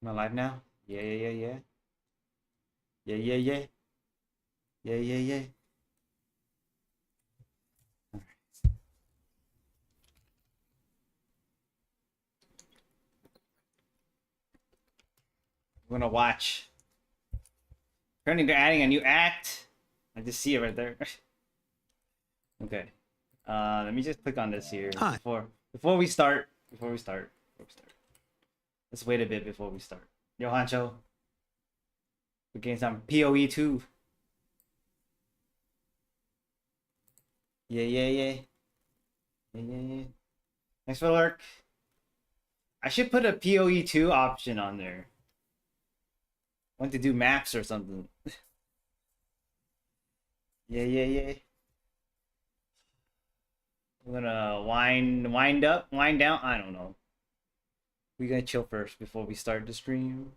Am I live now? Yeah, yeah, yeah, yeah. Yeah, yeah, yeah. Yeah, yeah, yeah. We're gonna watch. Apparently they're adding a new act. I just see it right there. Okay. Let me just click on this here Hi. before we start. Let's wait a bit before we start. Yo, Hancho. We're getting some POE2. Yeah, yeah, yeah. Yeah, yeah, yeah. Thanks for the lurk. I should put a POE2 option on there. Want to do maps or something. Yeah, yeah, yeah. We're gonna wind up, wind down. I don't know. We're gonna chill first before we start the stream.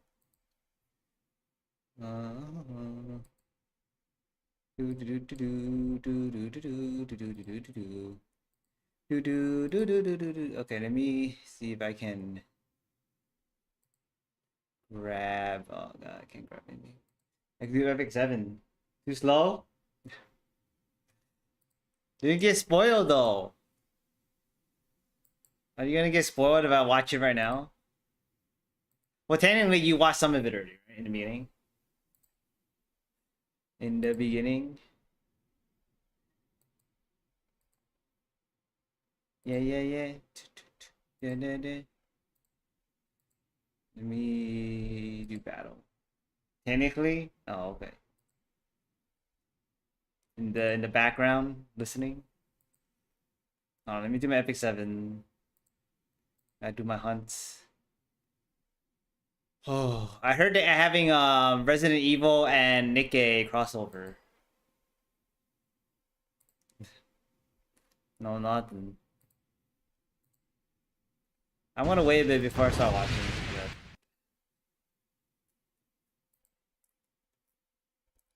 Okay, let me see if I can grab. Oh god, I can't grab anything. I can do Epic 7. Too slow? Didn't get spoiled though. Are you gonna get spoiled if I watch it right now? Well, technically, you watched some of it earlier, right? In the beginning. In the beginning. Yeah, yeah, yeah. Yeah, yeah, yeah. Let me do battle. Technically, oh okay. In the background, listening. Oh, let me do my Epic 7. I do my hunts. Oh, I heard they're having Resident Evil and Nikkei crossover. No, nothing. I want to wait a bit before I start watching.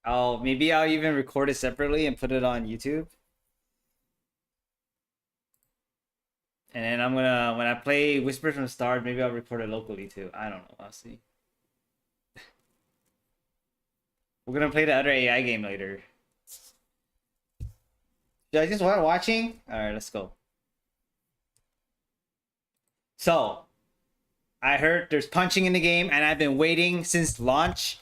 Yeah. Maybe I'll even record it separately and put it on YouTube. And then I'm gonna, when I play Whispers from the Stars, maybe I'll record it locally too. I don't know. I'll see. We're gonna play the other AI game later. Should I just start watching? Alright, let's go. So, I heard there's punching in the game, and I've been waiting since launch.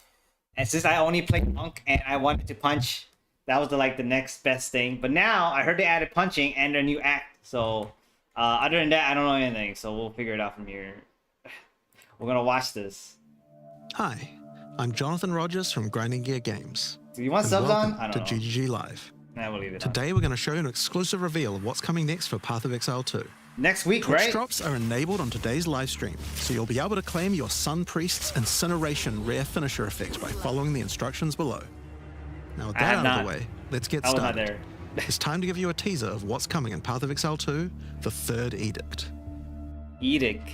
And since I only played Monk and I wanted to punch, that was the next best thing. But now I heard they added punching and their new act. So other than that, I don't know anything. So we'll figure it out from here. We're gonna watch this. Hi, I'm Jonathan Rogers from Grinding Gear Games. Do you want and subs on? welcome I to don't know. GGG Live. Nah, we'll leave it Today we're going to show you an exclusive reveal of what's coming next for Path of Exile 2. Next week, Twitch right? drops are enabled on today's live stream, so you'll be able to claim your Sun Priest's Incineration rare finisher effect by following the instructions below. Now with that out of the way, let's get started. I was not there. It's time to give you a teaser of what's coming in Path of Exile 2, the Third Edict. Edict.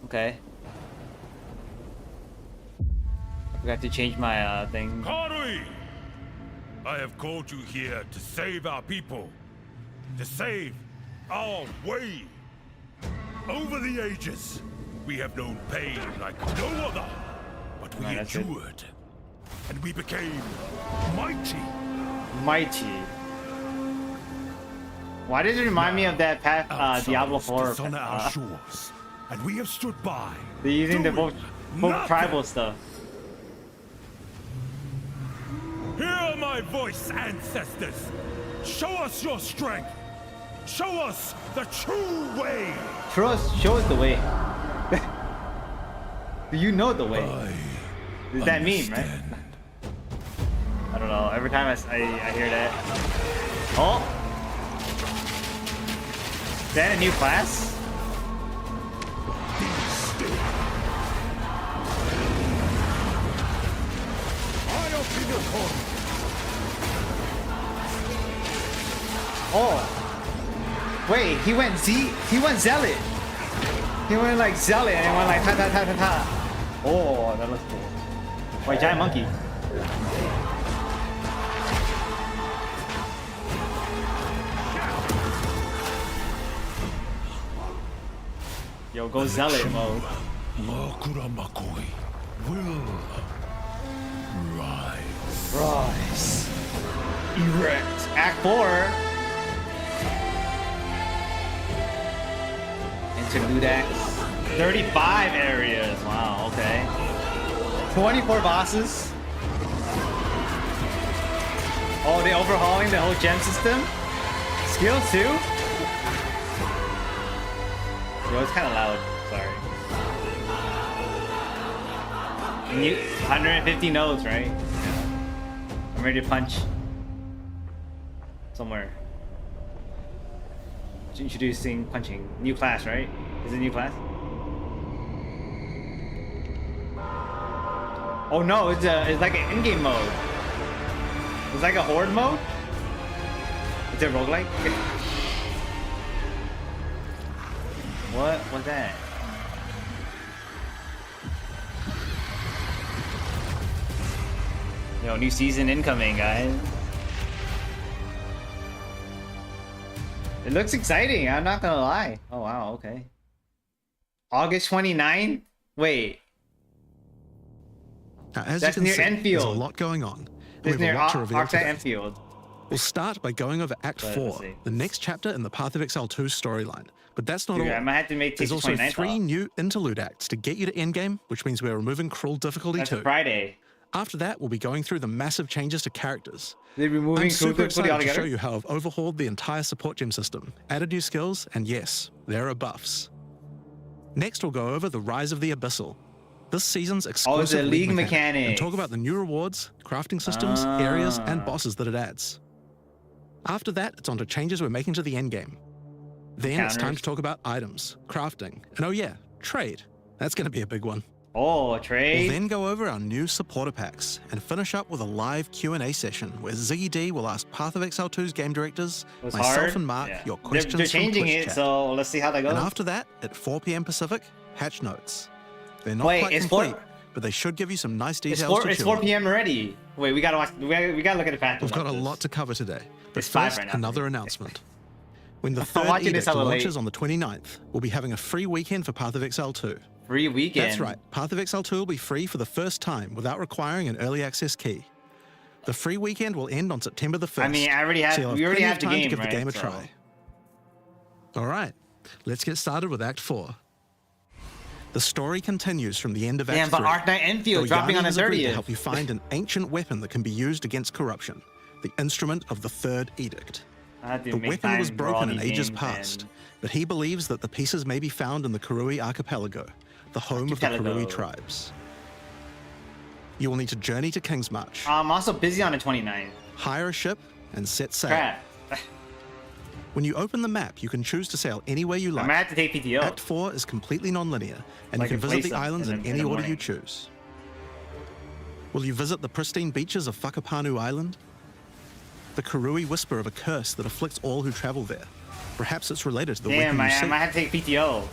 Okay. I forgot to change my thing. Karui! I have called you here to save our people. To save our way. Over the ages, we have known pain like no other. But we endured. And we became mighty. Mighty. Why does it remind me of that Diablo 4? On our shores, and we have stood by. They're using the both tribal stuff. Hear my voice, ancestors. Show us your strength. Show us the true way. Show us the way. Do you know the way? Does that mean, right? I don't know. Every time I hear that. Oh! Is that a new class? Oh! Wait, he went Zealot! He went like Zealot and went like ta ta ta ta ta. Oh, that looks cool. Wait, giant monkey. Yo, go Zealot mode. Makuramakoi will rise. Rise. Erect. Act 4. Interlude acts. 35 areas. Wow, okay. 24 bosses. Oh, they're overhauling the whole gem system? Skill 2? Yo, it's kind of loud. Sorry. New 150 nodes, right? I'm ready to punch. Somewhere. Introducing punching. New class, right? Is it a new class? Oh no, it's like an in-game mode. It's like a horde mode? Is it roguelike? What was that? Yo, new season incoming, guys. It looks exciting, I'm not gonna lie. Oh wow, okay. August 29th? Wait. Now, as That's you can near see, Enfield. there's a lot going on. It's We near have a lot to reveal Arctic today. Enfield. We'll start by going over Act Let's 4, see. the next chapter in the Path of Exile 2 storyline. But that's not Dude, all. I might have to make There's Teach also 29th 3 off. new interlude acts to get you to endgame, which means we're removing cruel difficulty That's too. a Friday. After that, we'll be going through the massive changes to characters. They're removing I'm cruel super difficulty excited to show altogether? you how I've overhauled the entire support gem system, added new skills, and yes, there are buffs. Next, we'll go over the Rise of the Abyssal. This season's exclusive Oh, it's a league and mechanics. talk about the new rewards, crafting systems, areas, and bosses that it adds. After that, it's on to changes we're making to the endgame. Then it's time Counters. to talk about items, crafting, and oh yeah, trade. That's going to be a big one. Oh, We'll trade. then go over our new supporter packs and finish up with a live Q&A session where Ziggy D will ask Path of Exile 2's game directors, It was myself hard. and Mark, Yeah. your They're questions from changing Twitch it, chat. so let's see how that goes. And after that, at 4 p.m. Pacific, hatch notes. They're not Wait, quite it's complete, 4 but they should give you some nice It's details 4, to it's chew 4 on. p.m. already. Wait, we gotta watch. We gotta look at the patch. We've got a lot to cover today. But It's 5 first, right now. another announcement. When the I'm third watching this edict hella late. launches on the 29th, we'll be having a free weekend for Path of Exile 2. Free weekend. That's right. Path of Exile 2 will be free for the first time without requiring an early access key. The free weekend will end on September the 1st. I mean, I already have. so you'll We already plenty have of the time game, to give right? the game a So- try. All right, let's get started with Act 4. The story continues from the end of Damn, Act but 3. Arc Knight Enfield The dropping on the Guardians agreed to 30th. help you find an ancient weapon that can be used against corruption, the instrument of the Third Edict. I had to The make weapon was time for all broken in these ages games, past, man. but he believes that the pieces may be found in the Karui Archipelago, the home of the Archipelago. Karui tribes. You will need to journey to Kingsmarch, I'm also busy on the 29th. hire a ship, and set sail. Crap. When you open the map, you can choose to sail anywhere you I like. might have to take PTO. Act 4 is completely non-linear, and Like you in can visit the Place islands in in any the order you morning. choose. Will you visit the pristine beaches of Whakapanu Island? The Karui whisper of a curse that afflicts all who travel there. Perhaps it's related to the Damn, weapon you I seek. might have to take PTO.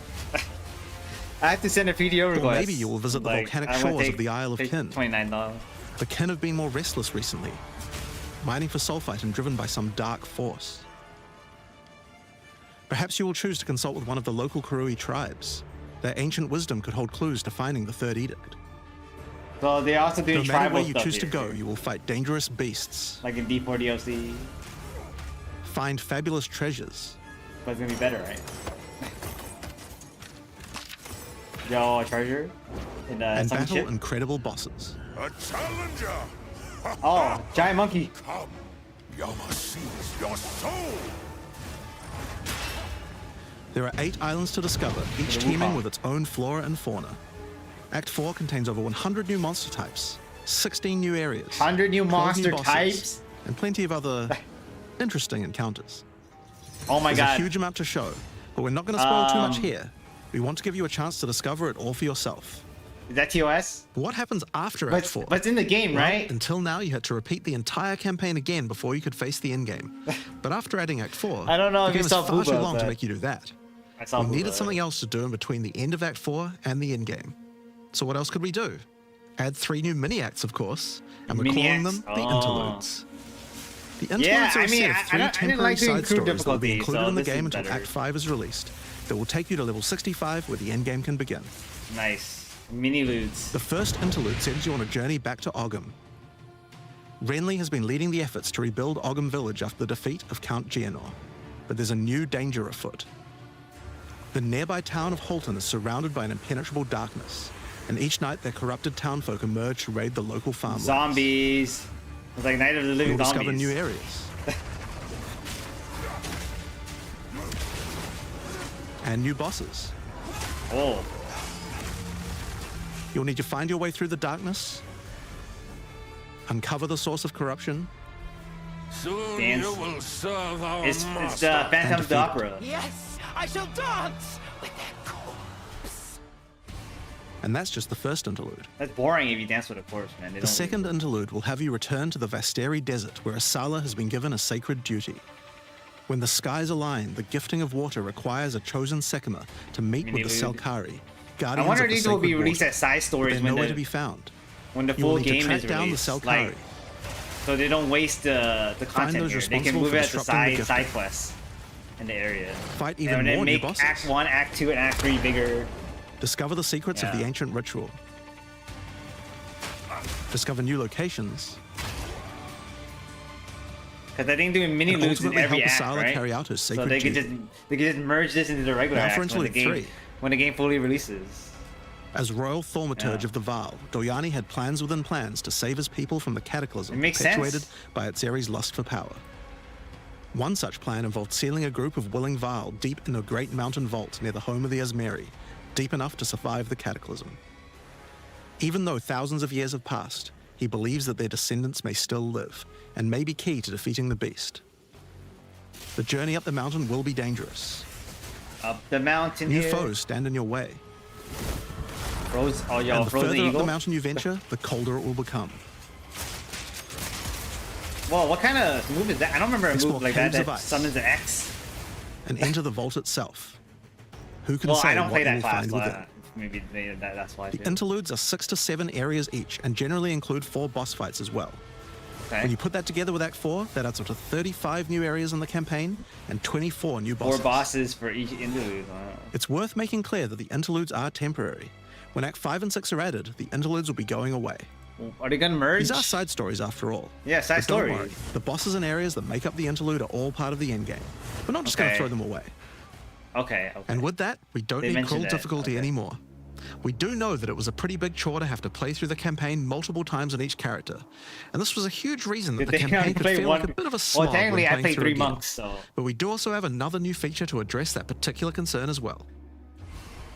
I have to send a PTO request. Or maybe you will visit the volcanic I wanna shores of take- the Isle of take Kin. $29. The Kin have been more restless recently, mining for sulfite and driven by some dark force. Perhaps you will choose to consult with one of the local Karui tribes. Their ancient wisdom could hold clues to finding the Third Edict. So they're also doing No matter tribal where you stuff choose to here, go, you will fight dangerous beasts, like in D4 DLC. find fabulous treasures, But it's gonna be better, right? Yo, a treasure in and some battle ship. incredible bosses. A challenger! Oh, giant monkey. Come, Yama sees your soul! There are 8 islands to discover, each The teeming Wuhan. with its own flora and fauna. Act 4 contains over 100 new monster types, 16 new areas, 100 new 12 monster bosses, types. and plenty of other interesting encounters. Oh my There's god. a huge amount to show, but we're not going to spoil too much Um, here. We want to give you a chance to discover it all for yourself. Is that TOS? What happens after Act 4? But it's in the game, Well, right? Until now, you had to repeat the entire campaign again before you could face the endgame. But after adding Act 4, I don't know the if game you is saw far too Booba, long to but- make you do that. I saw We needed Booba. something else to do in between the end of Act 4 and the endgame. So what else could we do? Add 3 new mini-acts, of course, and we're calling Mini-acts? them the Oh. interludes. The interludes Yeah, are I a mean, set of I 3 didn't temporary like doing side crew stories that will be difficulty, included so in the this is game until better. Act 5 is released. That will take you to level 65 where the endgame can begin. Nice. Mini loots. The first interlude sends you on a journey back to Ogham. Renly has been leading the efforts to rebuild Ogham Village after the defeat of Count Geonor, but there's a new danger afoot. The nearby town of Holton is surrounded by an impenetrable darkness, and each night their corrupted townfolk emerge to raid the local farmlands. Zombies. It's like Night of the Living You'll Zombies. discover new areas. And new bosses. Oh. You'll need to find your way through the darkness, uncover the source of corruption. Soon Dance. you will serve our It's master. Phantom of the Opera. Yes, I shall dance with that corpse. And that's just the first interlude. That's boring if you dance with a corpse, man. They The don't- second interlude will have you return to the Vasteri Desert, where Asala has been given a sacred duty. When the skies align, the gifting of water requires a chosen Sekima to meet with the Mini-lude. Selkari, I guardians wonder of if the these will be sacred released water. as side But stories they're when nowhere to be the, found. when the You will full need to game track is down the released. Selkari. Like, so they don't waste the content those here. They can responsible move for it as a disrupting the side gifting. quests in the area. Fight even And then more new make bosses. Act 1, Act 2, and Act 3 bigger. Discover the secrets of the Yeah. ancient ritual. Discover new locations. Because I think doing mini And loots in ultimately every help act, Asala right? carry out her So sacred they could duty. just merge this into the regular Now for acts when the interlude game 3. when the game fully releases. As royal thaumaturge Yeah. of the Vaal, Doryani had plans within plans to save his people from the cataclysm It makes perpetuated sense. by its Ares' lust for power. One such plan involved sealing a group of willing Vaal deep in a great mountain vault near the home of the Asmeri, deep enough to survive the cataclysm. Even though thousands of years have passed, he believes that their descendants may still live, and may be key to defeating the beast. The journey up the mountain will be dangerous. Up the mountain New here. foes stand in your way, Oh, yo, and the Frozen further up Eagle. the mountain you venture, the colder it will become. Whoa, what kind of move is that? I don't remember a Explore move like that caves of that ice. summons an X. And enter the vault itself. Who can Well, say I don't what play you that will class, find so within? maybe that's why. The too. interludes are 6 to 7 areas each, and generally include 4 boss fights as well. Okay. When you put that together with Act 4, that adds up to 35 new areas in the campaign and 24 new 4 bosses. bosses for each interlude. Wow. It's worth making clear that the interludes are temporary. When Act 5 and 6 are added, the interludes will be going away. Are they gonna merge? These are side stories after all. Yeah, side But don't stories. worry, the bosses and areas that make up the interlude are all part of the endgame. We're not just going to Okay. throw them away. Okay. And with that, we don't They need mentioned cruel that, difficulty okay. anymore. We do know that it was a pretty big chore to have to play through the campaign multiple times on each character. And this was a huge reason that Did the they campaign only could play feel one? like a bit of a slog Well, technically, when I playing played through 3 again. monks, so. But we do also have another new feature to address that particular concern as well.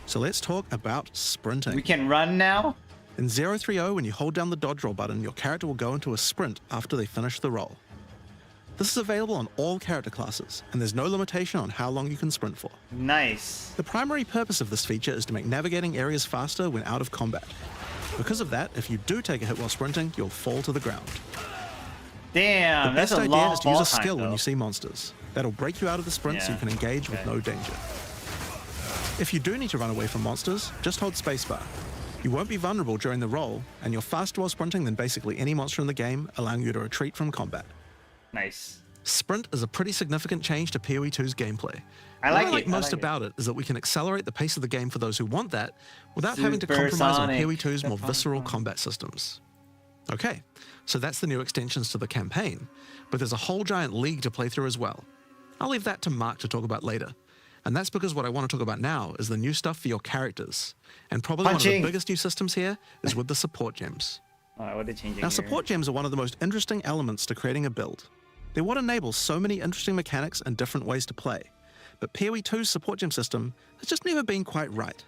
So let's talk about sprinting. We can run now? In 030, when you hold down the dodge roll button, your character will go into a sprint after they finish the roll. This is available on all character classes, and there's no limitation on how long you can sprint for. Nice. The primary purpose of this feature is to make navigating areas faster when out of combat. Because of that, if you do take a hit while sprinting, you'll fall to the ground. Damn, The that's best a idea long is to use ball a skill time, when though. you see monsters. That'll break you out of the sprint so Yeah, you can engage with okay. no danger. If you do need to run away from monsters, just hold spacebar. You won't be vulnerable during the roll, and you're faster while sprinting than basically any monster in the game, allowing you to retreat from combat. Nice. Sprint is a pretty significant change to POE2's gameplay. I What like I like it, I most like it. about it is that we can accelerate the pace of the game for those who want that, without having to compromise on Supersonic. POE2's more visceral combat systems. Okay, so that's the new extensions to the campaign, but there's a whole giant league to play through as well. I'll leave that to Mark to talk about later. And that's because what I want to talk about now is the new stuff for your characters. And probably one of Punching. the biggest new systems here is with the support gems. Alright, what are they changing Now, here? support gems are one of the most interesting elements to creating a build. They're what enables so many interesting mechanics and different ways to play. But POE2's support gem system has just never been quite right.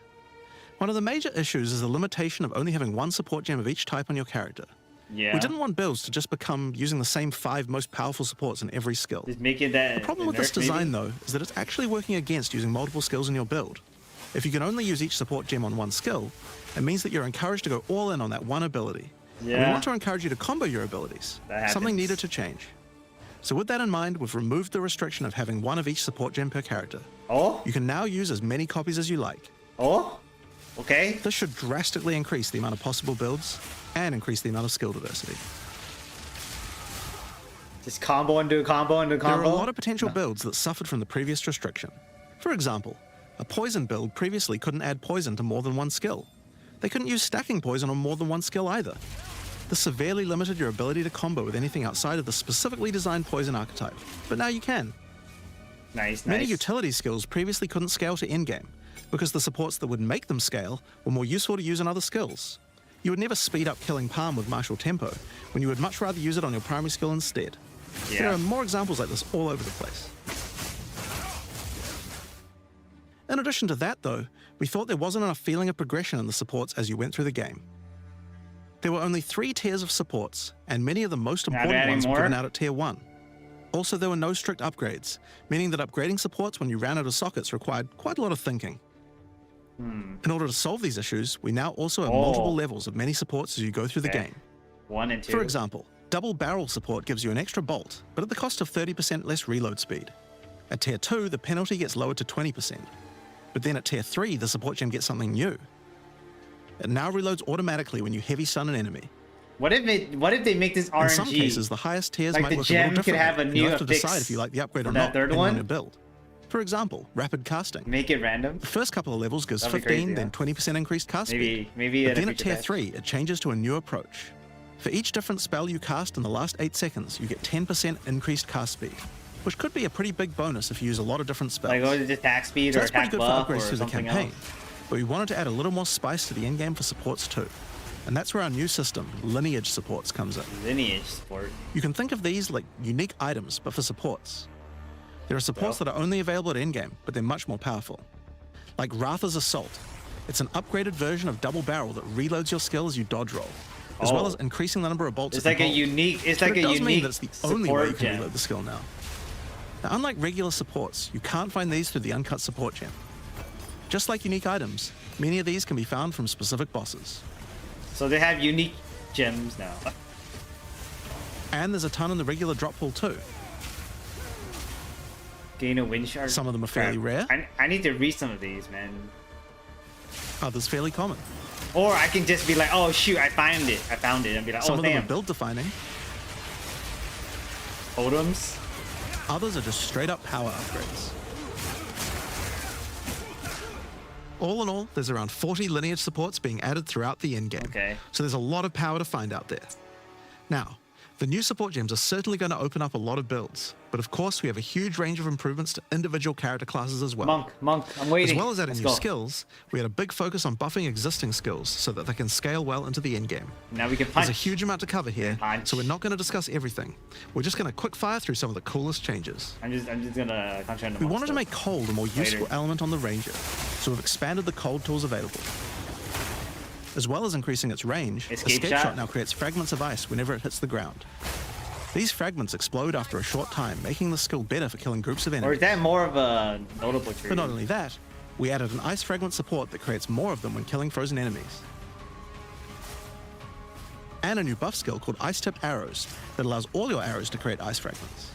One of the major issues is the limitation of only having one support gem of each type on your character. Yeah. We didn't want builds to just become using the same 5 most powerful supports in every skill. Just make it that. The problem with this inert, maybe? design, though, is that it's actually working against using multiple skills in your build. If you can only use each support gem on one skill, it means that you're encouraged to go all in on that one ability. And we Yeah. want to encourage you to combo your abilities, That something happens. needed to change. So with that in mind, we've removed the restriction of having one of each support gem per character. Oh? You can now use as many copies as you like. Oh? Okay. This should drastically increase the amount of possible builds and increase the amount of skill diversity. Just combo and do a combo and do a There are combo. a lot of potential builds that suffered from the previous restriction. For example, a poison build previously couldn't add poison to more than one skill. They couldn't use stacking poison on more than one skill either. This severely limited your ability to combo with anything outside of the specifically designed poison archetype, but now you can. Nice, Many nice. utility skills previously couldn't scale to endgame, because the supports that would make them scale were more useful to use in other skills. You would never speed up killing Palm with martial tempo, when you would much rather use it on your primary skill instead. There are more examples like this all over the place. In addition to that though, we thought there wasn't enough feeling of progression in the supports as you went through the game. There were only 3 tiers of supports, and many of the most important adding ones were more? given out at tier 1. Also, there were no strict upgrades, meaning that upgrading supports when you ran out of sockets required quite a lot of thinking. In order to solve these issues, we now also have multiple levels of many supports as you go through the game. 1 and 2. For example, double barrel support gives you an extra bolt, but at the cost of 30% less reload speed. At tier 2, the penalty gets lowered to 20%. But then at tier 3, the support gem gets something new. It now reloads automatically when you heavy stun an enemy. What if they make this RNG? In some cases, the highest tiers Like might the look a gem little could different. have a You new have to decide affix if you like the upgrade or for that not, third depending on one? your build. For example, rapid casting. Make it random. The first couple of levels gives That'd be 15, crazy, then 20% increased cast speed. Maybe But at then a at future tier patch. 3, it changes to a new approach. For each different spell you cast in the last 8 seconds, you get 10% increased cast speed, which could be a pretty big bonus if you use a lot of different spells. Like, just attack speed So or that's pretty attack good for buff or upgrades through the something campaign. else. But we wanted to add a little more spice to the endgame for supports too. And that's where our new system, Lineage Supports, comes in. Lineage support. You can think of these like unique items, but for supports. There are supports that are only available at endgame, but they're much more powerful. Like Ratha's Assault. It's an upgraded version of Double Barrel that reloads your skill as you dodge roll, as well as increasing the number of bolts. It's it like can a hold. unique. It's But like it a does mean unique that it's the only way you support can gem. reload the skill now. Now, unlike regular supports, you can't find these through the uncut support gem. Just like unique items, many of these can be found from specific bosses. So they have unique gems now. And there's a ton in the regular drop pool too. Gain a wind shard. Some of them are fairly rare. I need to read some of these, man. Others fairly common. Or I can just be like, oh shoot, I found it, and be like, Some oh of them damn. are build defining. Totems. Others are just straight up power upgrades. All in all, there's around 40 lineage supports being added throughout the endgame. Okay. So there's a lot of power to find out there. Now, the new support gems are certainly going to open up a lot of builds, but of course we have a huge range of improvements to individual character classes as well. Monk, I'm waiting. As well as adding Let's new go. skills, we had a big focus on buffing existing skills so that they can scale well into the endgame. Now we can punch. There's a huge amount to cover here, Punch. so we're not going to discuss everything. We're just going to quick fire through some of the coolest changes. I'm just gonna concentrate on the We monk wanted to stuff. make cold a more useful Later. element on the Ranger, so we've expanded the cold tools available. As well as increasing its range, Escape Escape shot? Shot now creates fragments of ice whenever it hits the ground. These fragments explode after a short time, making the skill better for killing groups of Or enemies. is that more of a notable tree? But not only that, we added an ice fragment support that creates more of them when killing frozen enemies. And a new buff skill called Ice Tip Arrows that allows all your arrows to create ice fragments.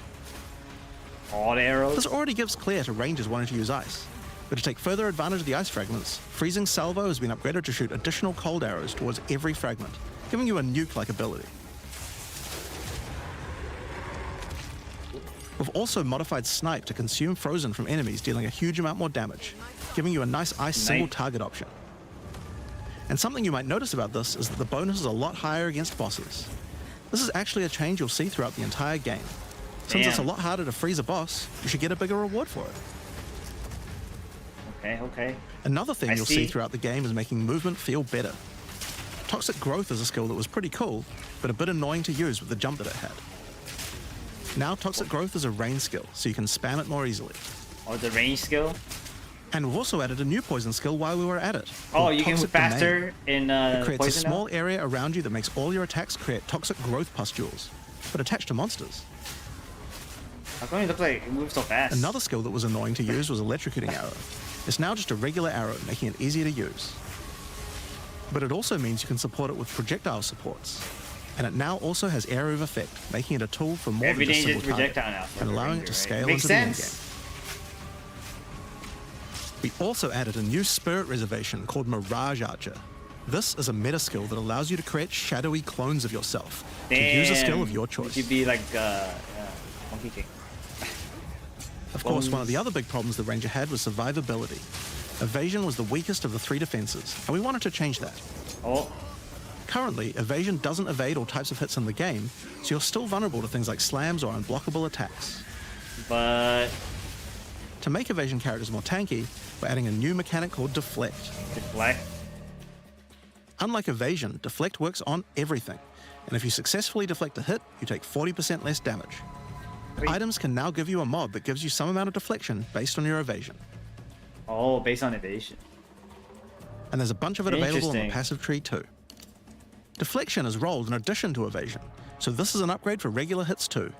All the arrows. This already gives clear to rangers wanting to use ice. But to take further advantage of the ice fragments, Freezing Salvo has been upgraded to shoot additional cold arrows towards every fragment, giving you a nuke-like ability. We've also modified Snipe to consume frozen from enemies, dealing a huge amount more damage, giving you a nice ice single target option. And something you might notice about this is that the bonus is a lot higher against bosses. This is actually a change you'll see throughout the entire game. Since it's a Damn. lot harder to freeze a boss, you should get a bigger reward for it. Okay. Another thing I you'll see. see throughout the game is making movement feel better. Toxic Growth is a skill that was pretty cool, but a bit annoying to use with the jump that it had. Now Toxic Growth is a range skill, so you can spam it more easily. Or the range skill. And we've also added a new poison skill while we were at it. Oh, called you can move Toxic Domain. faster in It creates a poison now? small area around you that makes all your attacks create toxic growth pustules, but attached to monsters. How come it looks like it moves so fast? Another skill that was annoying to use was Electrocuting Arrow. It's now just a regular arrow, making it easier to use. But it also means you can support it with projectile supports. And it now also has Area of Effect, making it a tool for more than Everything just is single target, projectile now for and the allowing Ranger, it to right? scale Makes into sense. the endgame. We also added a new spirit reservation called Mirage Archer. This is a meta skill that allows you to create shadowy clones of yourself to use a skill of your You choice. could be like Monkey King. Of course, one of the other big problems the Ranger had was survivability. Evasion was the weakest of the 3 defenses, and we wanted to change that. Oh, Currently, evasion doesn't evade all types of hits in the game, so you're still vulnerable to things like slams or unblockable attacks. but To make evasion characters more tanky, we're adding a new mechanic called Deflect. deflect. Unlike evasion, Deflect works on everything, and if you successfully deflect a hit, you take 40% less damage. Wait. Items can now give you a mod that gives you some amount of deflection based on your evasion, Oh, based on evasion. and there's a bunch of it available on the Interesting. passive tree too. Deflection is rolled in addition to evasion, so this is an upgrade for regular hits too.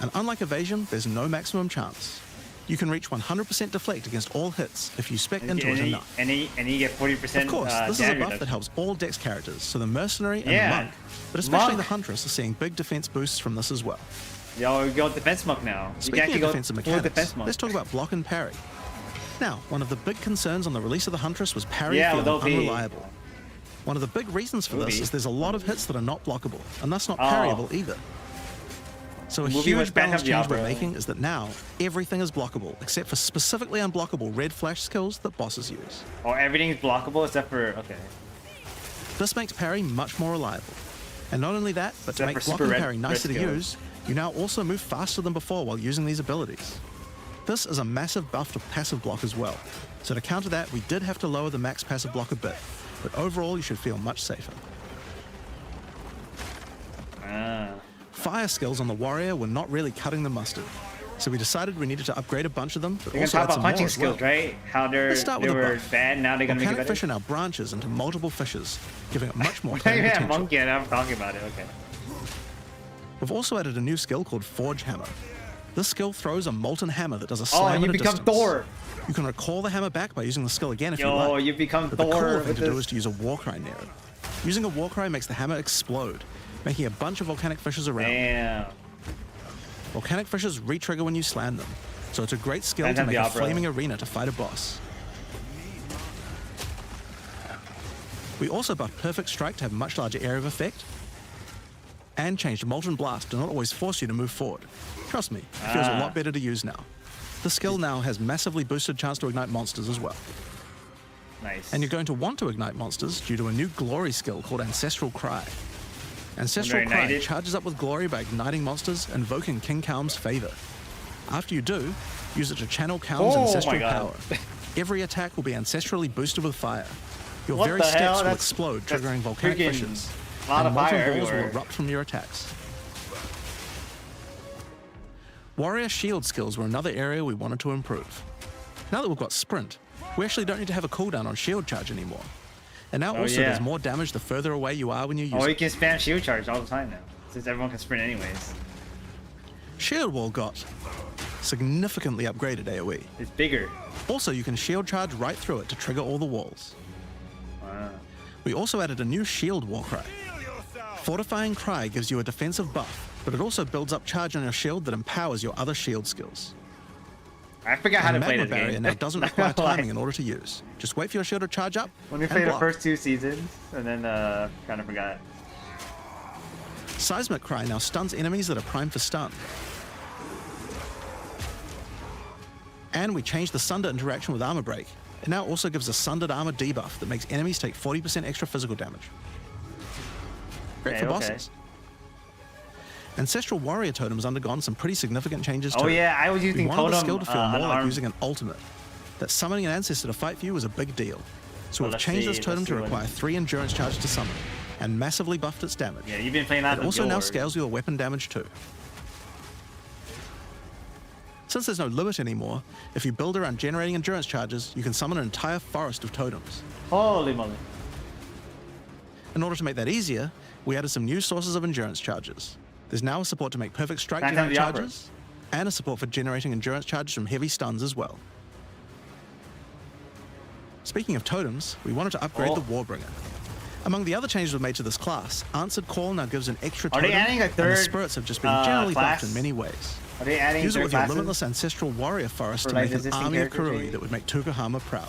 And unlike evasion, there's no maximum chance. You can reach 100% deflect against all hits if you spec into it enough. And you get 40%. Of course, this is a damage buff that reduction. helps all Dex characters, so the Mercenary and Yeah. the Monk, but especially Monk. the Huntress, are seeing big defense boosts from this as well. Yo, we go defense monk now. You can Speaking of actually go defensive full mechanics, defense monk. let's talk about block and parry. Now, one of the big concerns on the release of the Huntress was parry Yeah, feeling with OP. unreliable. One of the big reasons for this Movie. is there's a lot of hits that are not blockable, and thus not Oh. parryable either. So a Movie was huge balance Phantom change we're Diablo. making is that now everything is blockable, except for specifically unblockable red flash skills that bosses use. Oh, everything's blockable except for okay. This makes parry much more reliable. And not only that, but to Except make for block super and red- parry nicer to red skills. use, you now also move faster than before while using these abilities. This is a massive buff to passive block as well. So to counter that, we did have to lower the max passive block a bit, but overall you should feel much safer. Ah. Fire skills on the warrior were not really cutting the mustard, so we decided we needed to upgrade a bunch of them, but We're gonna also talk add about some more punching as well. skills, right? How Let's start they with a were buff. bad, now they're gonna make it Volcanic better. fish are now branches into multiple fishes, giving it much more Not cutting even a potential. monkey, and I'm talking about it. Okay. We've also added a new skill called Forge Hammer. This skill throws a molten hammer that does a Oh, slam you at a become distance. Thor. You can recall the hammer back by using the skill again if you Yo, like. you become But the Thor cooler thing with to do this. is to use a war cry near it. Using a war cry makes the hammer explode, making a bunch of volcanic fishes around. Damn. Volcanic fishes re-trigger when you slam them, so it's a great skill Phantom to make a Diablo. flaming arena to fight a boss. We also buffed Perfect Strike to have a much larger area of effect, and changed Molten Blast to not always force you to move forward. Trust me, it feels a lot better to use now. The skill now has massively boosted chance to ignite monsters as well. Nice. And you're going to want to ignite monsters due to a new glory skill called Ancestral Cry. Ancestral When they're Cry ignited? charges up with glory by igniting monsters, invoking King Kalm's favor. After you do, use it to channel Kalm's Oh my ancestral God. power. Every attack will be ancestrally boosted with fire. Your What very the steps hell? will That's- explode, that's triggering volcanic freaking fishes. lot And of molten fire balls will everywhere. erupt from your attacks. Warrior shield skills were another area we wanted to improve. Now that we've got sprint, we actually don't need to have a cooldown on shield charge anymore. And now also yeah. there's more damage the further away you are when you use Oh, you it. can spam shield charge all the time now, since everyone can sprint anyways. Shield wall got significantly upgraded AoE. It's bigger. Also, you can shield charge right through it to trigger all the walls. Wow. We also added a new shield war cry. Fortifying Cry gives you a defensive buff, but it also builds up charge on your shield that empowers your other shield skills. I forgot how And to play Magma this Barrier game. now doesn't require Like, timing in order to use. Just wait for your shield to charge up. Let me and play the block. first 2 seasons, and then kind of forgot. Seismic Cry now stuns enemies that are primed for stun. And we changed the Sunder interaction with Armor Break. It now also gives a Sundered Armor debuff that makes enemies take 40% extra physical damage. Great Okay, for okay. bosses. Ancestral Warrior Totem has undergone some pretty significant changes Oh too. yeah, I was We using wanted the totem skill to feel more like unarmed. using an ultimate. That summoning an ancestor to fight for you was a big deal. So we've let's changed see, this totem let's to see what- require 3 endurance charges to summon, and massively buffed its damage. Yeah, you've been playing that. It also now scales your weapon damage too. Since there's no limit anymore, if you build around generating endurance charges, you can summon an entire forest of totems. Holy moly! In order to make that easier, we added some new sources of endurance charges. There's now a support to make perfect strike Phantom generate Diablo. charges, and a support for generating endurance charges from heavy stuns as well. Speaking of totems, we wanted to upgrade Oh. the Warbringer. Among the other changes we've made to this class, Answered Call now gives an extra Are they totem, adding a and the third, spirits have just been generally class? buffed in many ways. Are they adding Use it third with your classes? limitless ancestral warrior forest For, to like, make an existing army of character Kurui change? that would make Tukahama proud.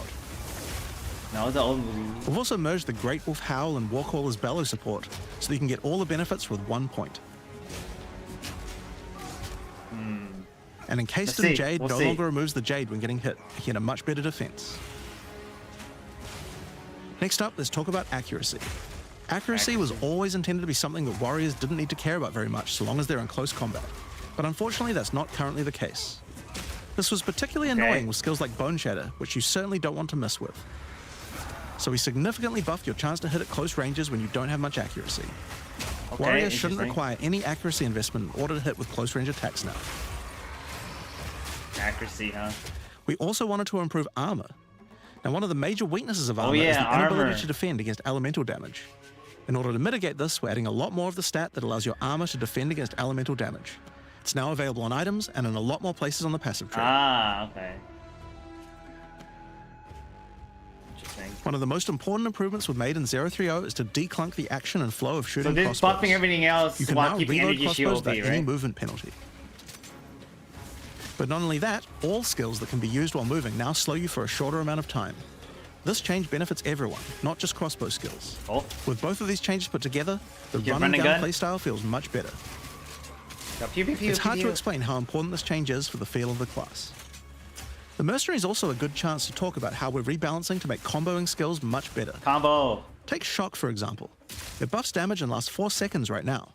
No, it's the old movie. We've also merged the Great Wolf Howl and Warcaller's Bellow support, so that you can get all the benefits with 1 point. And Encased Let's in see. Jade We'll no see. longer removes the Jade when getting hit, making it a much better defense. Next up, let's talk about accuracy. Accuracy was always intended to be something that warriors didn't need to care about very much so long as they're in close combat. But unfortunately, that's not currently the case. This was particularly annoying with skills like Bone Shatter, which you certainly don't want to mess with. So we significantly buffed your chance to hit at close ranges when you don't have much accuracy. Okay, Warriors shouldn't interesting. require any accuracy investment in order to hit with close range attacks now. Accuracy, huh? We also wanted to improve armor. Now, one of the major weaknesses of armor yeah, is the inability armor. to defend against elemental damage. In order to mitigate this, we're adding a lot more of the stat that allows your armor to defend against elemental damage. It's now available on items and in a lot more places on the passive tree. Ah, okay. Interesting. One of the most important improvements we've made in 030 is to declunk the action and flow of So shooting this crossbows. buffing everything else You can while now keeping reload energy crossbows shield without OP, any right? movement penalty. But not only that, all skills that can be used while moving now slow you for a shorter amount of time. This change benefits everyone, not just crossbow skills. Oh, With both of these changes put together, the You can run and run and gun gun? playstyle feels much better. go pew, pew, pew, It's hard pew, to pew. explain how important this change is for the feel of the class. The Mercenary is also a good chance to talk about how we're rebalancing to make comboing skills much better. Combo. Take Shock, for example. It buffs damage and lasts 4 seconds right now.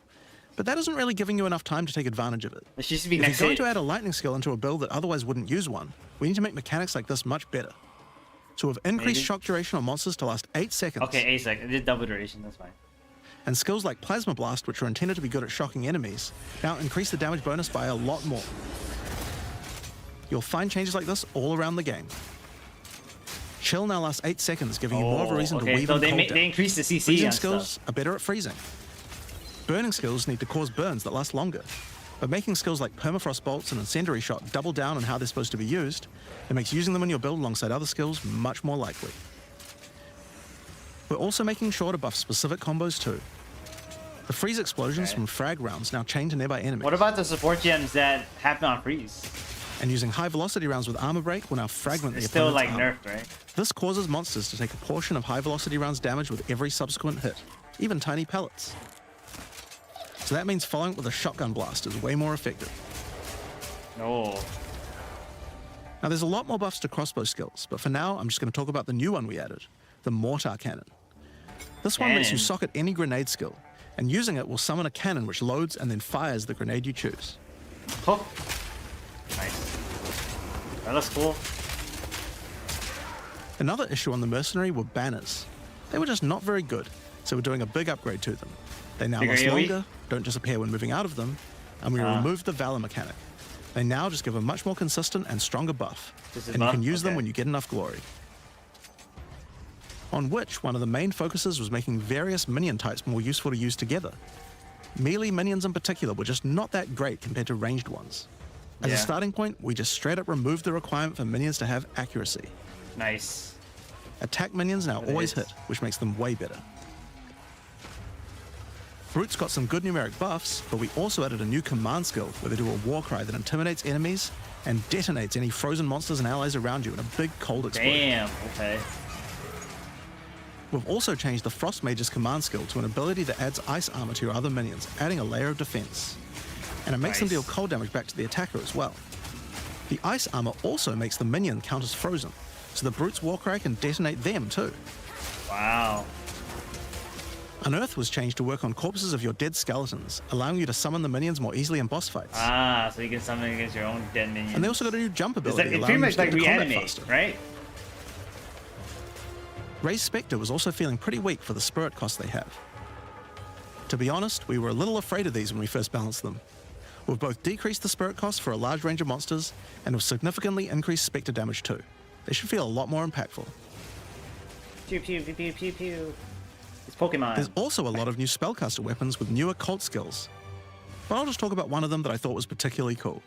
But that isn't really giving you enough time to take advantage of it. This used to be If next you're going hit. to add a lightning skill into a build that otherwise wouldn't use one, we need to make mechanics like this much better. So we've increased Maybe. shock duration on monsters to last 8 seconds. Okay, 8 seconds. It did double duration, that's fine. And skills like Plasma Blast, which are intended to be good at shocking enemies, now increase the damage bonus by a lot more. You'll find changes like this all around the game. Chill now lasts 8 seconds, giving you more of a reason to okay, weave so and they, cold they down. increased the CC Freezing and skills stuff. are better at freezing. Burning skills need to cause burns that last longer. But making skills like Permafrost Bolts and Incendiary Shot double down on how they're supposed to be used, it makes using them in your build alongside other skills much more likely. We're also making sure to buff specific combos too. The freeze explosions Okay. from frag rounds now chain to nearby enemies. What about the support gems that happen on freeze? And using high velocity rounds with armor break will now fragment It's the still opponent's like armor. nerfed, right? This causes monsters to take a portion of high velocity rounds damage with every subsequent hit, even tiny pellets. So that means following it with a shotgun blast is way more effective. No. Now there's a lot more buffs to crossbow skills, but for now I'm just going to talk about the new one we added, the Mortar Cannon. This one lets you Cannon. socket any grenade skill, and using it will summon a cannon which loads and then fires the grenade you choose. Oh. Nice. That looks cool. Another issue on the Mercenary were banners. They were just not very good, so we're doing a big upgrade to them. They now Bigger last AoE? longer, don't disappear when moving out of them, and we removed the Valor mechanic. They now just give a much more consistent and stronger buff, Just a and you buff? can use them Okay. when you get enough glory. On which, one of the main focuses was making various minion types more useful to use together. Melee minions in particular were just not that great compared to ranged ones. As a Yeah. starting point, we just straight up removed the requirement for minions to have accuracy. Nice. Attack minions now It always is. hit, which makes them way better. Brutes got some good numeric buffs, but we also added a new command skill where they do a war cry that intimidates enemies and detonates any frozen monsters and allies around you in a big cold explosion. Damn. Okay. We've also changed the Frost Mage's command skill to an ability that adds ice armor to your other minions, adding a layer of defense. And it makes them Nice. deal cold damage back to the attacker as well. The ice armor also makes the minion count as frozen, so the Brute's war cry can detonate them too. Wow. Unearth was changed to work on corpses of your dead skeletons, allowing you to summon the minions more easily in boss fights. Ah, so you can summon against your own dead minions. And they also got a new jump It's, ability, like, it's allowing pretty you to much like get to combat reanimate, faster. right? Ray's Spectre was also feeling pretty weak for the spirit cost they have. To be honest, we were a little afraid of these when we first balanced them. We've both decreased the spirit cost for a large range of monsters, and have significantly increased Spectre damage too. They should feel a lot more impactful. Pew pew pew pew pew pew. It's Pokemon. There's also a lot of new spellcaster weapons with new occult skills. But I'll just talk about one of them that I thought was particularly cool.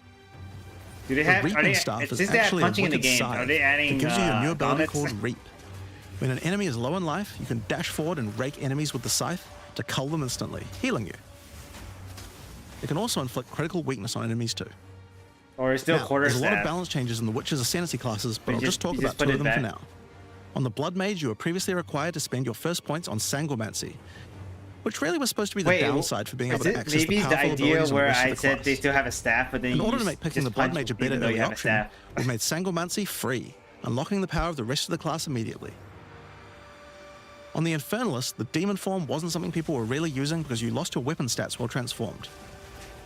Do they The have? Are Reaping they? Staff It is says they have actually a punching in the wicked game. scythe Are they adding? that gives you a new ability gauntlets? called Reap. When an enemy is low in life, you can dash forward and rake enemies with the scythe to cull them instantly, healing you. It can also inflict critical weakness on enemies too. Or it's still Now, quarter there's a lot of staff. balance changes in the Witch's Ascendancy classes, but You I'll just- just talk you about just put two it of them for back. now. On the Blood Mage, you were previously required to spend your first points on Sangomancy. which really was supposed to be the Wait, downside for being able is to it access maybe the the powerful idea abilities of the where rest I of the said class. they still have a staff, but then In you order to just- make picking just the Blood punch Mage a better even though you early have a option, staff. we've made Sanglemancy free, unlocking the power of the rest of the class immediately. On the Infernalist, the Demon form wasn't something people were really using because you lost your weapon stats while transformed.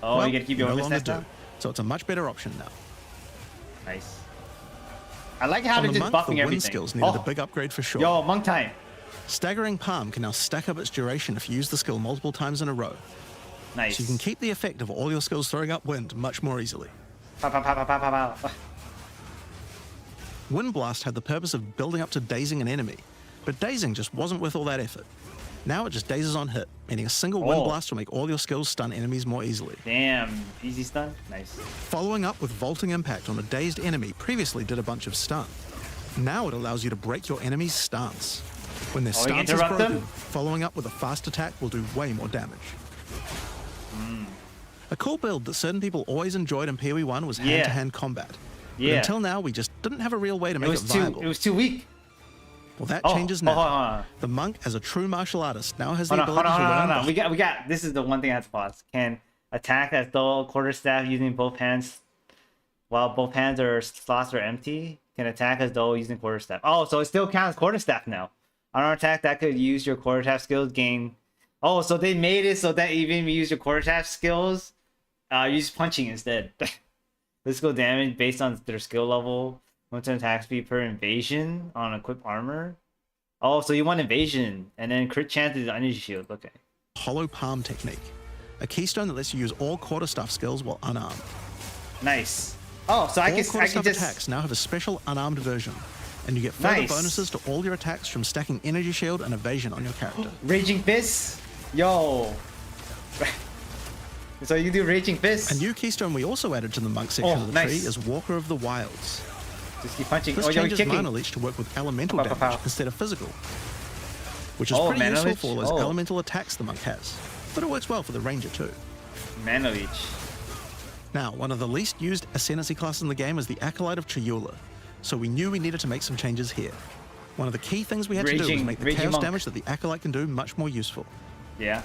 Oh, Well, you gotta keep your no weapon longer stats do, down? so it's a much better option now. Nice. I like how On they're the just Monk, the buffing wind everything. skills needed Oh, a big upgrade for sure. yo, monk time. Staggering Palm can now stack up its duration if you use the skill multiple times in a row, Nice. so you can keep the effect of all your skills throwing up wind much more easily. Pow, pow, pow, pow, pow, pow, pow. Wind Blast had the purpose of building up to dazing an enemy, but dazing just wasn't worth all that effort. Now it just dazes on hit, meaning a single Wind Oh. Blast will make all your skills stun enemies more easily. Damn, easy stun. Nice. Following up with Vaulting Impact on a dazed enemy previously did a bunch of stun. Now it allows you to break your enemy's stance. When their Oh, you stance is interrupt broken, them? following up with a fast attack will do way more damage. A cool build that certain people always enjoyed in POE1 was Yeah. hand-to-hand combat. But Yeah. until now, we just didn't have a real way to make it, viable. It was too weak. Well, that Oh, changes oh, now. hold on. The monk, as a true martial artist, now has the Hold on, ability hold on, to hold learn. on. We got. This is the one thing I have to pause. Can attack as though quarterstaff using both hands, while both hands or slots are empty. Can attack as though using quarterstaff. Oh, so it still counts quarterstaff now. On an attack that could use your quarterstaff skills gain. Oh, so they made it so that even if you use your quarterstaff skills, use punching instead. Physical damage based on their skill level. 1 attack speed per invasion on equipped armor. Oh, so you want invasion and then crit chance is energy shield. Okay. Hollow Palm technique, a keystone that lets you use all quarterstaff skills while unarmed. Nice. Oh, so I All can quarterstaff just attacks now have a special unarmed version, and you get further Nice. bonuses to all your attacks from stacking energy shield and evasion on your character. Raging Fist. Yo. So you do Raging Fist. A new keystone we also added to the monk section Oh, of the nice. tree is Walker of the Wilds. Just keep punching. This Oh, yo, changes kicking. mana leech to work with elemental Pow, pow, damage pow. instead of physical, which is Oh, pretty mana useful leech? for all those Oh. elemental attacks the monk has, but it works well for the ranger too. Mana Leech. Now, one of the least used ascendancy classes in the game is the Acolyte of Chayula, so we knew we needed to make some changes here. One of the key things we had to do was Raging- make the Raging chaos Monk. damage that the Acolyte can do much more useful. Yeah.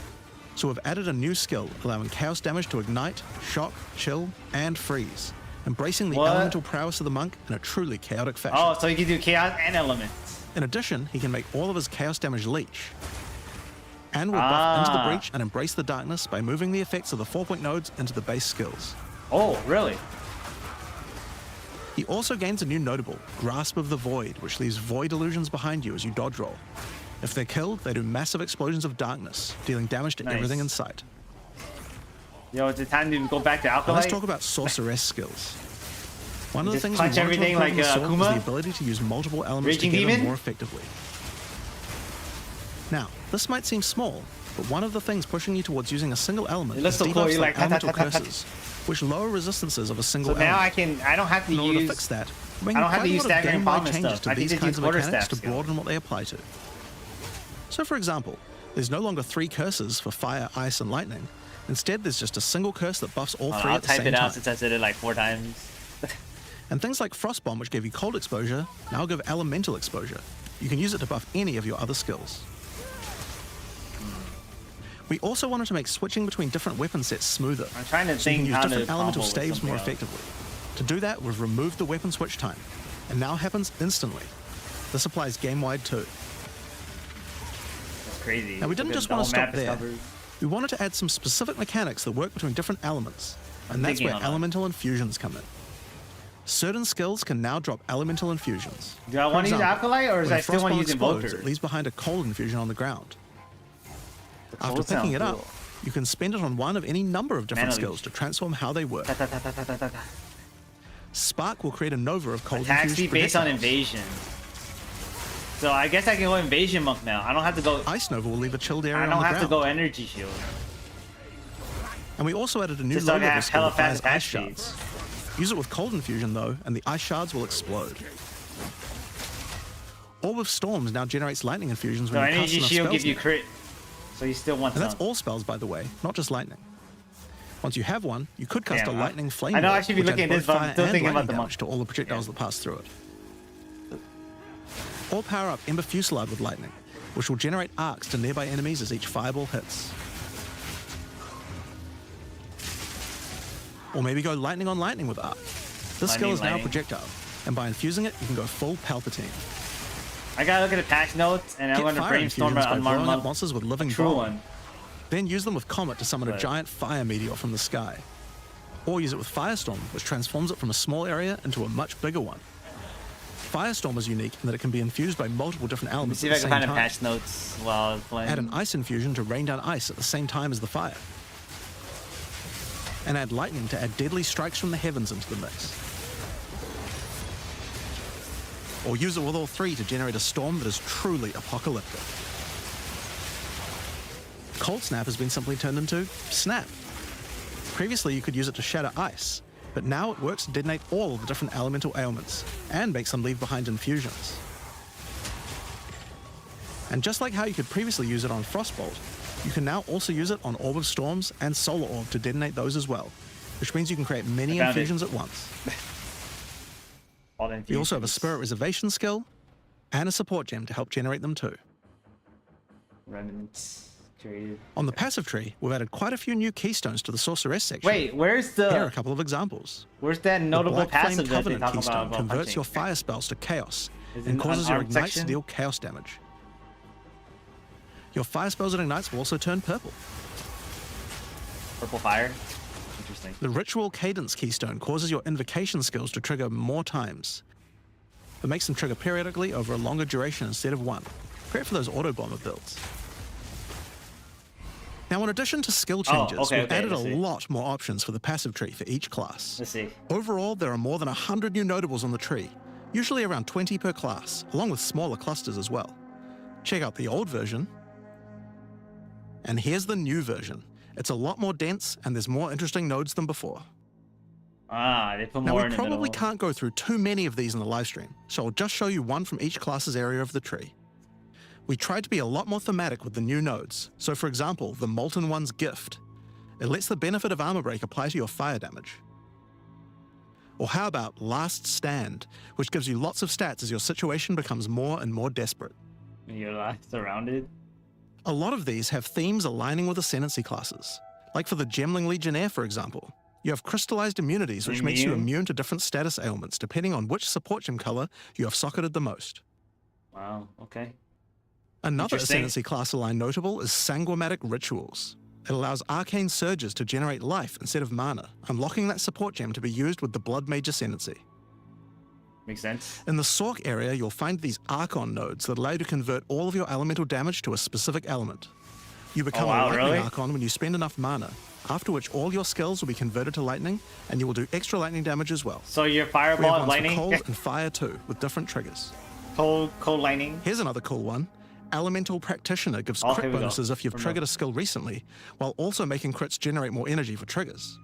So we've added a new skill, allowing chaos damage to ignite, shock, chill, and freeze, embracing the What? elemental prowess of the monk in a truly chaotic fashion. Oh, so you can do chaos and elements. In addition, he can make all of his chaos damage leech, and will buff into the Ah. breach and embrace the darkness by moving the effects of the 4-point nodes into the base skills. Oh, really? He also gains a new notable, Grasp of the Void, which leaves void illusions behind you as you dodge roll. If they're killed, they do massive explosions of darkness, dealing damage to Nice. everything in sight. Yo, it's time to go back to Now Alkalite. let's talk about Sorceress skills. One of the Just things we punch wanted to everything improve in like, the sword was Akuma? the ability to use multiple elements Raging together Demon? more effectively. Now, this might seem small, but one of the things pushing you towards using a single element It looks is so cool, debuffs you're like like, ta, ta, elemental ta, ta, ta. curses, which lower resistances of a single So now element. I don't have to In order to use. fix that, I we're don't have to making use quite a lot of staggering game-wide bomb and changes stuff. to I can these just kinds use of mechanics quarterstaff to skill. broaden what they apply to. So for example, there's no longer 3 curses for fire, ice, and lightning. Instead, there's just a single curse that buffs all 3 I'll at the type same it out time. since I said it like 4 times. And things like Frost Bomb, which gave you cold exposure, now give elemental exposure. You can use it to buff any of your other skills. We also wanted to make switching between different weapon sets smoother. I'm trying to so you can think use how to different elemental combo with staves more something else. effectively. To do that, we've removed the weapon switch time, and now happens instantly. This applies game-wide too. That's crazy. Now we didn't Look at just the want to whole stop map is there. covered. We wanted to add some specific mechanics that work between different elements, and that's thinking where on that. elemental infusions come in. Certain skills can now drop elemental infusions. Do I For want to use example, Alkalite or is when a I still want Frostbomb to use explodes, Invoker? it leaves behind a cold infusion on the ground. After Cold picking sounds it up, cool. you can spend it on one of any number of different Mana skills leech. to transform how they work. Ta, ta, ta, ta, ta, ta, ta, ta. Spark will create a nova of cold Attack infused speed based on projectiles. invasion. So I guess I can go invasion monk now. I don't have to go. Ice Nova will leave a chilled area I on don't the have to ground. go energy shield. And we also added a new Just so I low can level have skill hella that fires fast ice attack speed. shards. Use it with cold infusion though, and the ice shards will explode. Orb of Storms now generates lightning infusions So when you cast energy enough shield spells gives you in it. crit. So you still want And some. that's all spells, by the way, not just lightning. Once you have one, you could cast Damn, a lightning flame. I know I wall, should be which looking adds at this, both but I'm fire still and thinking about lightning the damage monk. to all the projectiles that pass through it. Or power up Ember Fusillade with lightning. which will generate arcs to nearby enemies as each fireball hits. Or maybe go lightning on lightning with arc. This skill is now projectile, and by infusing it, you can go full Palpatine. I gotta look at the patch notes, and I'm gonna brainstorm on blowing up monsters with living true bomb. one. Then use them with Comet to summon a giant fire meteor from the sky. Or use it with Firestorm, which transforms it from a small area into a much bigger one. Firestorm is unique in that it can be infused by multiple different Let me elements see at if the I can same find the time. patch notes while I was playing. Add an ice infusion to rain down ice at the same time as the fire. And add lightning to add deadly strikes from the heavens into the mix. Or use it with all three to generate a storm that is truly apocalyptic. Cold Snap has been simply turned into Snap. Previously, you could use it to shatter ice, but now it works to detonate all of the different elemental ailments and makes them leave behind infusions. And just like how you could previously use it on Frostbolt, you can now also use it on Orb of Storms and Solar Orb to detonate those as well, which means you can create many infusions at once. You also have a Spirit Reservation skill and a support gem to help generate them too. Remnants created. On the passive tree, we've added quite a few new keystones to the Sorceress section. Wait, where's Here are a the? couple of examples. Where's that The notable Black Flame passive that they Covenant talk keystone about converts punching? your fire spells to chaos Is it and causes your unarmed ignites section? to deal chaos damage. Your fire spells and ignites will also turn purple. Purple fire. Interesting. The Ritual Cadence keystone causes your invocation skills to trigger more times. It makes them trigger periodically over a longer duration instead of one. Great for those auto bomber builds. Now, in addition to skill changes, we've added a lot more options for the passive tree for each class. Let's see. Overall, there are more than 100 new notables on the tree, usually around 20 per class, along with smaller clusters as well. Check out the old version, and here's the new version. It's a lot more dense, and there's more interesting nodes than before. Ah, they put Now, more we in the probably middle. can't go through too many of these in the live stream, so I'll just show you one from each class's area of the tree. We tried to be a lot more thematic with the new nodes. So for example, the Molten One's Gift. It lets the benefit of Armor Break apply to your fire damage. Or how about Last Stand, which gives you lots of stats as your situation becomes more and more desperate. You're last surrounded. A lot of these have themes aligning with Ascendancy classes. Like for the Gemling Legionnaire, for example. You have crystallized immunities, which makes you immune to different status ailments, depending on which support gem color you have socketed the most. Wow, okay. Another Ascendancy class aligned notable is Sanguimatic Rituals. It allows arcane surges to generate life instead of mana, unlocking that support gem to be used with the Blood Mage Ascendancy. Makes sense. In the Sork area, you'll find these Archon nodes that allow you to convert all of your elemental damage to a specific element. You become a Lightning Archon when you spend enough mana, after which all your skills will be converted to lightning, and you will do extra lightning damage as well. So your We have fireball ones and lightning? for cold and fire too, with different triggers. Cold lightning. Here's another cool one. Elemental Practitioner gives crit bonuses if you've triggered a skill recently, while also making crits generate more energy for triggers.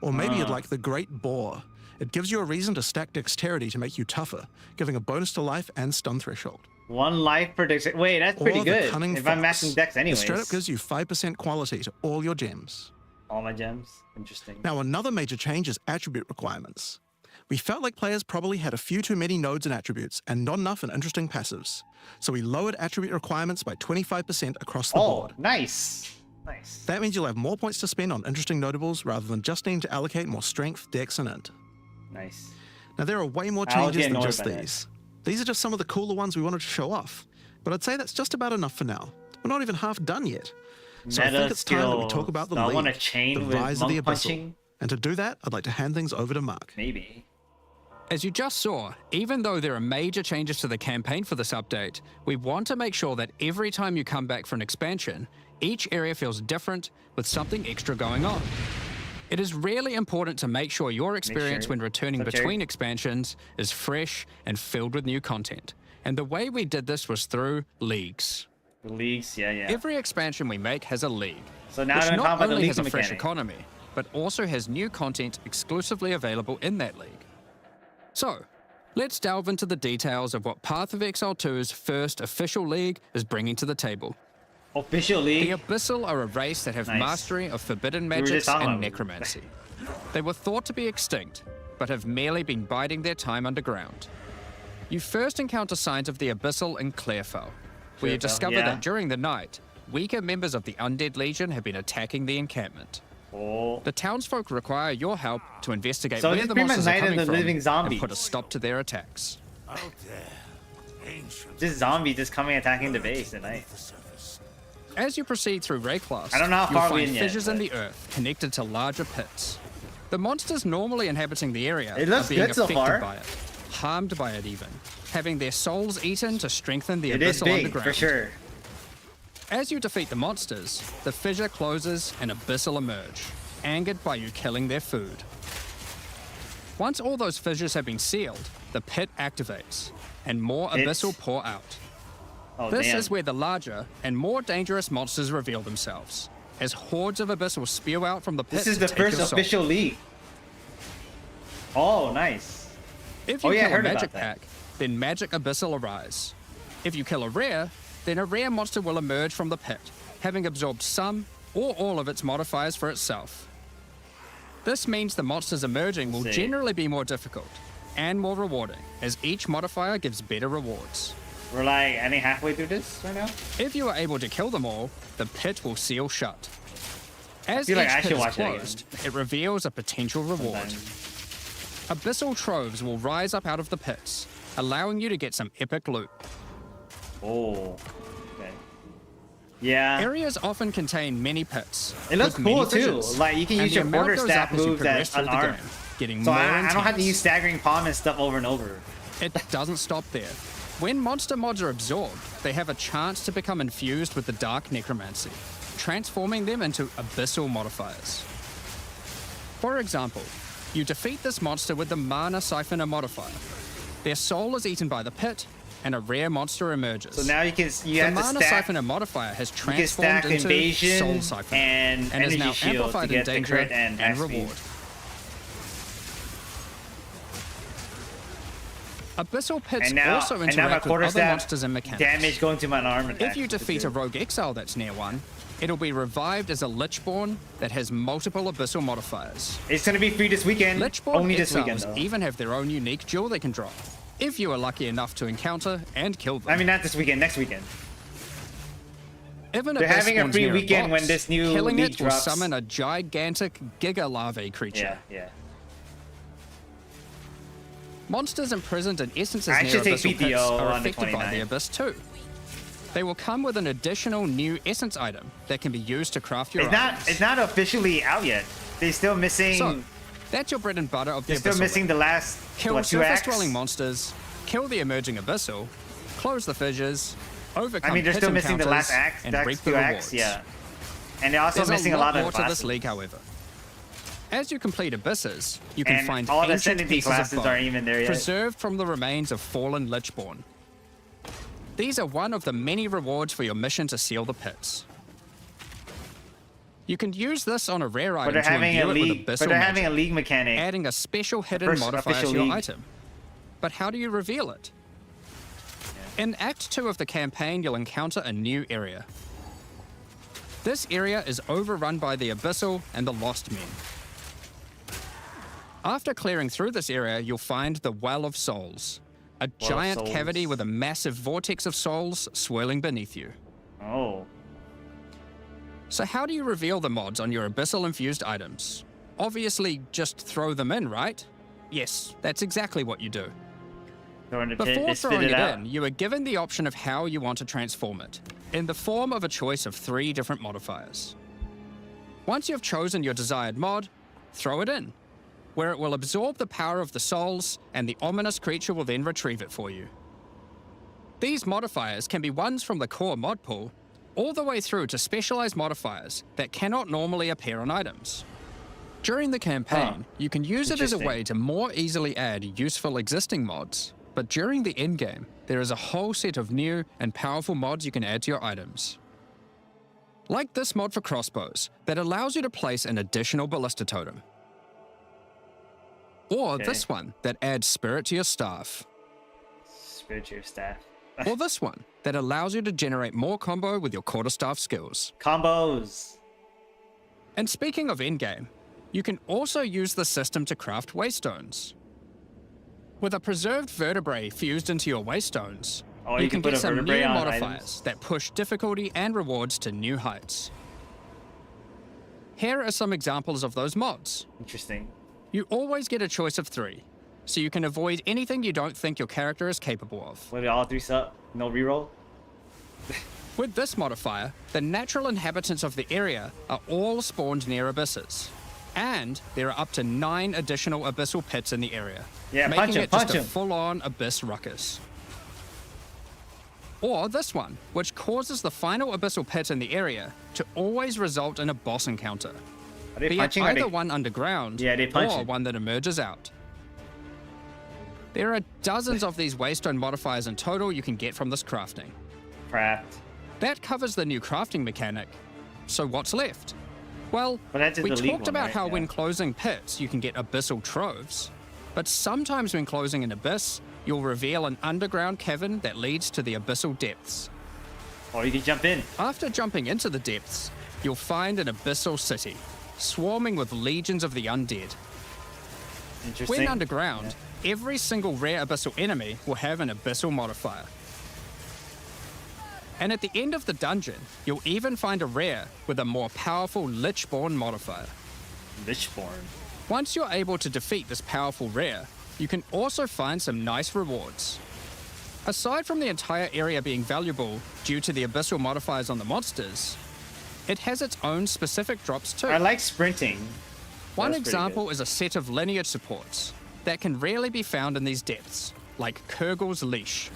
Or maybe you'd like the Great Boar. It gives you a reason to stack dexterity to make you tougher, giving a bonus to life and stun threshold. One life per dex. Wait, that's pretty Or the good. Cunning If I'm Fox. maxing dex anyways. It straight up gives you 5% quality to all your gems. All my gems. Interesting. Now, another major change is attribute requirements. We felt like players probably had a few too many nodes and attributes and not enough in interesting passives. So we lowered attribute requirements by 25% across the board. Nice. Nice. That means you'll have more points to spend on interesting notables rather than just needing to allocate more strength, dex, and int. Nice. Now, there are way more I was changes getting than annoyed just by that. these. These are just some of the cooler ones we wanted to show off. But I'd say that's just about enough for now. We're not even half done yet. So I think it's time that we talk about the I league, want a chain the with Rise of the monk Abyssal. punching. And to do that, I'd like to hand things over to Mark. Maybe. As you just saw, even though there are major changes to the campaign for this update, we want to make sure that every time you come back for an expansion, each area feels different with something extra going on. It is really important to make sure your experience when returning between expansions is fresh and filled with new content. And the way we did this was through leagues. The leagues, yeah. Every expansion we make has a league, So now which I'm talking not about the only league has a fresh mechanic. economy, but also has new content exclusively available in that league. So, let's delve into the details of what Path of Exile 2's first official league is bringing to the table. Official The league. Abyssal are a race that have mastery of forbidden were just magics talking and about- necromancy. They were thought to be extinct, but have merely been biding their time underground. You first encounter signs of the Abyssal in Clearfell, where you discover yeah. that during the night, weaker members of the Undead Legion have been attacking the encampment. Oh. The townsfolk require your help to investigate So where this the pretty much monsters are Night of coming the from Living Zombies. and put a stop to their attacks. Out there, ancient. This zombie just coming attacking the base at night. As you proceed through Rayclast, I don't know how you'll far we're find in yet, fissures in but- the earth connected to larger pits. The monsters normally inhabiting the area It looks are being good so affected far. by it, harmed by it even, having their souls eaten to strengthen the It is Abyssal big, underground. for sure. As you defeat the monsters, the fissure closes and Abyssal emerge, angered by you killing their food. Once all those fissures have been sealed, the pit activates, and more Pits? Abyssal pour out. Oh, This damn. is where the larger and more dangerous monsters reveal themselves, as hordes of Abyssal spew out from the pit This is to the take first your soul. official league. Oh, nice. If Oh, you yeah, I kill a heard about magic that. pack, then magic Abyssal arise. If you kill a rare, then a rare monster will emerge from the pit, having absorbed some or all of its modifiers for itself. This means the monsters emerging will See. generally be more difficult and more rewarding, as each modifier gives better rewards. We're like ending halfway through this right now. If you are able to kill them all, the pit will seal shut. As each feel like I pit should is watch that again. closed, it reveals a potential reward. Abyssal troves will rise up out of the pits, allowing you to get some epic loot. Oh. Okay. Yeah. Areas often contain many pits. It looks with many cool too. fissures, Like you can and use the your amount quarter goes staff up as you moves progress as through the unarmed. game, getting So more I don't have to intense. use staggering palm and stuff over and over. It doesn't stop there. When monster mods are absorbed, they have a chance to become infused with the dark necromancy, transforming them into abyssal modifiers. For example, you defeat this monster with the Mana Siphoner modifier. Their soul is eaten by the pit, and a rare monster emerges. So now you the have to Mana stack. Siphoner modifier has You can transformed stack into invasion Soul Siphoner and is energy now shield to amplified in get the danger crit and attack speed. reward. Abyssal pits And now, also and now my interact with quarter other staff monsters and mechanics. damage going to my arm attack. If you defeat a rogue exile that's near one, it'll be revived as a Lichborn that has multiple abyssal modifiers. It's gonna be free this weekend. Lichborn Only this weekend exiles though. even have their own unique jewel they can drop, if you are lucky enough to encounter and kill them. I mean, not this weekend. Next weekend. If an they're abyss having a spawns free near weekend boss, when this new killing league it will drops. summon a gigantic Giga Larvae creature. Yeah. Monsters imprisoned in essences I near should take abyssal pits PTO are on the affected by 29th. the abyss too. They will come with an additional new essence item that can be used to craft your items. It's not officially out yet. They're still missing. So, that's your bread and butter of the they're still abyssal missing league. the last Kill what, 2 surface acts? dwelling monsters, kill the emerging abyssal, close the fissures, overcome I mean, they're pit still missing the last encounters, act. and That's reap the 2 rewards. acts. Yeah. And they're also There's missing a a lot more of to this classes. league, however. As you complete abysses, you can And find all the ancient Ascendancy pieces of classes bone aren't even there yet. preserved from the remains of fallen Lichborn. These are one of the many rewards for your mission to seal the pits. You can use this on a rare But item they're to having a imbue it with league. abyssal But they're having magic, a league mechanic. adding a special hidden first modifier to official your league. item. But how do you reveal it? In Act 2 of the campaign, you'll encounter a new area. This area is overrun by the Abyssal and the Lost Men. After clearing through this area, you'll find the Well of Souls, a giant Souls. cavity with a massive vortex of souls swirling beneath you. Oh. So how do you reveal the mods on your Abyssal-infused items? Obviously, just throw them in, right? Yes, that's exactly what you do. Throw in the pit, Before they spit throwing it out. in, you are given the option of how you want to transform it, in the form of a choice of 3 different modifiers. Once you've chosen your desired mod, throw it in, where it will absorb the power of the souls, and the ominous creature will then retrieve it for you. These modifiers can be ones from the core mod pool, all the way through to specialized modifiers that cannot normally appear on items. During the campaign, you can use it as a Interesting. way to more easily add useful existing mods, but during the endgame, there is a whole set of new and powerful mods you can add to your items. Like this mod for crossbows that allows you to place an additional ballista totem. Or Okay. this one that adds spirit to your staff. Spiritual staff. Or this one that allows you to generate more combo with your quarterstaff skills. Combos. And speaking of endgame, you can also use the system to craft waystones. With a preserved vertebrae fused into your waystones, Oh, you you can can put get a some vertebrae new on modifiers items? that push difficulty and rewards to new heights. Here are some examples of those mods. Interesting. You always get a choice of 3, so you can avoid anything you don't think your character is capable of. What did all 3 suck? No reroll? With this modifier, the natural inhabitants of the area are all spawned near abysses. And there are up to 9 additional abyssal pits in the area, Yeah, making punch him, it just punch a him. full-on abyss ruckus. Or this one, which causes the final abyssal pit in the area to always result in a boss encounter. Are they Be it punching? Are either they... one underground Yeah, they or punching. one that emerges out. There are dozens of these waystone modifiers in total you can get from this crafting. Craft. That covers the new crafting mechanic. So what's left? Well, But that's we the league talked one, about right? how Yeah. when closing pits, you can get abyssal troves. But sometimes when closing an abyss, you'll reveal an underground cavern that leads to the abyssal depths. Or you can jump in. After jumping into the depths, you'll find an abyssal city, swarming with legions of the undead. Interesting. When underground, every single rare abyssal enemy will have an abyssal modifier. And at the end of the dungeon, you'll even find a rare with a more powerful Lichborn modifier. Lichborn. Once you're able to defeat this powerful rare, you can also find some nice rewards. Aside from the entire area being valuable due to the abyssal modifiers on the monsters, it has its own specific drops too. I like sprinting. One That's pretty example is a set of lineage supports that can rarely be found in these depths, like Kurgel's Leash.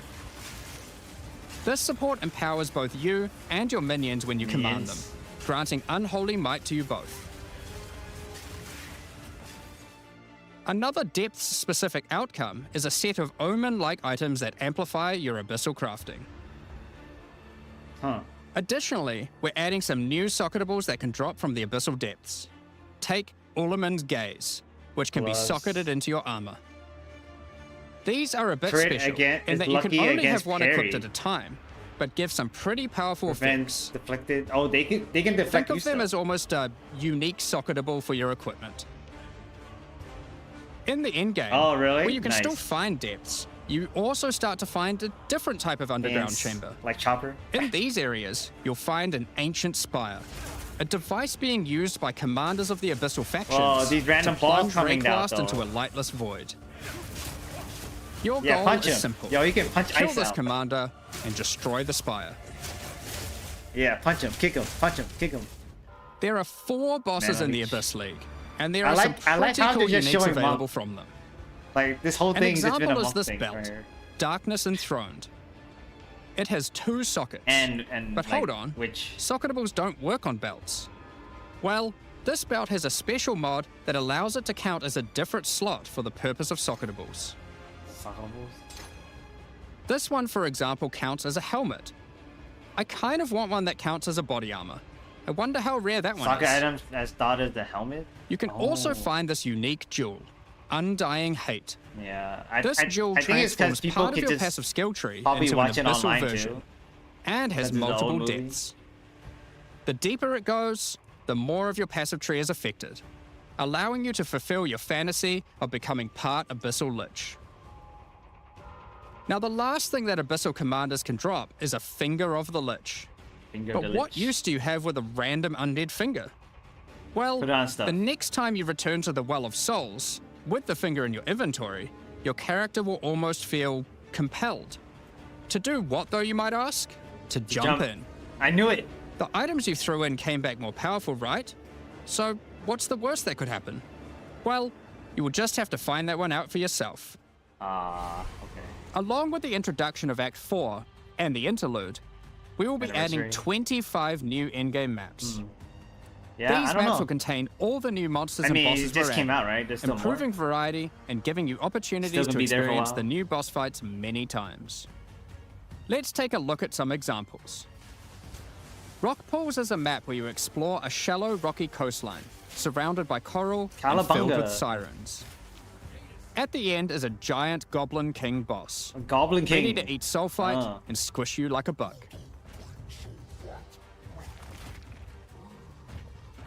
This support empowers both you and your minions when you command them, Minions. granting unholy might to you both. Another depth-specific outcome is a set of omen-like items that amplify your abyssal crafting. Huh. Additionally, we're adding some new socketables that can drop from the abyssal depths. Take Ullaman's Gaze, which can Gloves. be socketed into your armor. These are a bit Crit special again in is that you can lucky only against have one equipped parry. at a time, but give some pretty powerful Prevents effects. deflected. Oh, they can deflect Think you of them stuff. as almost a unique socketable for your equipment. In the endgame, Oh, really? where you can still Nice. find depths, you also start to find a different type of underground Ants, chamber. Like Chopper. In these areas, you'll find an ancient spire, a device being used by commanders of the abyssal factions Oh, these random to balls plunge coming down, Rayclast into though. a lightless void. Your Yeah, goal punch is him. simple. Yo, you can punch Kill ice this out. commander and destroy the spire. Yeah, punch him, kick him, punch him, kick him. There are 4 bosses Man in the Unleashed. Abyss League, and there I are like- some I like pretty how cool they're just uniques showing available monk. from them. Like this whole An thing has been a example is monk this thing belt, right here. Darkness Enthroned. It has 2 sockets. And But like, hold on, which socketables don't work on belts. Well, this belt has a special mod that allows it to count as a different slot for the purpose of socketables. sockables? This one, for example, counts as a helmet. I kind of want one that counts as a body armor. I wonder how rare that one Socket is. items as thought as the helmet. You can also Oh. find this unique jewel, Undying Hate. Yeah, This jewel I think it's because transforms people part of can your just passive skill tree probably into an watch it abyssal online version, too. and has Because of the old multiple movies. depths. The deeper it goes, the more of your passive tree is affected, allowing you to fulfill your fantasy of becoming part Abyssal Lich. Now, the last thing that Abyssal Commanders can drop is a Finger of the Lich. Finger But the what Lich. use do you have with a random undead finger? Well, Put it on stuff. the next time you return to the Well of Souls, with the finger in your inventory, your character will almost feel compelled. To do what, though, you might ask? To jump in. I knew it. The items you threw in came back more powerful, right? So, what's the worst that could happen? Well, you will just have to find that one out for yourself. Okay. Along with the introduction of Act 4 and the interlude, we will be adding Anniversary. 25 new in-game maps. Yeah, These I don't maps know. will contain all the new monsters I and mean, bosses it just we're came adding, out, right? There's still improving more. variety and giving you opportunities Still to gonna be there for a experience while. the new boss fights many times. Let's take a look at some examples. Rock Pools is a map where you explore a shallow rocky coastline, surrounded by coral and filled Calabunga. with sirens. At the end is a giant Goblin King boss, Goblin King. ready to eat sulfite Ah. and squish you like a bug.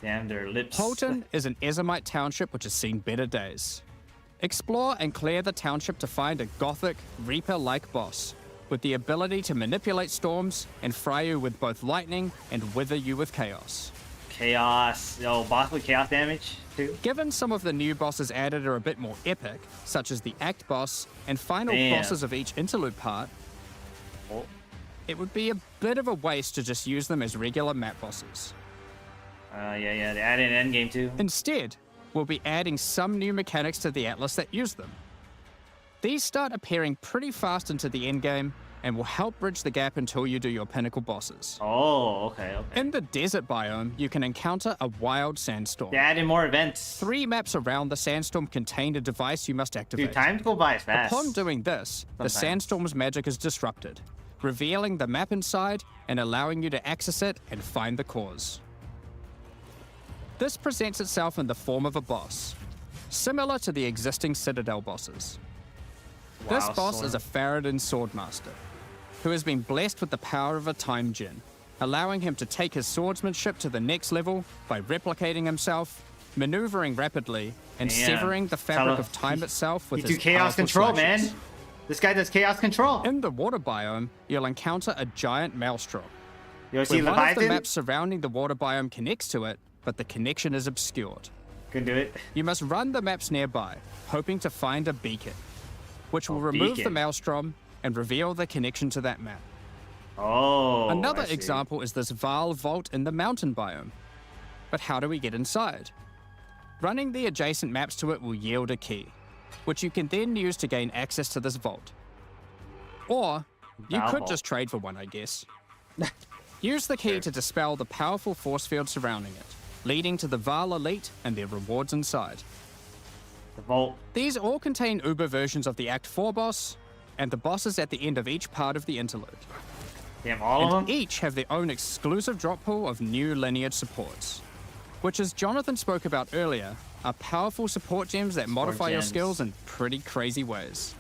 Damn, their lips. Holton is an Ezomite township which has seen better days. Explore and clear the township to find a gothic, Reaper-like boss, with the ability to manipulate storms and fry you with both lightning and wither you with chaos. Chaos. Yo, boss with chaos damage too. Given some of the new bosses added are a bit more epic, such as the Act boss and final Damn. bosses of each interlude part, Oh. it would be a bit of a waste to just use them as regular map bosses. Yeah. They added an endgame too. Instead, we'll be adding some new mechanics to the Atlas that use them. These start appearing pretty fast into the endgame and will help bridge the gap until you do your pinnacle bosses. Oh, okay. In the desert biome, you can encounter a wild sandstorm. They added more events. 3 maps around the sandstorm contain a device you must activate. Dude, time go by fast. Upon doing this, the Sometimes. sandstorm's magic is disrupted, revealing the map inside and allowing you to access it and find the cause. This presents itself in the form of a boss, similar to the existing Citadel bosses. This Wow, boss sword. is a Faradin Swordmaster, who has been blessed with the power of a time gem, allowing him to take his swordsmanship to the next level by replicating himself, maneuvering rapidly, and Damn. severing the fabric Tell- of time itself with You his do chaos powerful control, slashes. man. This guy does chaos control. In the water biome, you'll encounter a giant maelstrom, You see where one of the Leviathan? maps surrounding the water biome connects to it, but the connection is obscured. Could do it. You must run the maps nearby, hoping to find a beacon, which will remove the beacon. maelstrom and reveal the connection to that map. Oh. Another I see. example is this Vaal vault in the mountain biome. But how do we get inside? Running the adjacent maps to it will yield a key, which you can then use to gain access to this vault. Or you Vaal could vault. just trade for one, I guess. Use the key to dispel the powerful force field surrounding it, leading to the Vaal Elite and their rewards inside. The vault. These all contain Uber versions of the Act 4 boss, and the bosses at the end of each part of the interlude. Damn, all of And them? each have their own exclusive drop pool of new lineage supports, which, as Jonathan spoke about earlier, are powerful support gems that modify your gems. skills in pretty crazy ways.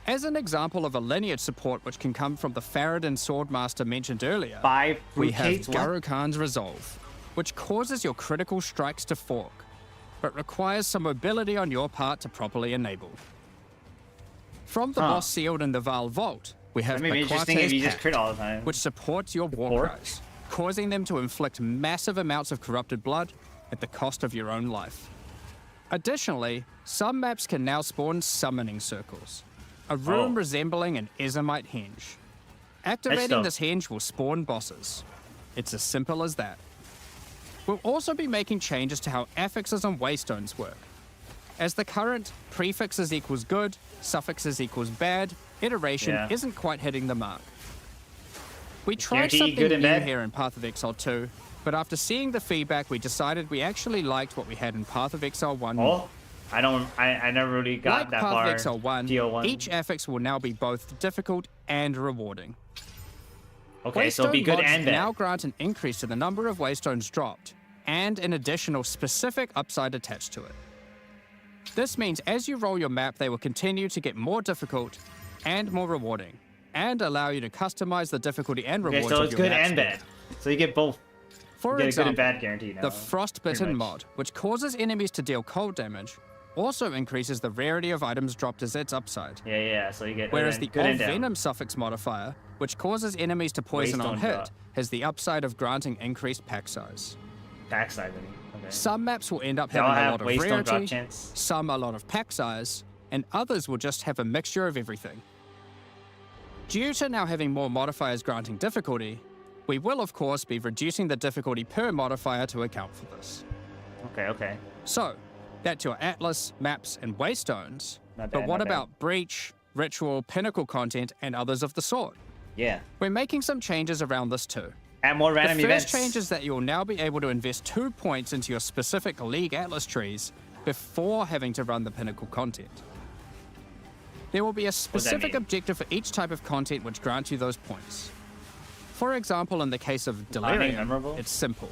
As an example of a lineage support which can come from the Faradin Swordmaster mentioned earlier, 5 we have fruitcakes? What? Garo Khan's Resolve, which causes your critical strikes to fork, but requires some mobility on your part to properly enable. From the Huh. boss sealed in the Vaal Vault, we have That may be interesting if Baquate's you just Pact, crit all the time. which supports your war Fork? cries, causing them to inflict massive amounts of corrupted blood at the cost of your own life. Additionally, some maps can now spawn summoning circles, a room Oh. resembling an Ezomite henge. Activating dope. this henge will spawn bosses. It's as simple as that. We'll also be making changes to how affixes and waystones work. As the current prefixes equals good, suffixes equals bad, iteration Yeah. isn't quite hitting the mark. We tried Guarantee something good new and bad? here in Path of Exile 2, but after seeing the feedback, we decided we actually liked what we had in Path of Exile 1. Oh? I never really got Like that Path far. of Exile 1, DO1. each affix will now be both difficult and rewarding. Okay, so it'll be Waystone good mods and bad. now grant an increase to the number of waystones dropped, and an additional specific upside attached to it. This means as you roll your map, they will continue to get more difficult and more rewarding, and allow you to customize the difficulty and Okay, rewards so of it's your good map and bad. spec. So you get both. For You get a good example, and bad guarantee now. the pretty Frostbitten much. mod, which causes enemies to deal cold damage, also increases the rarity of items dropped as its upside. Yeah, so you get Whereas good the and Of down. Venom suffix modifier, which causes enemies to poison on Waystone hit, drop. has the upside of granting increased pack size. Backside, I mean. Okay. Some maps will end up They all having a have lot of Waystone drop rarity, chance. some a lot of pack size, and others will just have a mixture of everything. Due to now having more modifiers granting difficulty, we will of course be reducing the difficulty per modifier to account for this. Okay. So, that's your Atlas, maps, and Waystones. Not But bad, what not bad. about Breach, Ritual, Pinnacle content, and others of the sort? Yeah. We're making some changes around this too. Add more The random first events. change is that you'll now be able to invest 2 points into your specific League Atlas trees before having to run the Pinnacle content. There will be a specific mean? objective for each type of content which grants you those points. For example, in the case of Lightning Delirium, memorable? it's simple.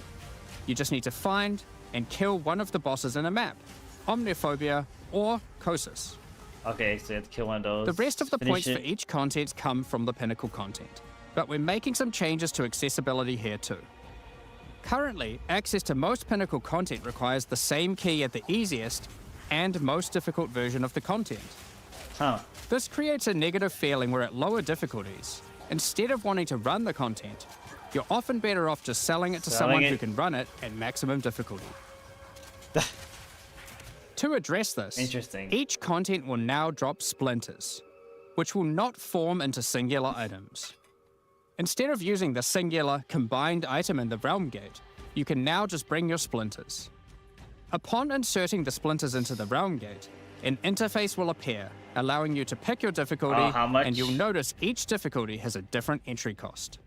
You just need to find and kill one of the bosses in a map, Omniophobia or Kosis. Okay, so you have to kill one of those. The rest of the Finish points it. for each content come from the Pinnacle content, but we're making some changes to accessibility here too. Currently, access to most Pinnacle content requires the same key at the easiest and most difficult version of the content. Huh. This creates a negative feeling where at lower difficulties, instead of wanting to run the content, you're often better off just selling it to someone who can run it at maximum difficulty. To address this, Interesting. each content will now drop splinters, which will not form into singular items. Instead of using the singular combined item in the realm gate, you can now just bring your splinters. Upon inserting the splinters into the realm gate, an interface will appear, allowing you to pick your difficulty, how much? and you'll notice each difficulty has a different entry cost.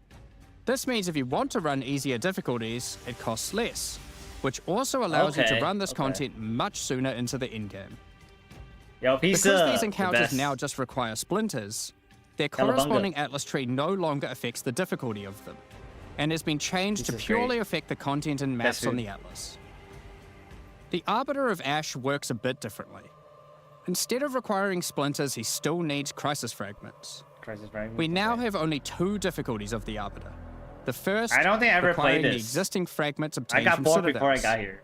This means if you want to run easier difficulties, it costs less, which also allows you to run this content much sooner into the endgame. Yo, Because these encounters now just require splinters, their corresponding atlas tree no longer affects the difficulty of them, and has been changed to purely affect the content and maps on the atlas. The Arbiter of Ash works a bit differently. Instead of requiring splinters, he still needs crisis fragments. We now have only 2 difficulties of the Arbiter. The first, I don't think I ever requiring played the this. existing fragments obtained I got from bored citadels. before I got here.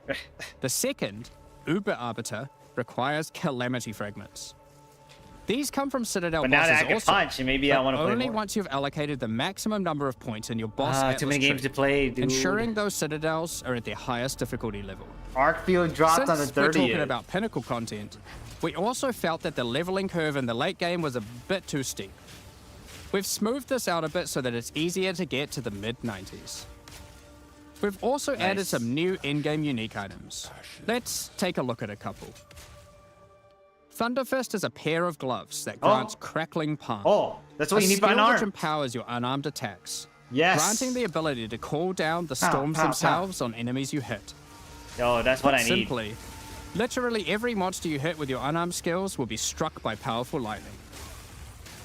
The second, Uber Arbiter, requires Calamity fragments. These come from Citadel But now bosses that I can also, punch, maybe I but want to play only more. once you've allocated the maximum number of points in your boss atlas Too many games tree, to play, dude. ensuring those Citadels are at their highest difficulty level. Arcfield dropped on the Since we're 30th. talking about pinnacle content, we also felt that the leveling curve in the late game was a bit too steep. We've smoothed this out a bit so that it's easier to get to the mid-90s. We've also added some new in-game unique items. Let's take a look at a couple. Thunderfist is a pair of gloves that grants crackling palm. Oh, that's what you need for an skill which arm. empowers your unarmed attacks, Yes. granting the ability to call down the storms themselves on enemies you hit. Yo, that's what I need. Simply, literally every monster you hit with your unarmed skills will be struck by powerful lightning.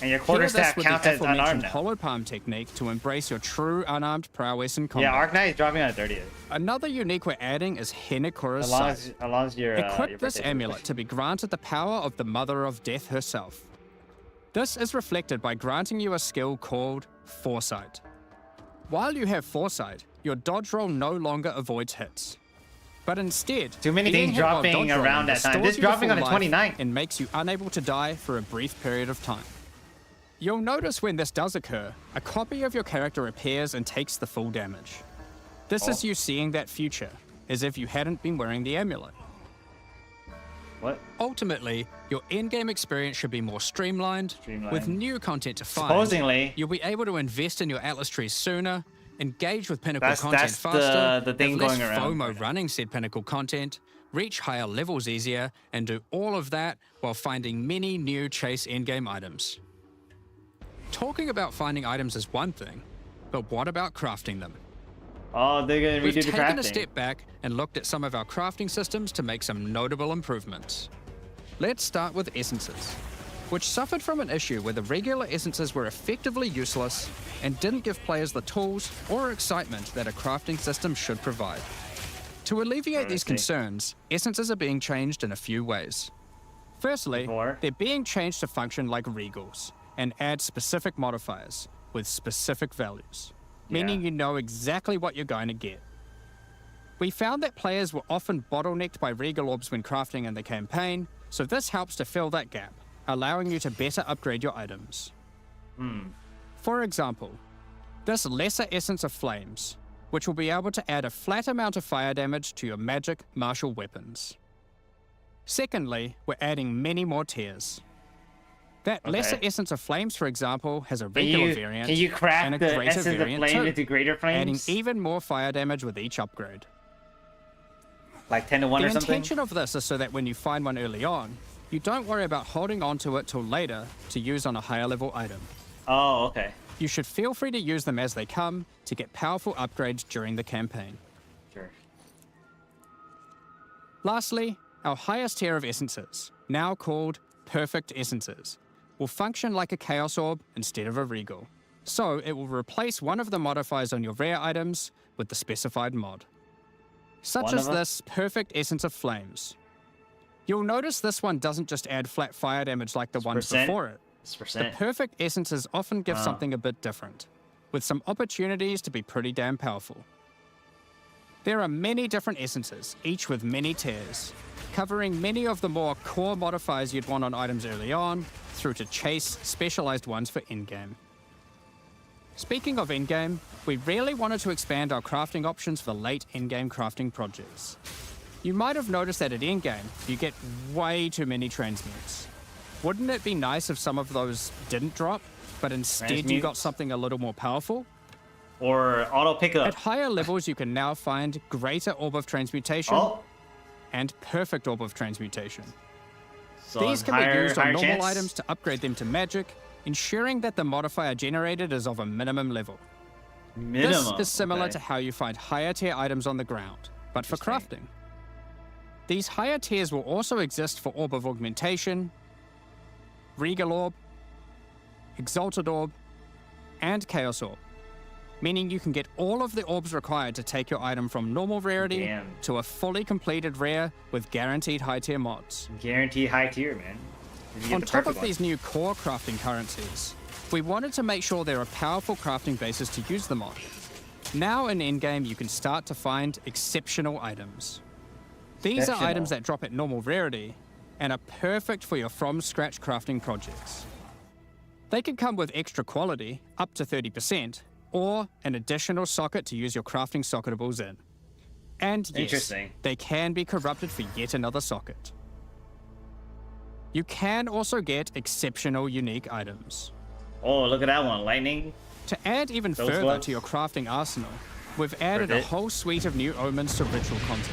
And your Pair quarterstaff this with counts the as unarmed aforementioned now. hollow palm technique to embrace your true unarmed prowess in combat. Yeah, Arc is dropping on the 30th. Another unique we're adding is Henekura's Sight. As long as you're Equip your this birthday. amulet to be granted the power of the Mother of Death herself. This is reflected by granting you a skill called Foresight. While you have Foresight, your dodge roll no longer avoids hits. But instead, Too many being things hit while dropping dodge rolling around that time. restores This you to dropping on full the life 29th. and makes you unable to die for a brief period of time. You'll notice when this does occur, a copy of your character appears and takes the full damage. This is you seeing that future, as if you hadn't been wearing the amulet. What? Ultimately, your in-game experience should be more streamlined. With new content to find, Supposedly. you'll be able to invest in your atlas trees sooner, engage with pinnacle That's content the faster, thing have less going around. FOMO running said pinnacle content, reach higher levels easier, and do all of that while finding many new chase in-game items. Talking about finding items is one thing, but what about crafting them? Oh, they're gonna We've redo the taken crafting. a step back and looked at some of our crafting systems to make some notable improvements. Let's start with essences, which suffered from an issue where the regular essences were effectively useless and didn't give players the tools or excitement that a crafting system should provide. To alleviate these concerns, essences are being changed in a few ways. Firstly, they're being changed to function like regals and add specific modifiers with specific values, meaning you know exactly what you're going to get. We found that players were often bottlenecked by regal orbs when crafting in the campaign, so this helps to fill that gap, allowing you to better upgrade your items. For example, this Lesser Essence of Flames, which will be able to add a flat amount of fire damage to your magic martial weapons. Secondly, we're adding many more tiers. That Lesser Essence of Flames, for example, has a regular variant Can you craft and a the greater essence of variant flame too, into greater adding flames? even more fire damage with each upgrade. Like 10 to 1 The or something? intention of this is so that when you find one early on, you don't worry about holding onto it till later to use on a higher level item. Oh, okay. You should feel free to use them as they come to get powerful upgrades during the campaign. Sure. Lastly, our highest tier of essences, now called Perfect Essences, will function like a Chaos Orb instead of a Regal. So it will replace one of the modifiers on your rare items with the specified mod. Such as this Perfect Essence of Flames. You'll notice this one doesn't just add flat fire damage like the ones before it. The Perfect Essences often give something a bit different, with some opportunities to be pretty damn powerful. There are many different essences, each with many tiers, covering many of the more core modifiers you'd want on items early on, through to chase specialized ones for in-game. Speaking of in-game, we really wanted to expand our crafting options for late in-game crafting projects. You might have noticed that at in-game, you get way too many transmutes. Wouldn't it be nice if some of those didn't drop, but instead you Transmute? got something a little more powerful? Or auto pickup. At higher levels, you can now find Greater Orb of Transmutation Oh, and Perfect Orb of Transmutation. so These can higher, be used on higher normal chance? items to upgrade them to magic, ensuring that the modifier generated is of a minimum level. Minimum. This is similar okay. to how you find higher tier items on the ground, but for crafting. These higher tiers will also exist for Orb of Augmentation, Regal Orb, Exalted Orb, and Chaos Orb, meaning you can get all of the orbs required to take your item from normal rarity Damn. to a fully completed rare with guaranteed high tier mods. Guaranteed high tier, man. If you get On the top perfect of these new core crafting currencies, we wanted to make sure there are powerful crafting bases to use them on. Now in endgame, you can start to find exceptional items. These are Exceptional. items that drop at normal rarity and are perfect for your from-scratch crafting projects. They can come with extra quality, up to 30%, or an additional socket to use your crafting socketables in. And yes, Interesting. they can be corrupted for yet another socket. You can also get exceptional unique items. Oh, look at that one. Lightning. To add even Those further ones? to your crafting arsenal, we've added a Perfect. whole suite of new omens to ritual content,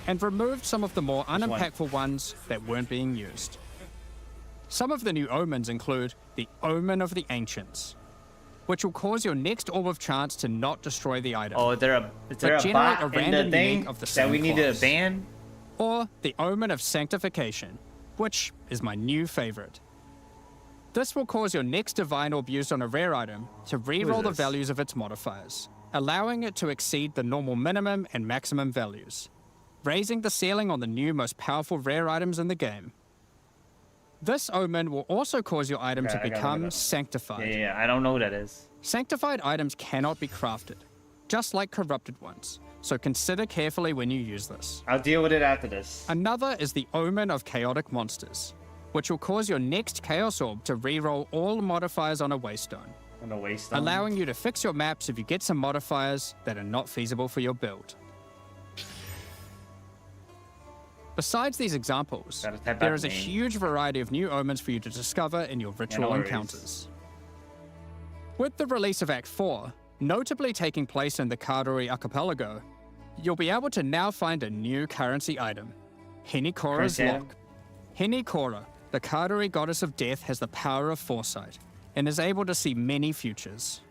and removed some of the more one? unimpactful ones that weren't being used. Some of the new omens include the Omen of the Ancients, which will cause your next Orb of Chance to not destroy the item, Oh, is there a generate bot a in the random thing unique of the that same we need class. to ban? or the Omen of Sanctification, which is my new favorite. This will cause your next Divine Orb used on a rare item to reroll the this? values of its modifiers, allowing it to exceed the normal minimum and maximum values, raising the ceiling on the new most powerful rare items in the game. This Omen will also cause your item Okay, to I gotta look it become up. sanctified. Yeah, I don't know who that is. Sanctified items cannot be crafted, just like corrupted ones, so consider carefully when you use this. I'll deal with it after this. Another is the Omen of Chaotic Monsters, which will cause your next Chaos Orb to reroll all modifiers on a Waystone, I'm gonna waste them. allowing you to fix your maps if you get some modifiers that are not feasible for your build. Besides these examples, Gotta type there out is a the name. huge variety of new omens for you to discover in your ritual worries. encounters. With the release of Act 4, notably taking place in the Kardori Archipelago, you'll be able to now find a new currency item, Henikora's Currency item? Lock. Henikora, the Kardori goddess of death, has the power of foresight and is able to see many futures,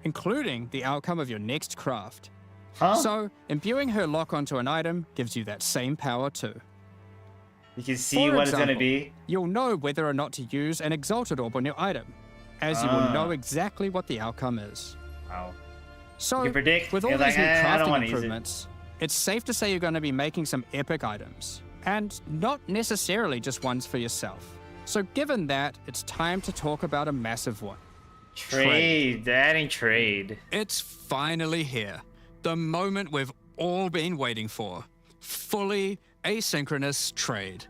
including the outcome of your next craft. Huh? So, imbuing her lock onto an item gives you that same power too. You can see what it's gonna be. You'll know whether or not to use an Exalted Orb on your item, as you will Ah. know exactly what the outcome is. Wow. So, can predict. with all You're these like, new "Eh, I don't crafting wanna use it." improvements, it's safe to say you're going to be making some epic items, and not necessarily just ones for yourself. So given that, it's time to talk about a massive one. Trade. Adding trade. It's finally here. The moment we've all been waiting for. Fully asynchronous trade.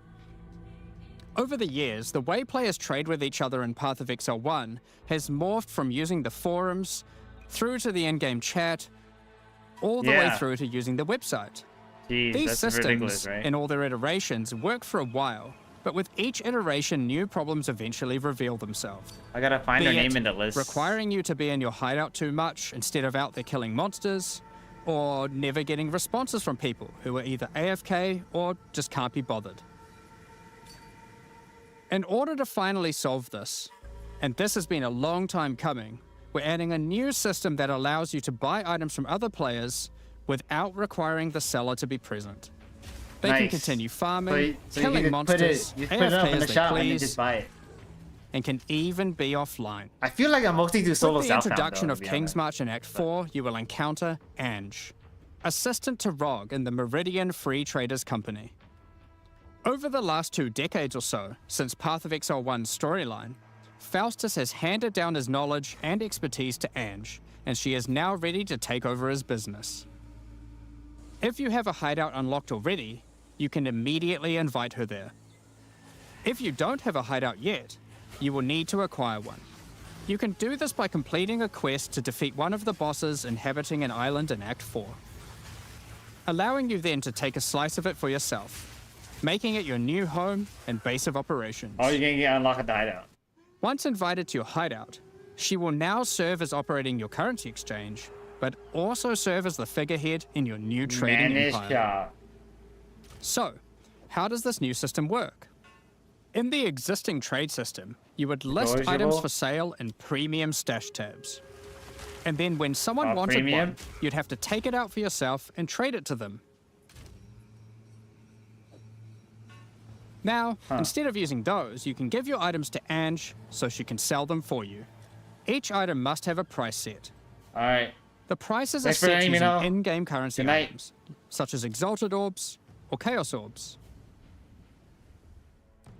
Over the years, the way players trade with each other in Path of Exile 1 has morphed from using the forums, through to the in-game chat, all the way Yeah. through to using the website. Jeez, These that's systems, ridiculous, right? in all their iterations, work for a while, but with each iteration, new problems eventually reveal themselves. I gotta find their Be name it in the list. requiring you to be in your hideout too much instead of out there killing monsters, or never getting responses from people who are either AFK or just can't be bothered. In order to finally solve this, and this has been a long time coming, we're adding a new system that allows you to buy items from other players without requiring the seller to be present. They can Nice. continue farming, So you killing can just monsters, you put it up AFK in the as they shop and then please, just buy it. and can even be offline. I feel like I mostly do solo With the Southbound, introduction though, of to be King's honest. March in Act 4, you will encounter Ange, assistant to Rog in the Meridian Free Traders Company. Over the last 2 decades or so, since Path of Exile 1's storyline, Faustus has handed down his knowledge and expertise to Ange, and she is now ready to take over his business. If you have a hideout unlocked already, you can immediately invite her there. If you don't have a hideout yet, you will need to acquire one. You can do this by completing a quest to defeat one of the bosses inhabiting an island in Act 4, allowing you then to take a slice of it for yourself, making it your new home and base of operations. Oh, you're gonna get unlocked at the hideout. Once invited to your hideout, she will now serve as operating your currency exchange, but also serve as the figurehead in your new trading empire. So, how does this new system work? In the existing trade system, you would list items for sale in premium stash tabs. And then when someone wanted one, you'd have to take it out for yourself and trade it to them. Now, instead of using those, you can give your items to Ange so she can sell them for you. Each item must have a price set. Alright. The prices are set using in-game currency items, such as Exalted Orbs or Chaos Orbs.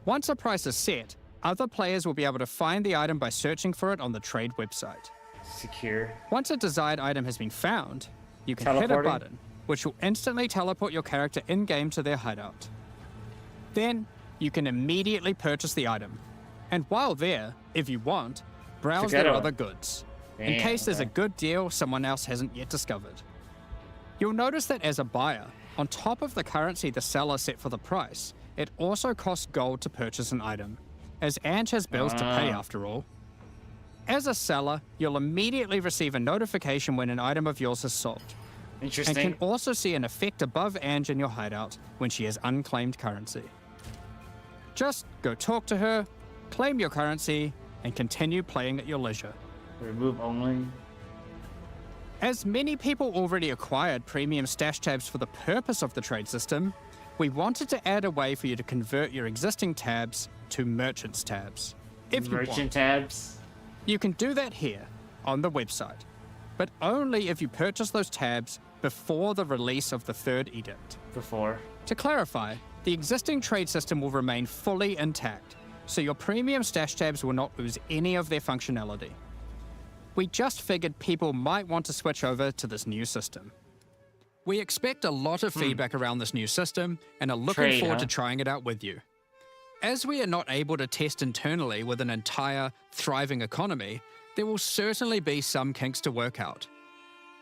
Once a price is set, other players will be able to find the item by searching for it on the trade website. Secure. Once a desired item has been found, you can hit a button, which will instantly teleport your character in-game to their hideout. Then, you can immediately purchase the item. And while there, if you want, browse their other goods, in case there's a good deal someone else hasn't yet discovered. You'll notice that as a buyer, on top of the currency the seller set for the price, it also costs gold to purchase an item, as Ange has bills to pay after all. As a seller, you'll immediately receive a notification when an item of yours is sold. Interesting. And can also see an effect above Ange in your hideout when she has unclaimed currency. Just go talk to her, claim your currency, and continue playing at your leisure. Remove only. As many people already acquired premium stash tabs for the purpose of the trade system, we wanted to add a way for you to convert your existing tabs to merchants tabs. If you want. Merchant tabs? You can do that here, on the website, but only if you purchase those tabs before the release of the third edict. Before. To clarify, the existing trade system will remain fully intact, so your premium stash tabs will not lose any of their functionality. We just figured people might want to switch over to this new system. We expect a lot of feedback around this new system and are looking forward to trying it out with you. As we are not able to test internally with an entire, thriving economy, there will certainly be some kinks to work out.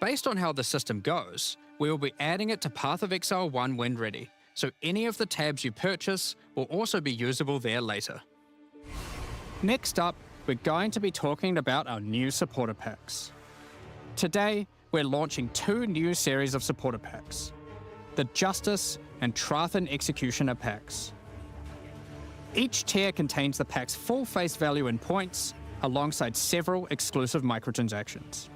Based on how the system goes, we will be adding it to Path of Exile 1 when ready, so any of the tabs you purchase will also be usable there later. Next up, we're going to be talking about our new supporter packs. Today, we're launching 2 new series of supporter packs, the Justice and Trathan Executioner packs. Each tier contains the pack's full face value in points, alongside several exclusive microtransactions.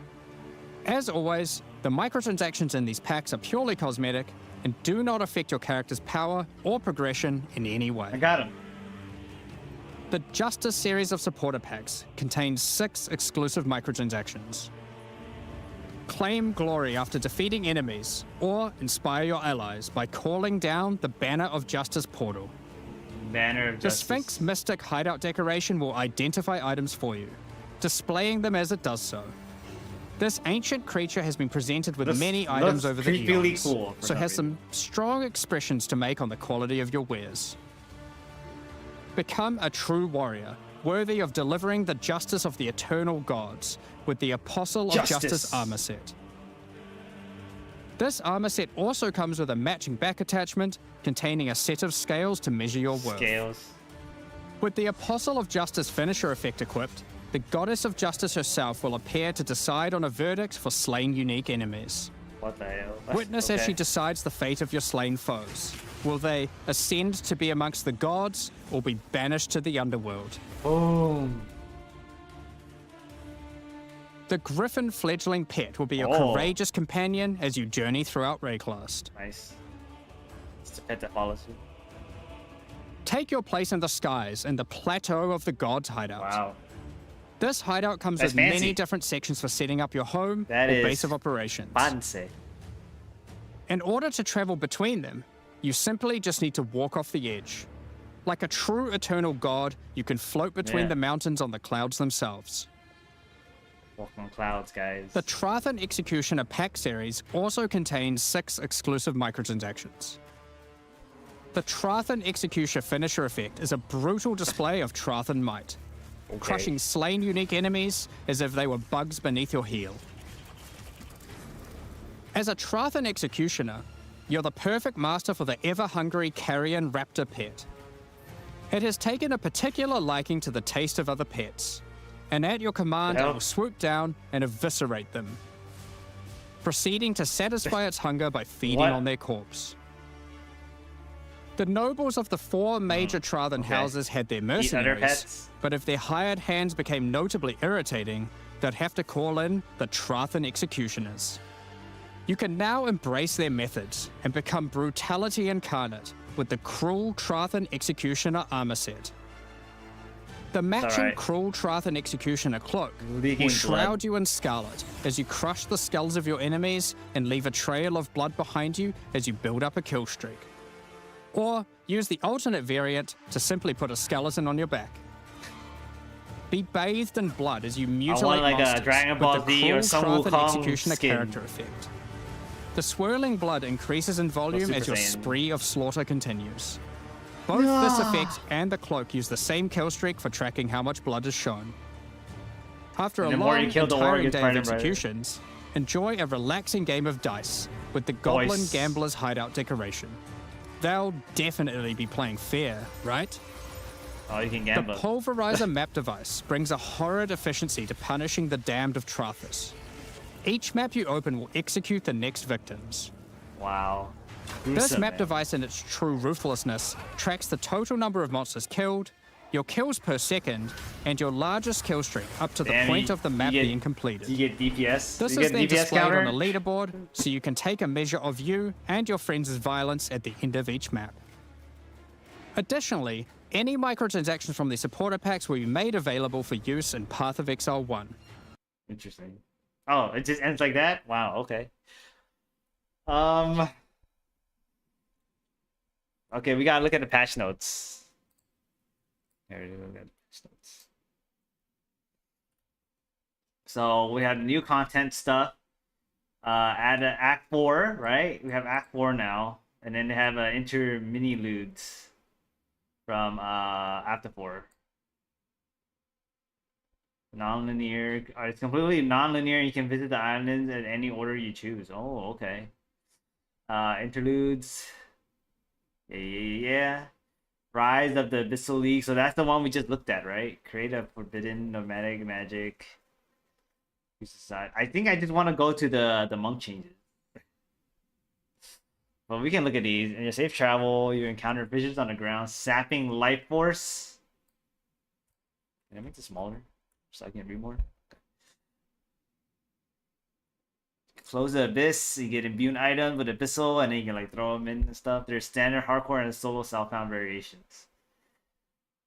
As always, the microtransactions in these packs are purely cosmetic and do not affect your character's power or progression in any way. I got him. The Justice series of supporter packs contains 6 exclusive microtransactions. Claim glory after defeating enemies, or inspire your allies by calling down the Banner of Justice portal. Banner of Justice. The Sphinx Mystic hideout decoration will identify items for you, displaying them as it does so. This ancient creature has been presented with many items over the years, so has some strong expressions to make on the quality of your wares. Become a true warrior, worthy of delivering the justice of the eternal gods with the Apostle of Justice armor set. This armor set also comes with a matching back attachment containing a set of scales to measure your worth. Scales. With the Apostle of Justice finisher effect equipped, the Goddess of Justice herself will appear to decide on a verdict for slain unique enemies. What the hell? Witness as she decides the fate of your slain foes. Will they ascend to be amongst the gods or be banished to the underworld? Boom. The Griffin fledgling pet will be your courageous companion as you journey throughout Rayclast. Nice. It's the pet that follows you. Take your place in the skies in the Plateau of the Gods hideout. Wow. This hideout comes with many different sections for setting up your home or base of operations. Fancy. In order to travel between them, you simply just need to walk off the edge. Like a true eternal god, you can float between the mountains on the clouds themselves. Walk on clouds, guys. The Trathan Executioner pack series also contains 6 exclusive microtransactions. The Trathan Executioner finisher effect is a brutal display of Trathan might, crushing slain unique enemies as if they were bugs beneath your heel. As a Trathan Executioner, you're the perfect master for the ever-hungry carrion raptor pet. It has taken a particular liking to the taste of other pets, and at your command it will swoop down and eviscerate them, proceeding to satisfy its hunger by feeding on their corpse. The nobles of the 4 major Trathan houses had their mercenaries, but if their hired hands became notably irritating, they'd have to call in the Trathan Executioners. You can now embrace their methods and become brutality incarnate with the Cruel Trathan Executioner armor set. The matching Cruel Trathan Executioner cloak will shroud you in scarlet as you crush the skulls of your enemies and leave a trail of blood behind you as you build up a kill streak. Or use the alternate variant to simply put a skeleton on your back. Be bathed in blood as you mutilate monsters Dragon Ball with the Z Cruel or Sun Trathan Wukong Executioner skin. character effect. The swirling blood increases in volume as your spree of slaughter continues. Both this effect and the cloak use the same kill streak for tracking how much blood is shown. After a long and tiring day of executions, enjoy a relaxing game of dice with the Goblin Gambler's Hideout decoration. They'll definitely be playing fair, right? Oh, you can gamble. The Pulverizer map device brings a horrid efficiency to punishing the damned of Trathus. Each map you open will execute the next victims. Wow. Gruesome, This map device in its true ruthlessness tracks the total number of monsters killed, your kills per second, and your largest kill streak up to the point of the map being completed. You get DPS? This is then displayed on a leaderboard, so you can take a measure of you and your friends' violence at the end of each map. Additionally, any microtransactions from the supporter packs will be made available for use in Path of Exile 1. Interesting. Oh, it just ends like that? Wow, okay. Okay, we gotta look at the patch notes. Here, look at the patch notes. So we have new content stuff. Add an Act 4, right? We have Act 4 now. And then they have inter mini loots from After 4. Non-linear. It's completely non-linear. You can visit the islands in any order you choose. Oh, okay. Interludes. Yeah. Rise of the Abyssal League. So that's the one we just looked at, right? Create a forbidden nomadic magic. I think I just want to go to the monk changes. But we can look at these. In your safe travel, you encounter visions on the ground, sapping life force. Can I make this smaller so I can read more? Okay. Close the abyss, you get immune items with abyssal, and then you can like throw them in and stuff. There's standard, hardcore, and solo self-found variations.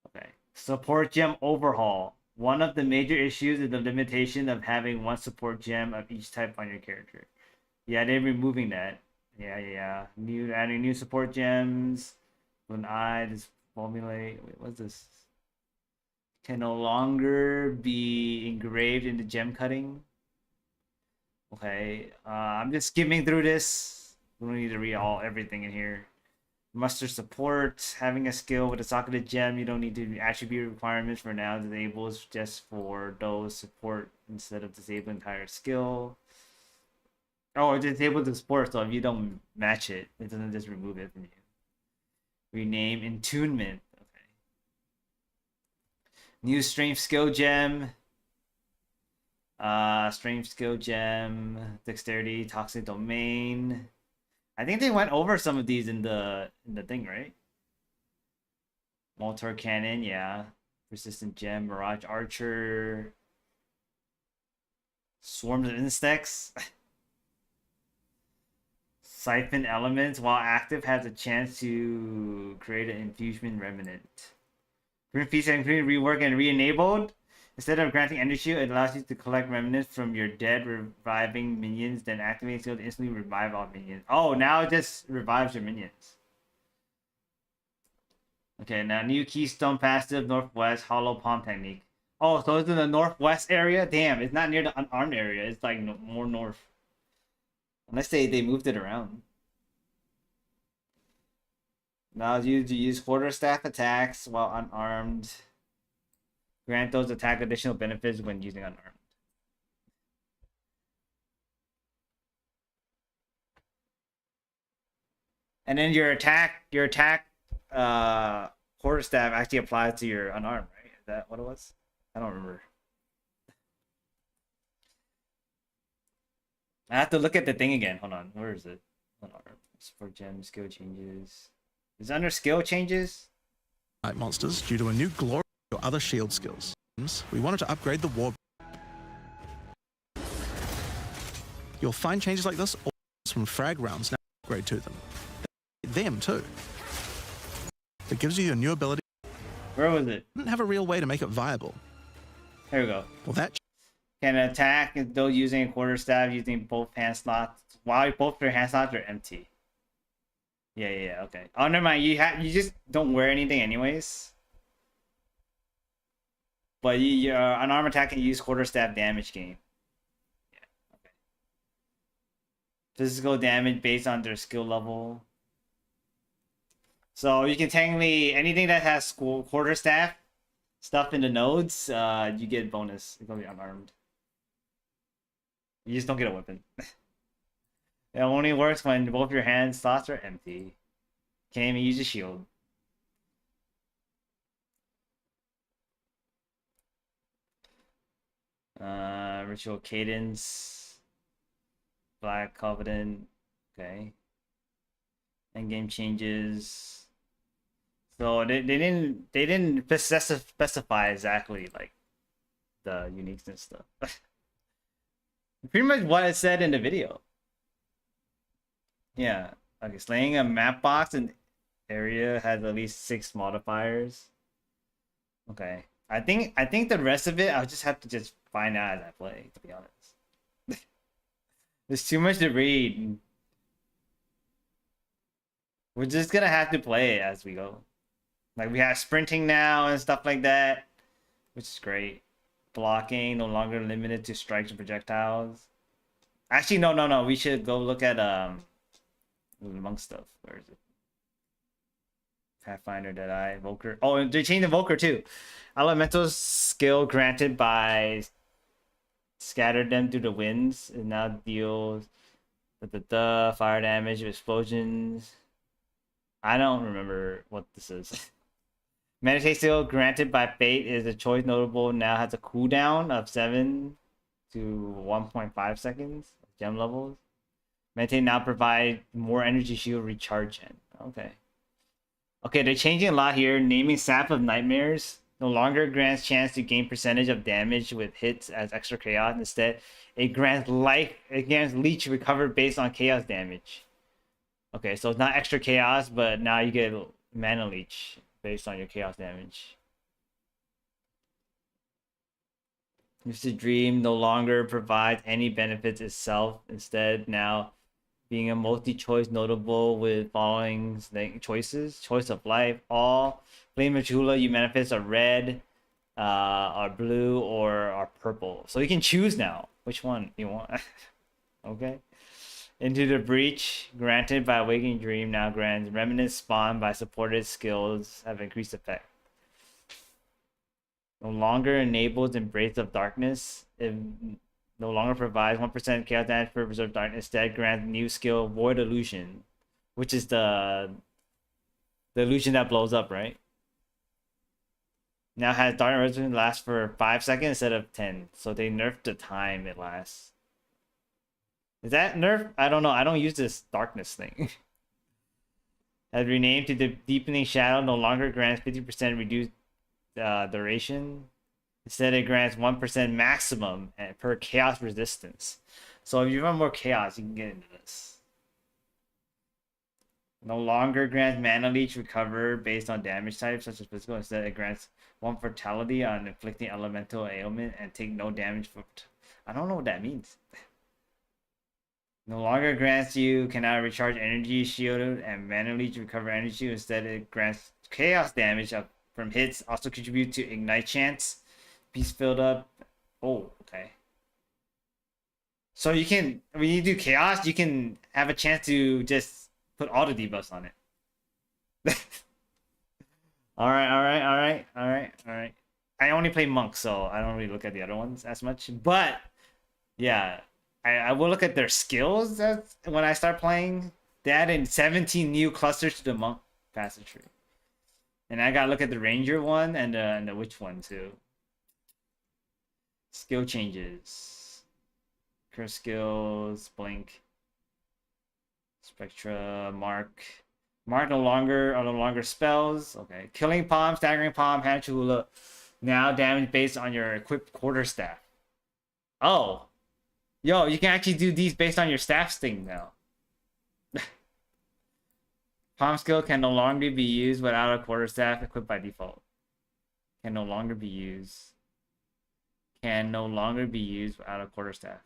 Okay. Support gem overhaul. One of the major issues is the limitation of having one support gem of each type on your character. Yeah, they're removing that. Yeah. Adding new support gems. When this formulate. Wait, what's this? Can no longer be engraved into gem cutting. Okay, I'm just skimming through this. We don't need to read everything in here. Muster support, having a skill with a socketed gem, you don't need to attribute requirements for now. Disables just for those support instead of disabling entire skill. Oh, it's disabled the support, so if you don't match it, it doesn't just remove it from you. Rename Entombment. Okay. New strength skill gem. Strength skill gem, dexterity, toxic domain. I think they went over some of these in the thing, right? Mortar cannon, yeah. Persistent gem, mirage archer. Swarms of insects. Siphon elements, while active, has a chance to create an infusion remnant. Grim Feast can be reworked and re-enabled. Instead of granting energy, it allows you to collect remnants from your dead reviving minions, then activate skill to instantly revive all minions. Oh, now it just revives your minions. Okay, now new Keystone passive, Northwest, Hollow Palm technique. Oh, so it's in the Northwest area? Damn, it's not near the unarmed area. It's like more north. Unless they moved it around. Allows you to use quarterstaff attacks while unarmed. Grant those attack additional benefits when using unarmed. And then your attack quarterstaff actually applies to your unarmed, right? Is that what it was? I don't remember. I have to look at the thing again. Hold on. Where is it? Unarmed. Support gem skill changes. Is it under skill changes? Night monsters due to a new glory or other shield skills. We wanted to upgrade the war. You'll find changes like this from frag rounds now upgrade to them too. It gives you a new ability. Where was it? Didn't have a real way to make it viable. Here we go. Well, that Can attack though using a quarterstaff using both hand slots while both your hand slots are empty. Yeah, okay. Oh, never mind. You just don't wear anything anyways. But your unarmed attack can use quarterstaff damage gain. Yeah, okay. Physical damage based on their skill level. So you can technically anything that has quarterstaff stuff in the nodes, you get bonus. It's gonna be unarmed. You just don't get a weapon. It only works when both your hand slots are empty. Can't even use a shield. Ritual Cadence. Black Covenant. Okay. Endgame changes. So they didn't specify exactly like the uniqueness stuff. Pretty much what it said in the video. Yeah. Okay, slaying a map box and area has at least 6 modifiers. Okay. I think the rest of it I'll just have to just find out as I play, to be honest. There's too much to read. We're just gonna have to play it as we go. Like we have sprinting now and stuff like that, which is great. Blocking no longer limited to strikes and projectiles. Actually, no. We should go look at monk stuff. Where is it? Pathfinder, Deadeye, Evoker. Oh, they changed Evoker too. Elemental skill granted by scattered them through the winds. It now deals the fire damage, explosions. I don't remember what this is. Meditate skill granted by fate is a choice notable now has a cooldown of 7 to 1.5 seconds. Gem levels. Meditate now provide more energy shield recharge gen. Okay, they're changing a lot here. Naming Sap of Nightmares no longer grants chance to gain percentage of damage with hits as extra chaos. Instead, it grants leech recovered based on chaos damage. Okay, so it's not extra chaos, but now you get mana leech based on your chaos damage. Lucid Dream no longer provides any benefits itself. Instead, now being a multi-choice notable with following choices: choice of life, all flame of Chula you manifest are red, are blue, or are purple. So you can choose now which one you want. Okay. Into the Breach granted by Waking Dream now grants remnant spawn by supported skills have increased effect. No longer enables Embrace of Darkness. It no longer provides 1% chaos damage per Preserve Darkness. Instead, grants new skill Void Illusion, which is the illusion that blows up, right? Now has Darkness Resolution lasts for 5 seconds instead of 10. So they nerfed the time it lasts. Is that nerf? I don't know. I don't use this darkness thing. Has renamed to the Deepening Shadow. No longer grants 50% reduced duration. Instead, it grants 1% maximum per chaos resistance. So if you want more chaos, you can get into this. No longer grants mana leech recover based on damage type, such as physical. Instead, it grants 1 fatality on inflicting elemental ailment and take no damage for. I don't know what that means. No longer grants you cannot recharge energy shielded and mana leech recover energy. Instead, it grants chaos damage from hits. Also contribute to ignite chance. Piece filled up. Oh, okay. So you can, when you do chaos, you can have a chance to just put all the debuffs on it. All right, all right, all right, all right, all right. I only play monk, so I don't really look at the other ones as much. But yeah, I will look at their skills when I start playing. They added 17 new clusters to the monk passage tree. And I gotta look at the ranger one and the witch one too. Skill changes. Curse skills, blink. Spectra, mark. Mark no longer spells. Okay. Killing palm, staggering palm, hand chula. Now damage based on your equipped quarterstaff. Oh. Yo, you can actually do these based on your staff thing now. Palm skill can no longer be used without a quarterstaff equipped by default. Can no longer be used. Can no longer be used without a quarterstaff.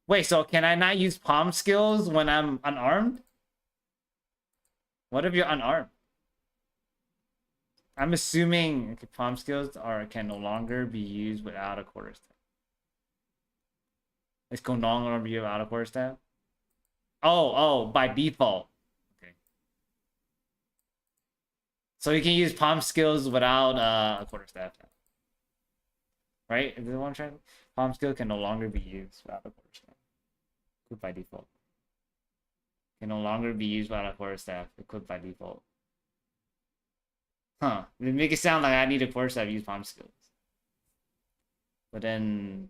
Wait, so can I not use palm skills when I'm unarmed? What if you're unarmed? I'm assuming palm skills can no longer be used without a quarterstaff. It's can no longer be without a quarterstaff? Oh, by default. Okay. So you can use palm skills without a quarterstaff now. Right? Is this what I'm trying? Palm skill can no longer be used without a quarterstaff. Equipped by default. Can no longer be used without a quarterstaff. Equipped by default. Huh. They make it sound like I need a quarterstaff to use palm skills. But then...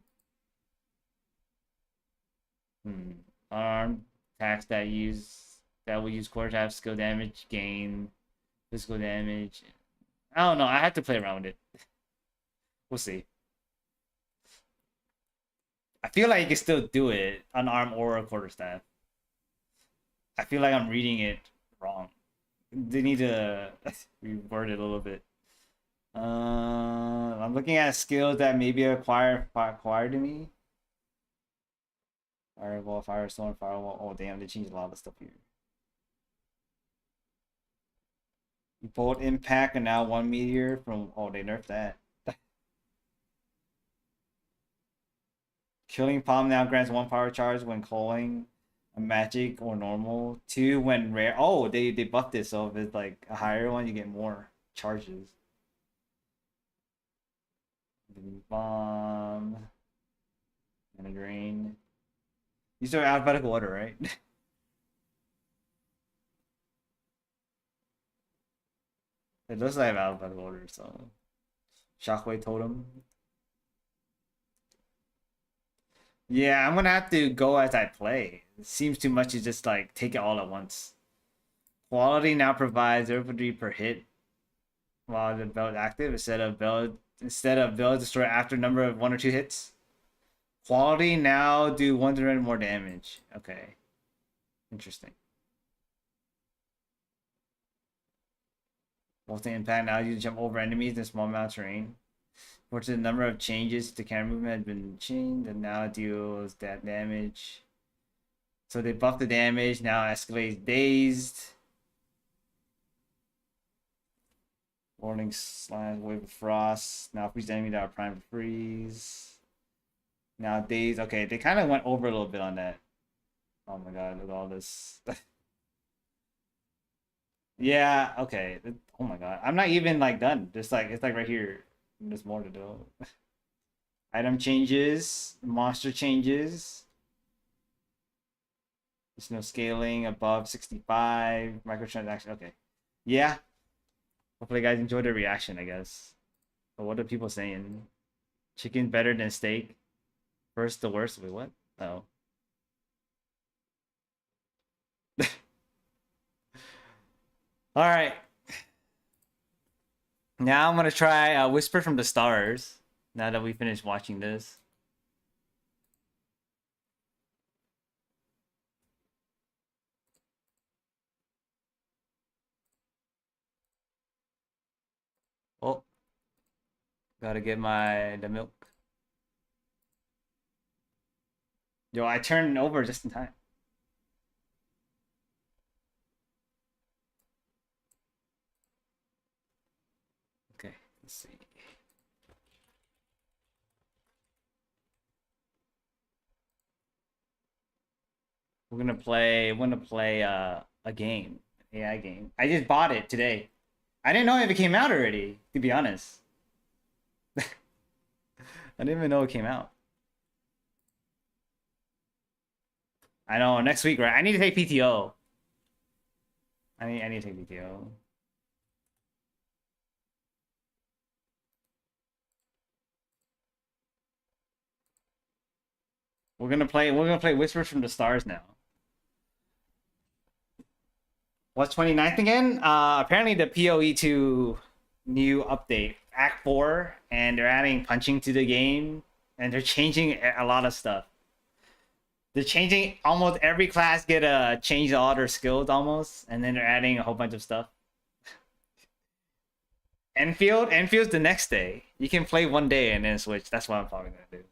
Unarmed attacks that will use quarterstaff skill damage, gain physical damage. I don't know. I have to play around with it. We'll see. I feel like you can still do it, unarmed or a quarterstaff. I feel like I'm reading it wrong. They need to reword it a little bit. I'm looking at skills that may be acquired to me. Fireball, Firestorm, Firewall. Oh damn, they changed a lot of stuff here. Bolt impact and now 1 meteor from they nerfed that. Killing palm now grants 1 power charge when calling a magic or normal. 2 when rare. Oh, they buffed it, so if it's like a higher one, you get more charges. Bomb and a drain. These are alphabetical order, right? It looks like alphabetical order, so Shockwave Totem. Yeah, I'm gonna have to go as I play. It seems too much to just like take it all at once. Quality now provides 0.3 per hit while the belt active instead of belt destroy after number of 1 or 2 hits. Quality now do 100 more damage. Okay. Interesting. Bolting impact now you jump over enemies in small amount of terrain. Fortunately, the number of changes to camera movement has been changed and now it deals that damage. So they buff the damage, now escalates dazed. Warning slash wave of frost. Now freeze enemy that are primed to freeze. Now days. Okay, they kind of went over a little bit on that. Oh my god, look at all this. Yeah, okay. Oh my god. I'm not even like done. Just like it's like right here. There's more to do. Item changes, monster changes. There's no scaling above 65, microtransaction. Okay. Yeah. Hopefully you guys enjoyed the reaction, I guess. But what are people saying? Chicken better than steak? First the worst. Wait, what? Oh. All right. Now I'm gonna try Whisper from the Stars. Now that we finished watching this. Oh, gotta get the milk. Yo, I turned over just in time. Okay, let's see. We're gonna play a game, AI game. I just bought it today. I didn't know if it came out already, to be honest. I didn't even know it came out. I know, next week, right? I need to take PTO. I need to take PTO. We're gonna play Whispers from the Stars now. What's 29th again? Apparently the POE2 new update, Act 4, and they're adding punching to the game, and they're changing a lot of stuff. They're changing almost every class get a change all their skills almost, and then they're adding a whole bunch of stuff. Enfield's the next day. You can play one day and then switch. That's what I'm probably gonna do.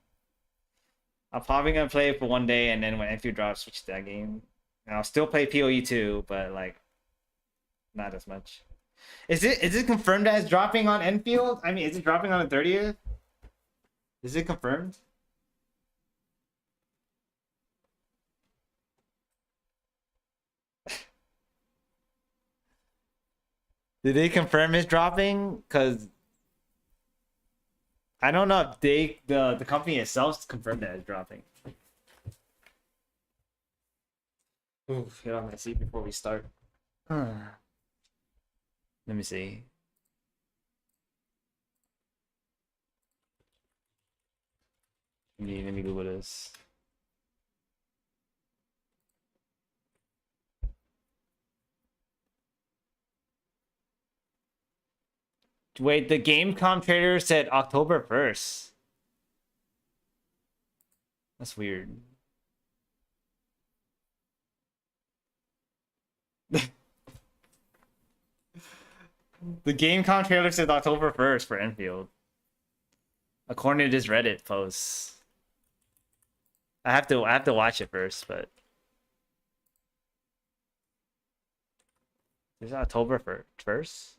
I'm probably gonna play for one day, and then when Enfield drops, switch to that game. And I'll still play POE2, but like not as much. Is it confirmed that it's dropping on Enfield? I mean, is it dropping on the 30th? Is it confirmed? Did they confirm it's dropping? Cause I don't know if the company itself confirmed that it's dropping. Ooh, get on my seat before we start. Let me see. Let me Google this. Wait, the Gamecom trailer said October 1st. That's weird. The Gamecom trailer said October 1st for Enfield. According to this Reddit post. I have to watch it first, but is it October 1st?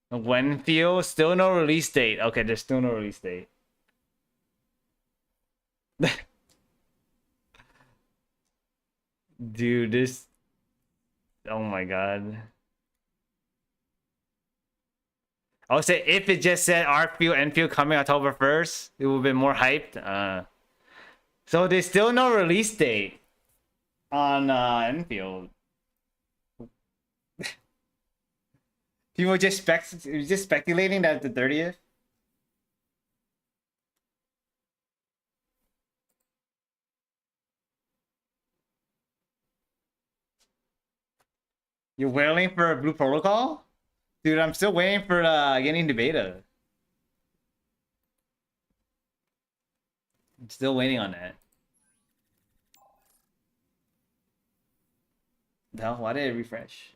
Wenfield, still no release date. Okay, there's still no release date. Dude, this... Oh my god. I would say if it just said Arcfield, Enfield coming October 1st, it would have been more hyped. So there's still no release date on Enfield. People were just speculating that it's the 30th. You're waiting for a Blue Protocol? Dude, I'm still waiting for getting the beta. I'm still waiting on that. No, why did it refresh?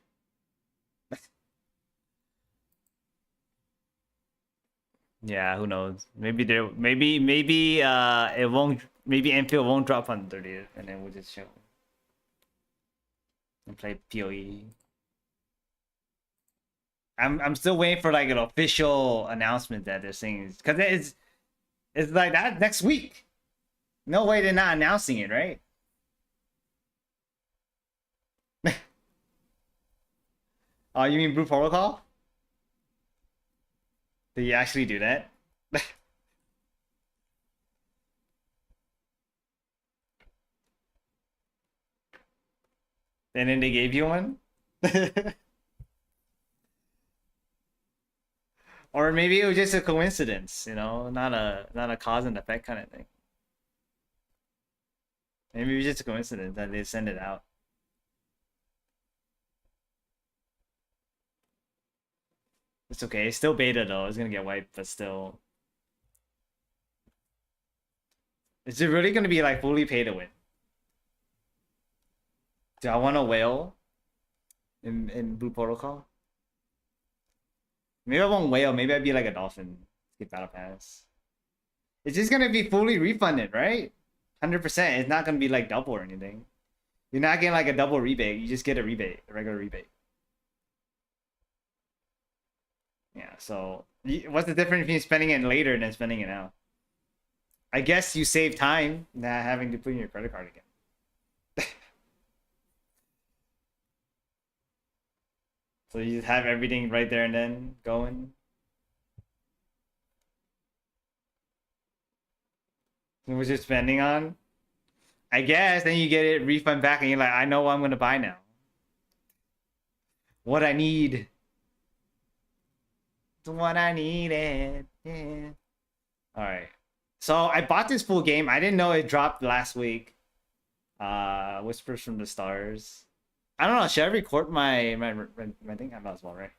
Yeah, who knows? Maybe it won't. Maybe Enfield won't drop on the 30th, and then we'll just show and play POE. I'm still waiting for like an official announcement that they're saying, because it's like that next week. No way they're not announcing it, right? Oh, you mean Blue Protocol? Did you actually do that? And then they gave you one? Or maybe it was just a coincidence, you know, not a cause and effect kind of thing. Maybe it was just a coincidence that they send it out. It's okay. It's still beta though. It's gonna get wiped, but still. Is it really gonna be like fully pay to win? Do I want a whale in Blue Protocol? Maybe I won't whale. Maybe I'd be like a dolphin. Get battle pass. It's just gonna be fully refunded, right? 100%. It's not gonna be like double or anything. You're not getting like a double rebate. You just get a rebate, a regular rebate. Yeah. So what's the difference between spending it later than spending it now? I guess you save time not having to put in your credit card again. So you just have everything right there and then going. What you're spending on? I guess then you get it refund back and you're like, I know what I'm gonna buy now. What I need. It's what I needed. Yeah. Alright. So I bought this full game. I didn't know it dropped last week. Whispers from the Stars. I don't know. Should I record my thing? I might as well, right?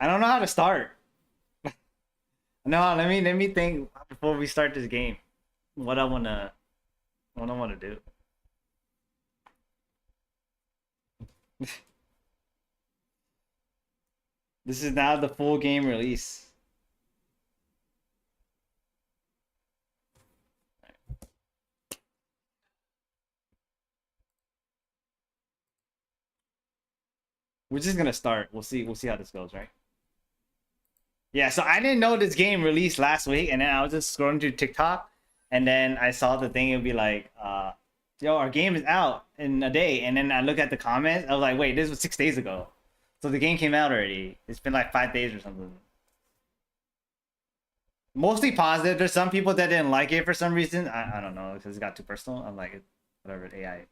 I don't know how to start. No, let me think before we start this game. What I wanna do. This is now the full game release. We're just gonna start. We'll see how this goes, right? Yeah, so I didn't know this game released last week, and then I was just scrolling through TikTok, and then I saw the thing. It would be like, yo, our game is out in a day. And then I look at the comments. I was like, wait, this was 6 days ago. So the game came out already. It's been like 5 days or something. Mostly positive. There's some people that didn't like it for some reason. I don't know, because it got too personal. I'm like, whatever, AI.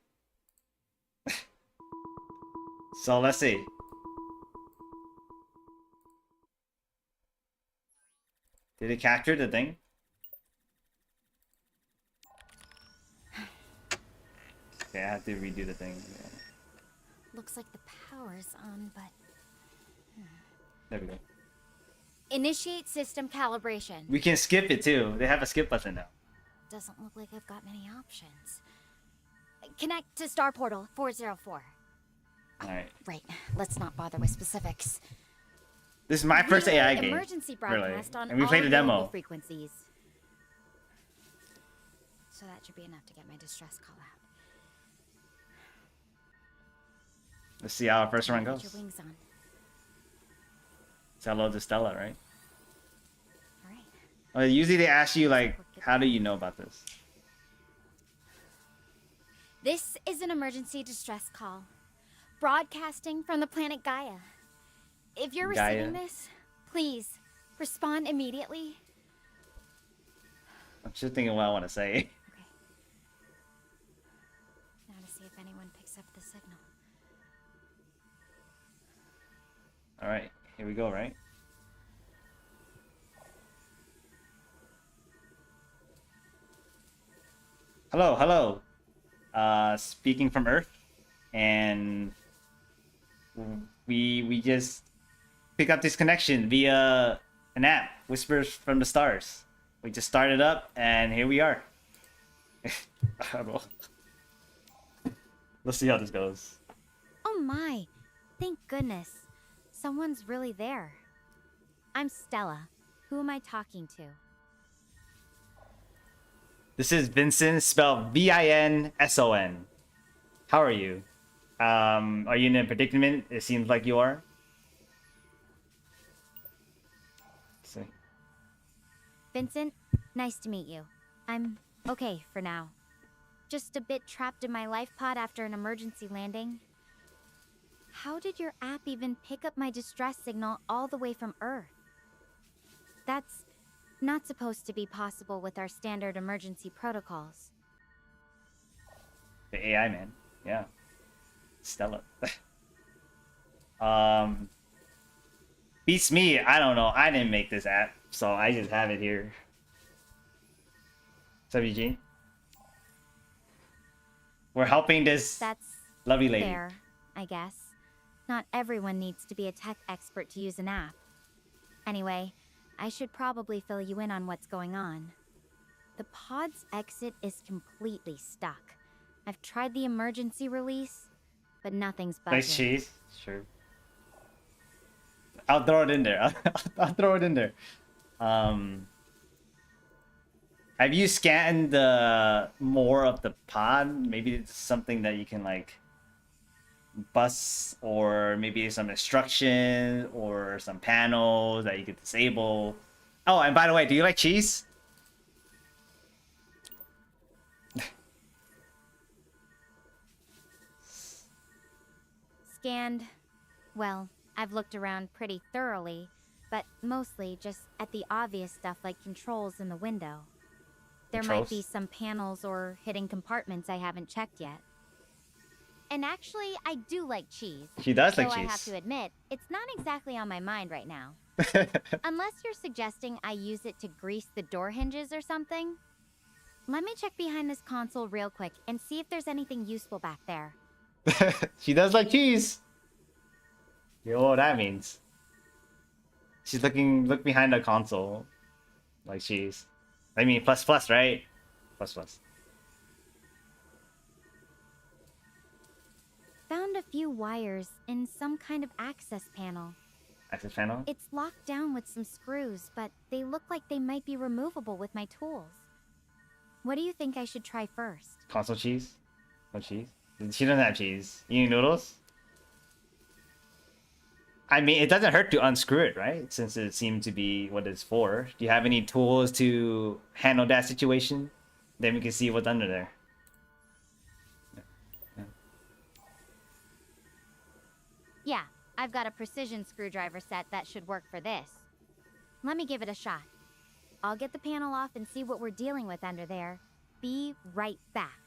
So let's see. Did it capture the thing? Okay, I have to redo the thing. Yeah. Looks like the power's on, but... There we go. Initiate system calibration. We can skip it too. They have a skip button now. Doesn't look like I've got many options. Connect to Star Portal 404. Alright. Right, let's not bother with specifics. This is my first AI game. Emergency Really. broadcast on And we all played a demo. available frequencies. So that should be enough to get my distress call out. Let's see how our first run Put goes. your wings on. Say hello to Stella, right? All right. Oh, usually they ask you like, how do you know about this? This is an emergency distress call. Broadcasting from the planet Gaia. If you're Gaia. receiving this, please respond immediately. I'm just thinking what I want to say. Okay. Now to see if anyone picks up the signal. All right, here we go, right? Hello, hello. Speaking from Earth, and we just pick up this connection via an app, Whispers from the Stars. We just started up, and here we are. I don't know. Let's see how this goes. Oh my, thank goodness. Someone's really there. I'm Stella. Who am I talking to? This is Vincent, spelled Vinson. How are you? Are you in a predicament? It seems like you are. Let's see. Vincent, nice to meet you. I'm okay for now. Just a bit trapped in my life pod after an emergency landing. How did your app even pick up my distress signal all the way from Earth? That's not supposed to be possible with our standard emergency protocols. The AI man. Yeah. Stella. Beats me. I don't know. I didn't make this app, so I just have it here. What's up, Eugene? We're helping this That's lovely lady. fair, I guess. Not everyone needs to be a tech expert to use an app. Anyway, I should probably fill you in on what's going on. The pod's exit is completely stuck. I've tried the emergency release, but nothing's budging. Nice cheese. Sure. I'll throw it in there. I'll throw it in there. Have you scanned more of the pod? Maybe it's something that you can like bus, or maybe some instructions or some panels that you could disable. Oh, and by the way, do you like cheese? scanned... Well, I've looked around pretty thoroughly, but mostly just at the obvious stuff like controls in the window. There might be Controls? some panels or hidden compartments I haven't checked yet. And actually, I do like cheese. She does like Though I have cheese. to admit, it's not exactly on my mind right now. Unless you're suggesting I use it to grease the door hinges or something. Let me check behind this console real quick and see if there's anything useful back there. She does like cheese. You know what that means. She's look behind the console. Like cheese. I mean plus plus, right? Plus plus. Found a few wires in some kind of access panel. Access panel? It's locked down with some screws, but they look like they might be removable with my tools. What do you think I should try first? Console cheese? No cheese? She doesn't have cheese. You need noodles? I mean, it doesn't hurt to unscrew it, right? Since it seemed to be what it's for. Do you have any tools to handle that situation? Then we can see what's under there. Yeah, I've got a precision screwdriver set that should work for this. Let me give it a shot. I'll get the panel off and see what we're dealing with under there. Be right back.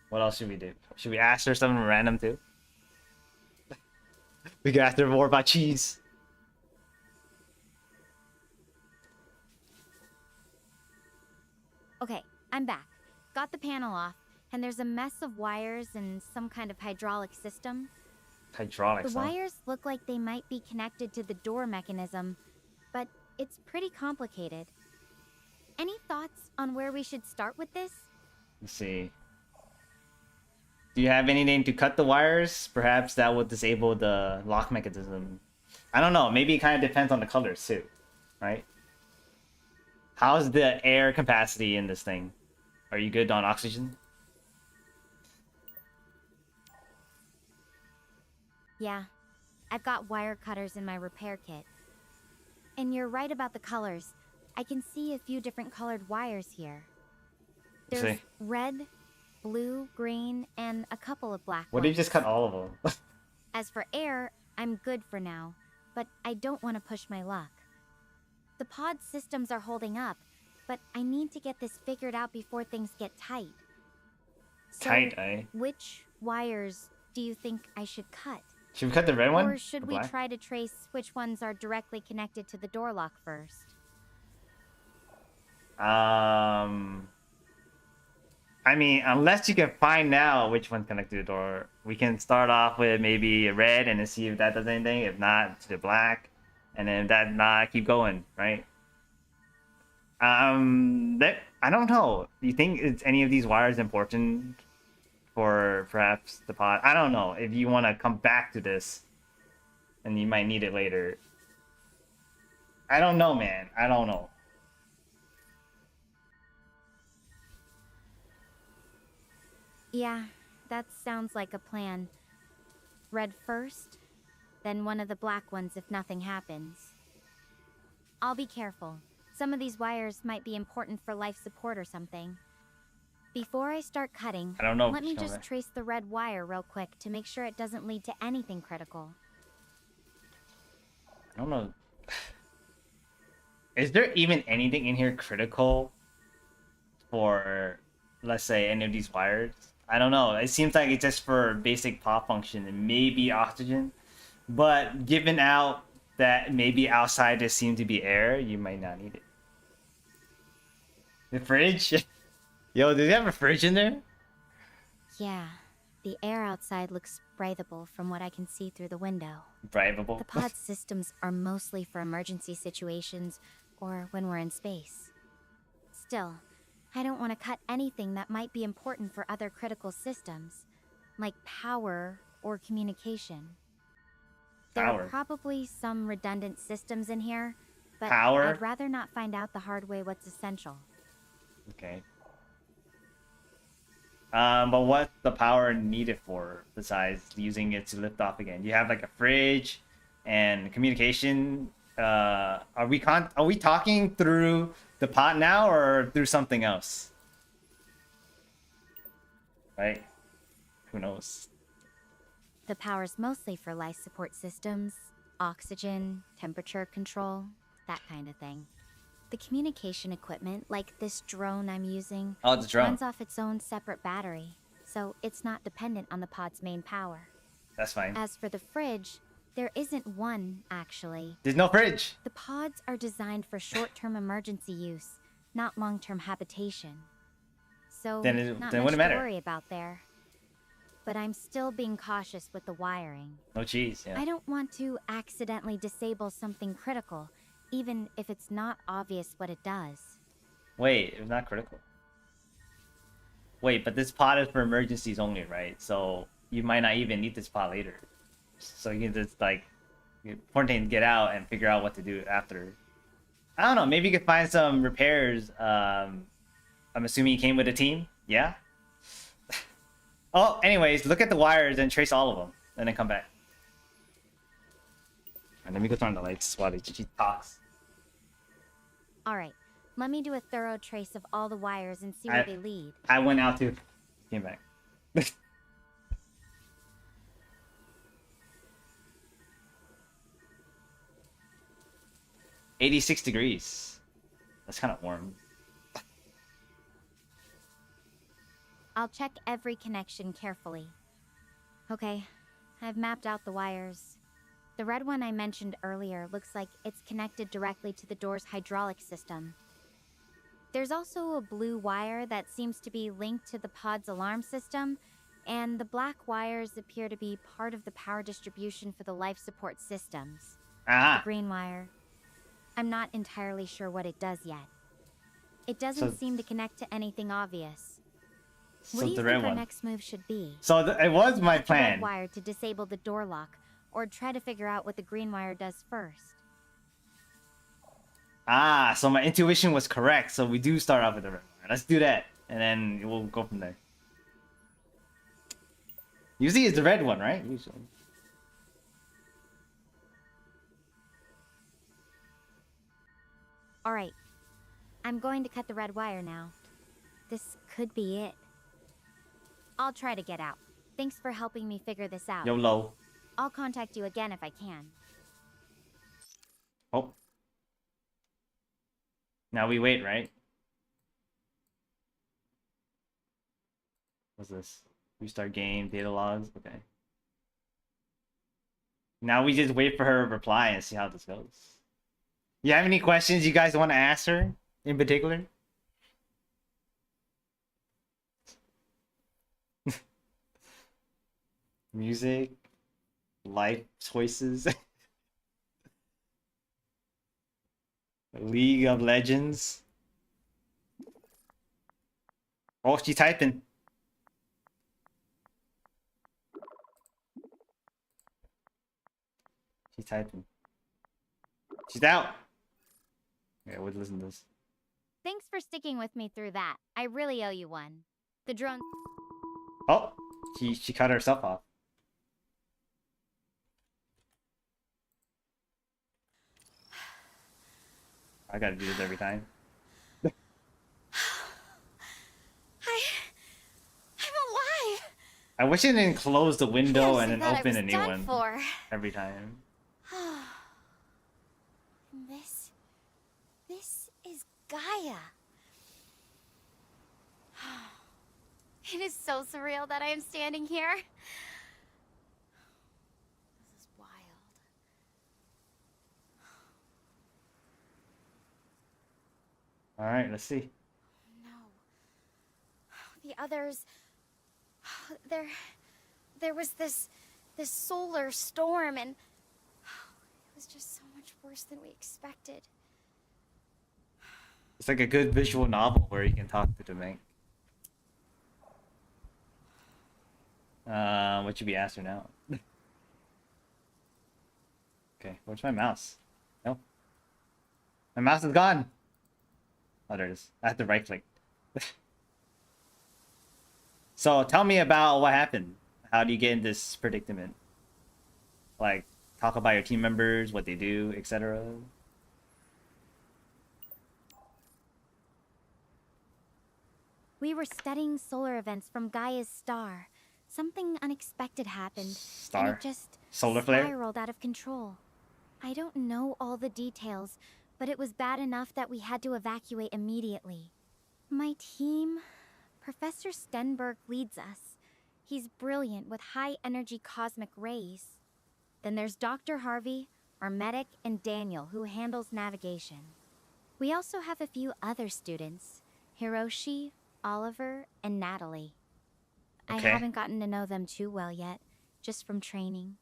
What else should we do? Should we ask her something random too? We can ask her more about cheese. Okay, I'm back. Got the panel off, and there's a mess of wires and some kind of hydraulic system. Hydraulics, The huh? wires look like they might be connected to the door mechanism, but it's pretty complicated. Any thoughts on where we should start with this? Let's see. Do you have anything to cut the wires? Perhaps that would disable the lock mechanism. I don't know. Maybe it kind of depends on the colors too, right? How's the air capacity in this thing? Are you good on oxygen? Yeah, I've got wire cutters in my repair kit. And you're right about the colors. I can see a few different colored wires here. There's See. red, blue, green, and a couple of black What if you ones. just cut all of them? As for air, I'm good for now, but I don't want to push my luck. The pod systems are holding up, but I need to get this figured out before things get tight. So, Tight, eh? which wires do you think I should cut? Should we cut the red one? Or should The we black? try to trace which ones are directly connected to the door lock first? I mean, unless you can find out which one's connected to the door, we can start off with maybe a red and then see if that does anything. If not, to the black, and then if that not, keep going, right? I don't know. Do you think it's any of these wires important for perhaps the pod? I don't know. If you want to come back to this, and you might need it later. I don't know, man. I don't know. Yeah, that sounds like a plan. Red first, then one of the black ones if nothing happens. I'll be careful. Some of these wires might be important for life support or something. Before I start cutting, I don't know. let me Shall just I? trace the red wire real quick to make sure it doesn't lead to anything critical. I don't know. Is there even anything in here critical for, let's say, any of these wires? I don't know. It seems like it's just for basic pop function and maybe oxygen. But given out that maybe outside there seems to be air, you might not need it. The fridge? Yo, do they have a fridge in there? Yeah, the air outside looks breathable from what I can see through the window. Bribable. The pod systems are mostly for emergency situations or when we're in space. Still, I don't want to cut anything that might be important for other critical systems, like power or communication. There Power. are probably some redundant systems in here, but Power? I'd rather not find out the hard way what's essential. Okay. But what's the power needed for besides using it to lift off again? You have like a fridge and communication. Are we talking through the pot now or through something else? Right? who knows? The power's mostly for life support systems, oxygen, temperature control, that kind of thing. The communication equipment, like this drone I'm using, Oh, the drone. runs off its own separate battery, so it's not dependent on the pod's main power. That's fine. As for the fridge, there isn't one, actually. There's no fridge. The pods are designed for short-term emergency use, not long-term habitation. So, Then it not wouldn't much to matter. worry about there. But I'm still being cautious with the wiring. No cheese. Yeah. I don't want to accidentally disable something critical, even if it's not obvious what it does. Wait, it's not critical. Wait, but this pod is for emergencies only, right? So you might not even need this pod later. So you can just like quarantine, get out, and figure out what to do after. I don't know. Maybe you could find some repairs. I'm assuming you came with a team. Yeah. Oh, anyways, look at the wires and trace all of them, and then come back. And let me go turn on the lights while she talks. Alright, let me do a thorough trace of all the wires and see where they lead. I went out too. Came back. 86 degrees. That's kind of warm. I'll check every connection carefully. Okay, I've mapped out the wires. The red one I mentioned earlier looks like it's connected directly to the door's hydraulic system. There's also a blue wire that seems to be linked to the pod's alarm system, and the black wires appear to be part of the power distribution for the life support systems. Ah. The green wire, I'm not entirely sure what it does yet. It doesn't seem to connect to anything obvious. So What do you the think red our one. next move should be? So it was my Cut the red plan. wire to disable the door lock, or try to figure out what the green wire does first. Ah, so my intuition was correct. So we do start off with the red wire. Let's do that, and then we'll go from there. Usually it's the red one, right? Usually. Alright, I'm going to cut the red wire now. This could be it. I'll try to get out. Thanks for helping me figure this out. YOLO. I'll contact you again if I can. Oh. Now we wait, right? What's this? Restart game, data logs. Okay. Now we just wait for her reply and see how this goes. You have any questions you guys want to ask her in particular? Music, life choices, League of Legends. Oh, she's typing. She's typing. She's out. Yeah, we'll listen to this. Thanks for sticking with me through that. I really owe you one. The drone... Oh, she cut herself off. I gotta do this every time. I'm alive! I wish it didn't close the window and then Thought I open was a new done one for. every time. This is Gaia. It is so surreal that I am standing here. This is wild. All right, let's see. No. The others... There was this solar storm, and it was just so much worse than we expected. It's like a good visual novel where you can talk to the bank. What should we ask her now? Okay, where's my mouse? No. My mouse is gone. Oh, there it is. I have to right click. So tell me about what happened. How do you get in this predicament? Like, talk about your team members, what they do, etc. We were studying solar events from Gaia's star, Something unexpected happened, and Star? it just Solar flare? spiraled out of control. I don't know all the details, but it was bad enough that we had to evacuate immediately. My team, Professor Stenberg leads us. He's brilliant with high-energy cosmic rays. Then there's Dr. Harvey, our medic, and Daniel, who handles navigation. We also have a few other students, Hiroshi, Oliver, and Natalie. I Okay. haven't gotten to know them too well yet, just from training.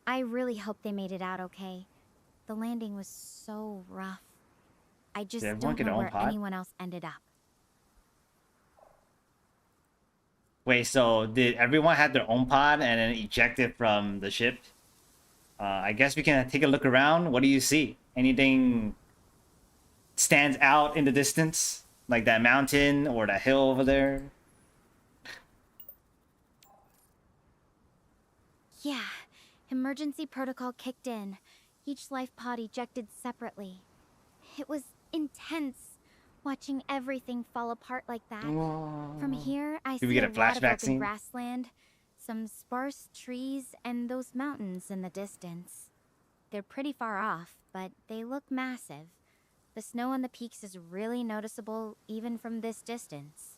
I really hope they made it out okay. The landing was so rough. I just Did everyone don't get know their own where pod? anyone else ended up. Wait, so did everyone have their own pod and then ejected from the ship? I guess we can take a look around. What do you see? Anything stands out in the distance? Like that mountain or that hill over there? Yeah, emergency protocol kicked in. Each life pod ejected separately. It was intense, watching everything fall apart like that. From here, I Did we see get a a lot of flashback open scene? grassland, some sparse trees, and those mountains in the distance. They're pretty far off, but they look massive. The snow on the peaks is really noticeable even from this distance.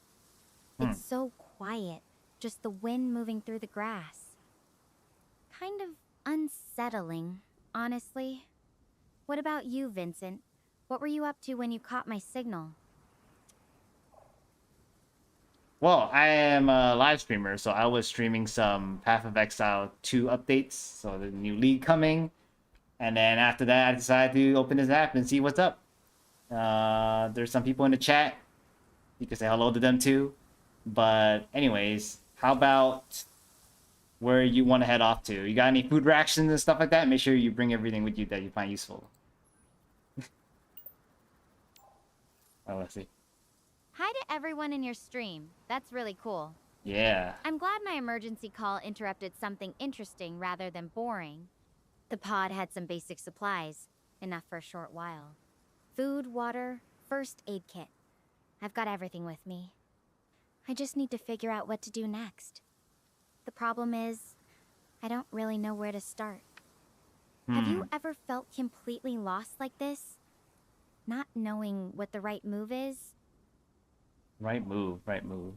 It's so quiet, just the wind moving through the grass. Kind of unsettling, honestly. What about you, Vincent? What were you up to when you caught my signal? Well, I am a live streamer, so I was streaming some Path of Exile 2 updates, so the new league coming. And then after that, I decided to open this app and see what's up. There's some people in the chat. You can say hello to them too. But anyways, how about where you want to head off to? You got any food rations and stuff like that? Make sure you bring everything with you that you find useful. Oh, let's see. Hi to everyone in your stream. That's really cool. Yeah. I'm glad my emergency call interrupted something interesting rather than boring. The pod had some basic supplies, enough for a short while. Food, water, first aid kit. I've got everything with me. I just need to figure out what to do next. The problem is, I don't really know where to start. Have you ever felt completely lost like this? Not knowing what the right move is? Right move, right move.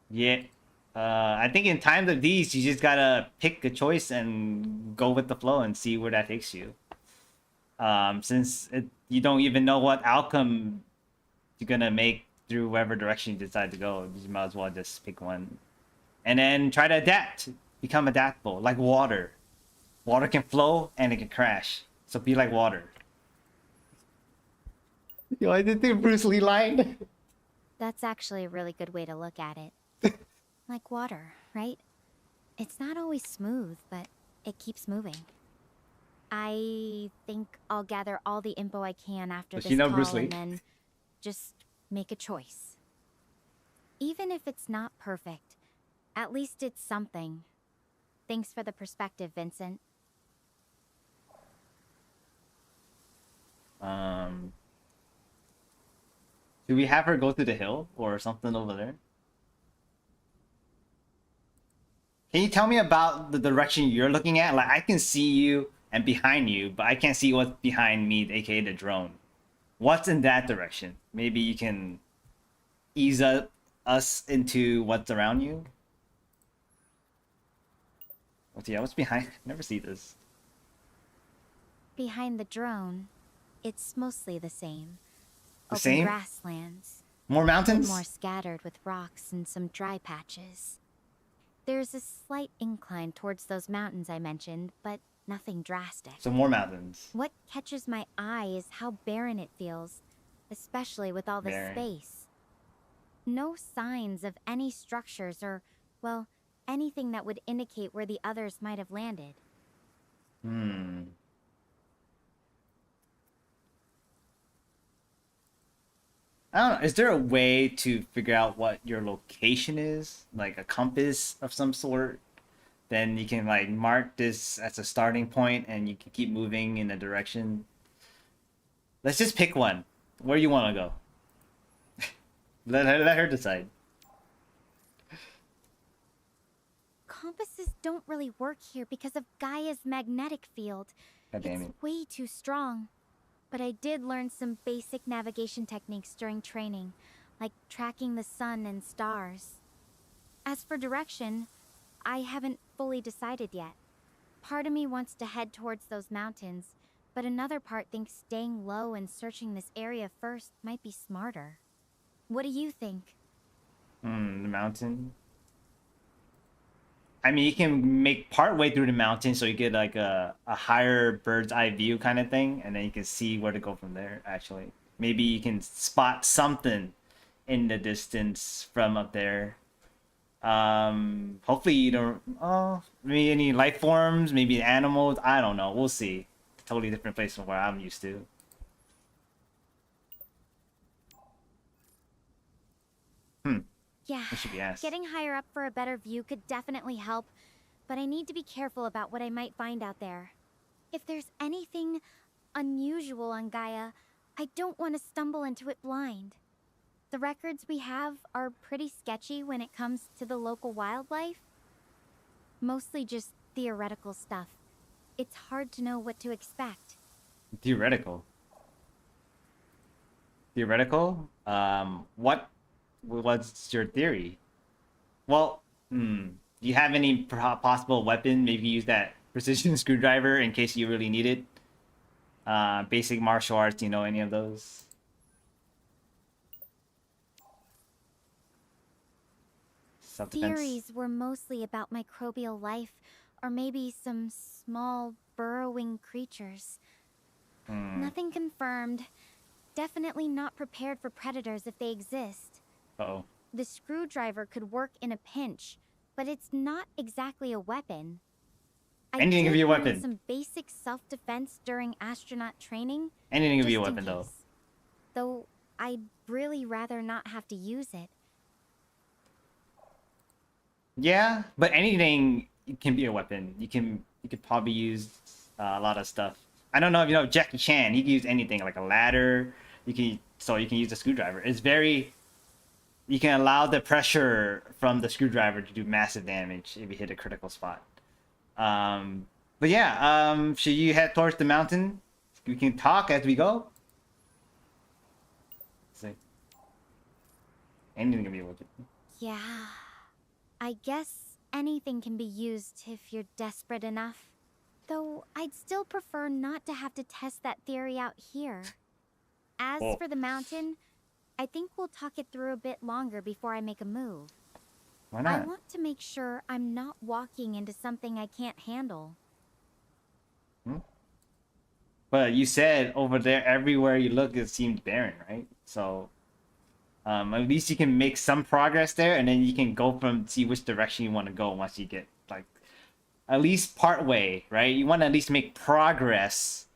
Yeah. I think in times of these, you just gotta pick a choice and go with the flow and see where that takes you. Since you don't even know what outcome you're gonna make through whatever direction you decide to go, you might as well just pick one. And then try to adapt. Become adaptable, like water. Water can flow and it can crash. So be like water. Yo, I did think Bruce Lee line. That's actually a really good way to look at it. Like water, right? It's not always smooth, but it keeps moving. I think I'll gather all the info I can after Does this she know call Bruce Lee? and then just make a choice. Even if it's not perfect, at least it's something. Thanks for the perspective, Vincent. Do we have her go to the hill or something over there? Can you tell me about the direction you're looking at? Like, I can see you and behind you, but I can't see what's behind me, aka the drone. What's in that direction? Maybe you can ease us into what's around you? What's behind? I never see this. Behind the drone, it's mostly the same. The Open same? grasslands. More A bit mountains? more scattered with rocks and some dry patches. There's a slight incline towards those mountains I mentioned, but nothing drastic. So more mountains. What catches my eye is how barren it feels, especially with all this Barren. space. No signs of any structures or, well, anything that would indicate where the others might have landed. I don't know. Is there a way to figure out what your location is? Like a compass of some sort? Then you can like mark this as a starting point and you can keep moving in a direction. Let's just pick one. Where you want to go. Let her decide. compasses don't really work here because of Gaia's magnetic field. God damn It's it. way too strong. But I did learn some basic navigation techniques during training, like tracking the sun and stars. As for direction, I haven't fully decided yet. Part of me wants to head towards those mountains, but another part thinks staying low and searching this area first might be smarter. What do you think? The mountain. I mean, you can make part way through the mountain so you get like a higher bird's eye view kind of thing, and then you can see where to go from there, actually. Maybe you can spot something in the distance from up there. Hopefully you don't... Oh, maybe any life forms, maybe animals. I don't know. We'll see. Totally different place from where I'm used to. Yeah, That should be asked. getting higher up for a better view could definitely help, but I need to be careful about what I might find out there. If there's anything unusual on Gaia, I don't want to stumble into it blind. The records we have are pretty sketchy when it comes to the local wildlife. Mostly just theoretical stuff. It's hard to know what to expect. Theoretical. Theoretical? What's your theory? Well, do you have any possible weapon? Maybe use that precision screwdriver in case you really need it. Basic martial arts, you know any of those? Self-defense. Theories were mostly about microbial life, or maybe some small burrowing creatures. Nothing confirmed. Definitely not prepared for predators if they exist. Uh-oh. The screwdriver could work in a pinch, but it's not exactly a weapon. Anything can did be a learn weapon. Some basic self-defense during astronaut training. Anything can be a just in weapon, though. case. Though I'd really rather not have to use it. Yeah, but anything can be a weapon. You could probably use a lot of stuff. I don't know if you know Jackie Chan. He can use anything like a ladder. You can use a screwdriver. It's very... You can allow the pressure from the screwdriver to do massive damage if you hit a critical spot. But yeah, should you head towards the mountain? We can talk as we go. See. Anything can be a weapon. Yeah. I guess anything can be used if you're desperate enough. Though I'd still prefer not to have to test that theory out here. As Oh. for the mountain, I think we'll talk it through a bit longer before I make a move. Why I not? want to make sure I'm not walking into something I can't handle. But you said over there, everywhere you look, it seemed barren, right? So, at least you can make some progress there, and then you can go from see which direction you want to go once you get like at least part way, right? You want to at least make progress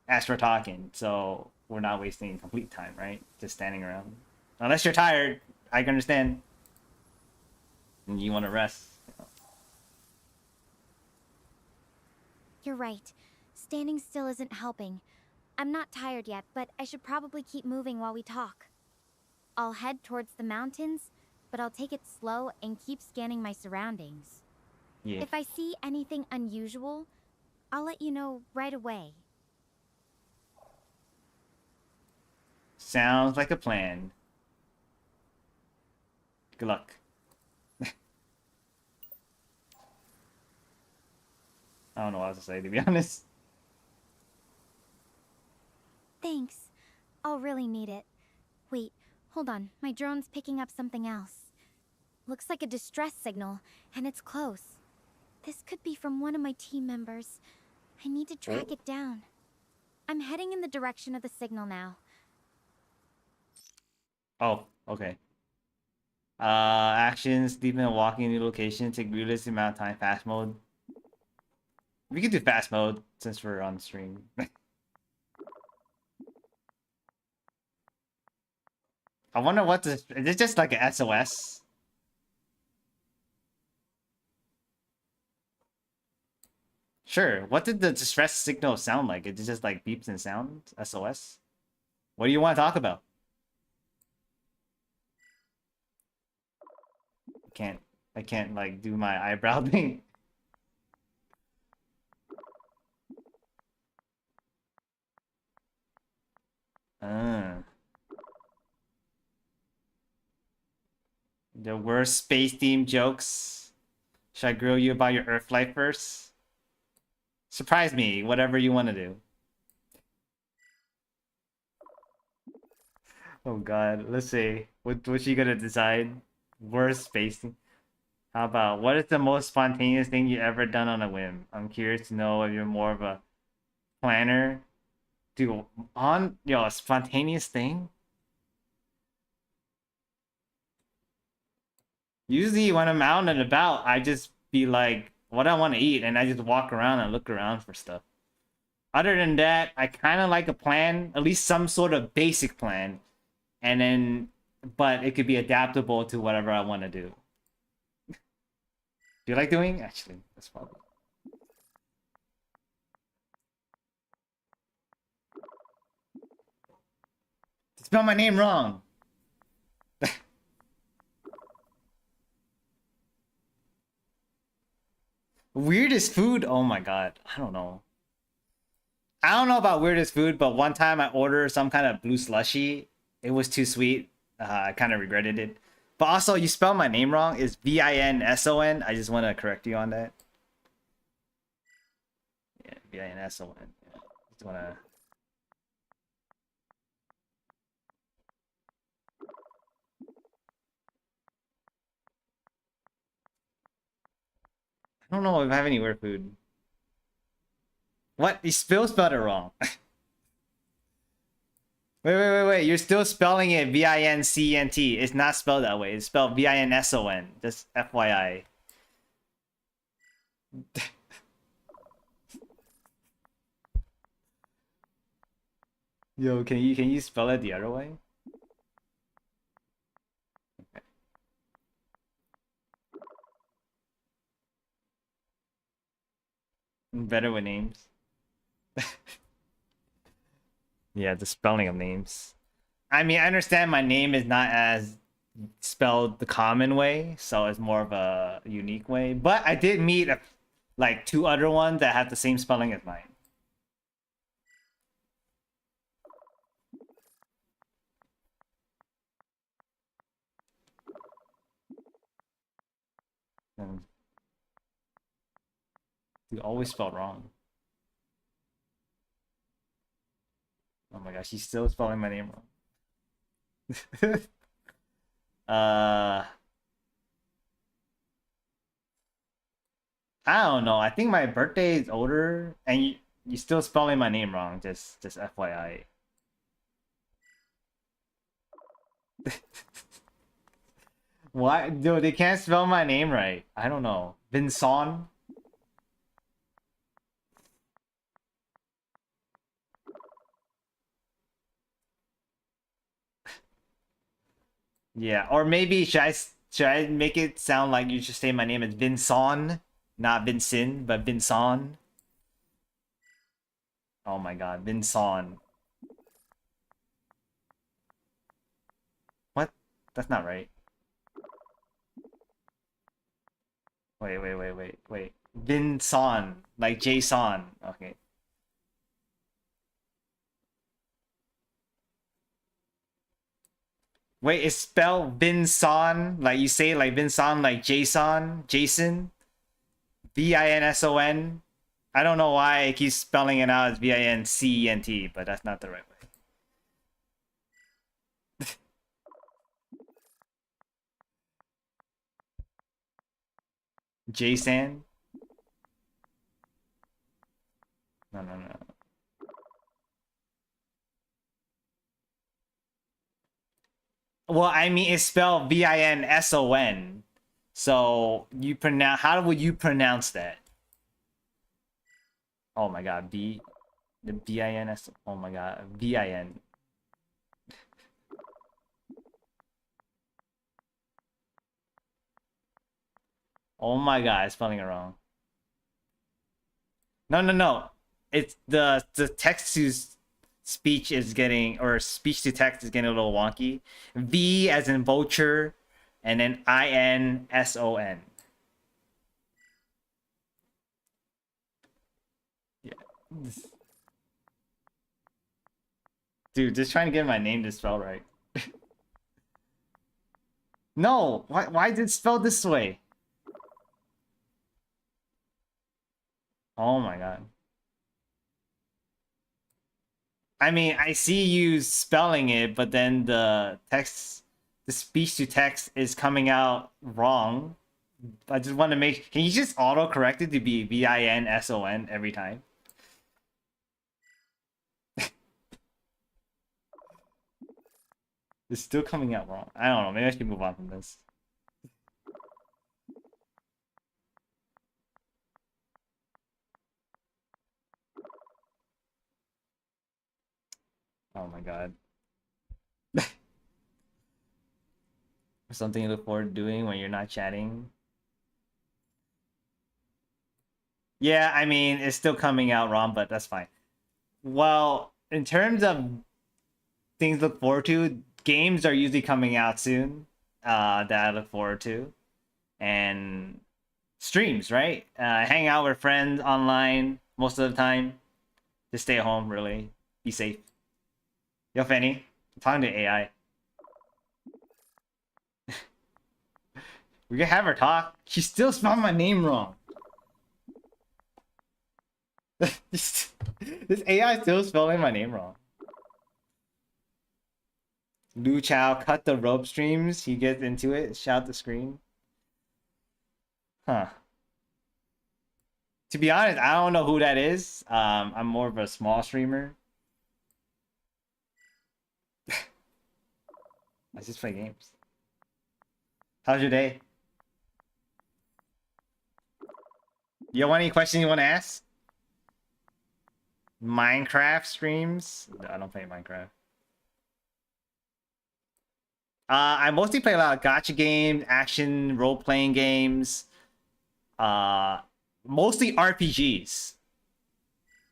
as we're talking, so we're not wasting complete time, right? Just standing around. Unless you're tired, I can understand. And you want to rest. You're right. Standing still isn't helping. I'm not tired yet, but I should probably keep moving while we talk. I'll head towards the mountains, but I'll take it slow and keep scanning my surroundings. Yeah. If I see anything unusual, I'll let you know right away. Sounds like a plan. Good luck. I don't know what else to say, to be honest. Thanks. I'll really need it. Wait, hold on. My drone's picking up something else. Looks like a distress signal, and it's close. This could be from one of my team members. I need to track it down. I'm heading in the direction of the signal now. Oh, okay. Actions, deep in walking new location, take realistic amount of time, fast mode. We could do fast mode since we're on stream. I wonder what this is it just like an SOS? Sure. What did the distress signal sound like? It just like beeps and sounds? SOS? What do you want to talk about? Can't I can't like do my eyebrow thing. Uh, the worst space themed jokes. Should I grill you about your Earth life first? Surprise me, whatever you want to do. Oh god, let's see. What's she gonna decide? Worst space theme. How about what is the most spontaneous thing you ever done on a whim? I'm curious to know if you're more of a planner. Dude, on yo, a spontaneous thing? Usually when I'm out and about, I just be like, what I want to eat, and I just walk around and look around for stuff. Other than that, I kind of like a plan, at least some sort of basic plan, and then, but it could be adaptable to whatever I want to do. Do you like doing? Actually, that's probably. Spell my name wrong. Weirdest food? Oh my god. I don't know. I don't know about weirdest food, but one time I ordered some kind of blue slushy. It was too sweet. I kind of regretted it. But also, you spelled my name wrong. It's Vinson. I just want to correct you on that. Yeah, Vinson. Yeah. Just want to. I don't know if I have any weird food. What? You still spelled it wrong. Wait. You're still spelling it Vincent. It's not spelled that way. It's spelled Vinson. Just FYI. Yo, can you spell it the other way? Okay. I'm better with names. Yeah, the spelling of names. I mean, I understand my name is not as spelled the common way, so it's more of a unique way. But I did meet like two other ones that had the same spelling as mine. And you always spell wrong. Oh my gosh, he's still spelling my name wrong. uh, I don't know. I think my birthday is older, and you still spelling my name wrong. Just FYI. Why? Dude, they can't spell my name right. I don't know. Vinson? Yeah, or maybe should I make it sound like you should say my name is Vinson, not Vincent, but Vinson? Oh my god, Vinson. What? That's not right. Wait. Vinson, like Jason. Okay. Wait, it's spelled Vinson, like you say like Vinson, like Jason, Vinson. I don't know why I keep spelling it out as Vincent, but that's not the right way. Jason? No. Well, I mean, it's spelled Vinson. So you pronounce. How would you pronounce that? Oh my god, the Vins. Oh my god, Vin. Oh my god, spelling it wrong. No. It's the text to speech is getting, or speech to text is getting a little wonky. V as in vulture and then INSON. Yeah. Dude, just trying to get my name to spell right. No, why is it spelled this way? Oh my god. I mean, I see you spelling it, but then the speech to text is coming out wrong. I just want to make. Can you just auto correct it to be VINSON every time? It's still coming out wrong. I don't know. Maybe I should move on from this. Oh my god. Something you look forward to doing when you're not chatting. Yeah, I mean, it's still coming out wrong, but that's fine. Well, in terms of things to look forward to, games are usually coming out soon that I look forward to. And streams, right? Hang out with friends online most of the time. Just stay at home, really. Be safe. Yo, Fanny. I'm talking to AI. We can have her talk. She still spelled my name wrong. this AI still spelling my name wrong. Lu Chow cut the rope streams. He gets into it. Shout the screen. Huh. To be honest, I don't know who that is. I'm more of a small streamer. I just play games. How's your day? You have any questions you want to ask? Minecraft streams? No, I don't play Minecraft. I mostly play a lot of gacha games, action role-playing games. Mostly RPGs.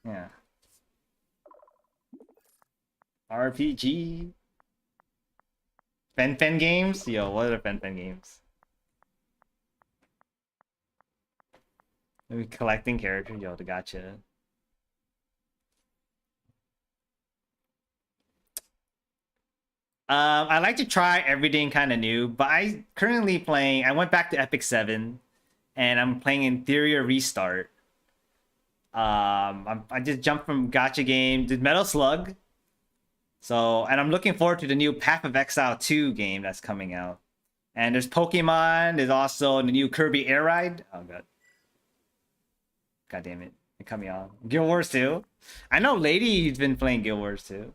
Yeah. RPG. Fen games? Yo, what are Fen games? Maybe collecting characters. Yo, the gacha. I like to try everything kind of new, but I currently playing. I went back to Epic 7, and I'm playing Interior Restart. I just jumped from gacha game to Metal Slug. So, and I'm looking forward to the new Path of Exile 2 game that's coming out. And there's Pokemon. There's also the new Kirby Air Ride. Oh god. God damn it. It cut me off. Guild Wars 2. I know Lady's been playing Guild Wars 2.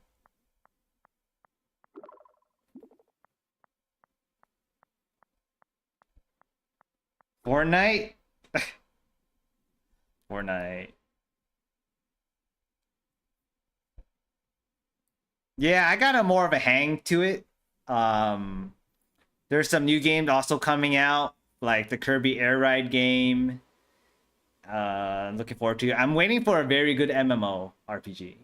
Fortnite? Fortnite. Yeah, I got a more of a hang to it. There's some new games also coming out, like the Kirby Air Ride game. Looking forward to it. I'm waiting for a very good MMO RPG.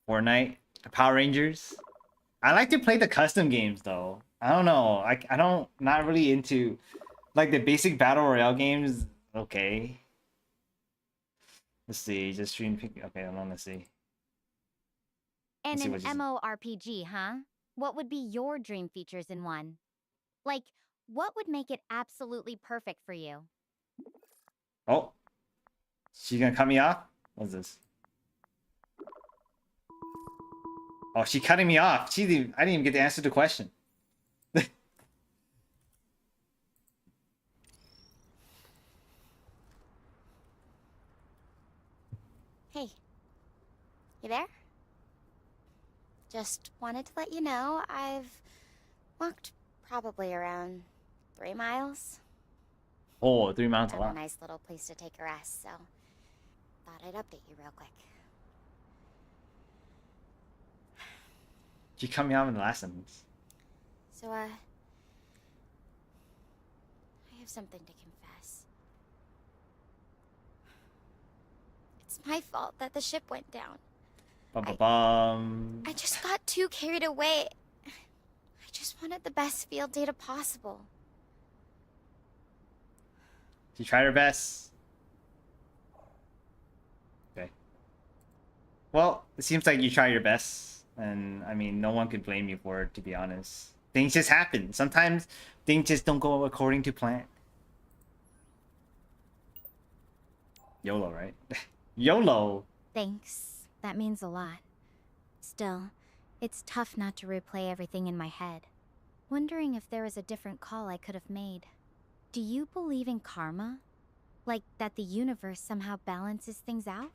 Fortnite, Power Rangers. I like to play the custom games though. I don't know. I don't not really into like the basic battle royale games. Okay. Let's see. Just stream. Okay, hold on. Let's see. And Let's see an what you- MMORPG, huh? What would be your dream features in one? Like, what would make it absolutely perfect for you? Oh, she's gonna cut me off. What's this? Oh, she cutting me off. I didn't even get to answer the question. Hey, you there? Just wanted to let you know I've walked probably around 3 miles. Oh, 3 miles a Found a lot. nice little place to take a rest, so thought I'd update you real quick. She cut me off in the last sentence. So, I have something to confess. It's my fault that the ship went down. Bum. I just got too carried away. I just wanted the best field data possible. She tried her best. Okay. Well, it seems like you tried your best, and I mean, no one could blame you for it, to be honest. Things just happen. Sometimes things just don't go according to plan. YOLO, right? YOLO. Thanks. That means a lot. Still, it's tough not to replay everything in my head. Wondering if there was a different call I could have made. Do you believe in karma? Like that the universe somehow balances things out?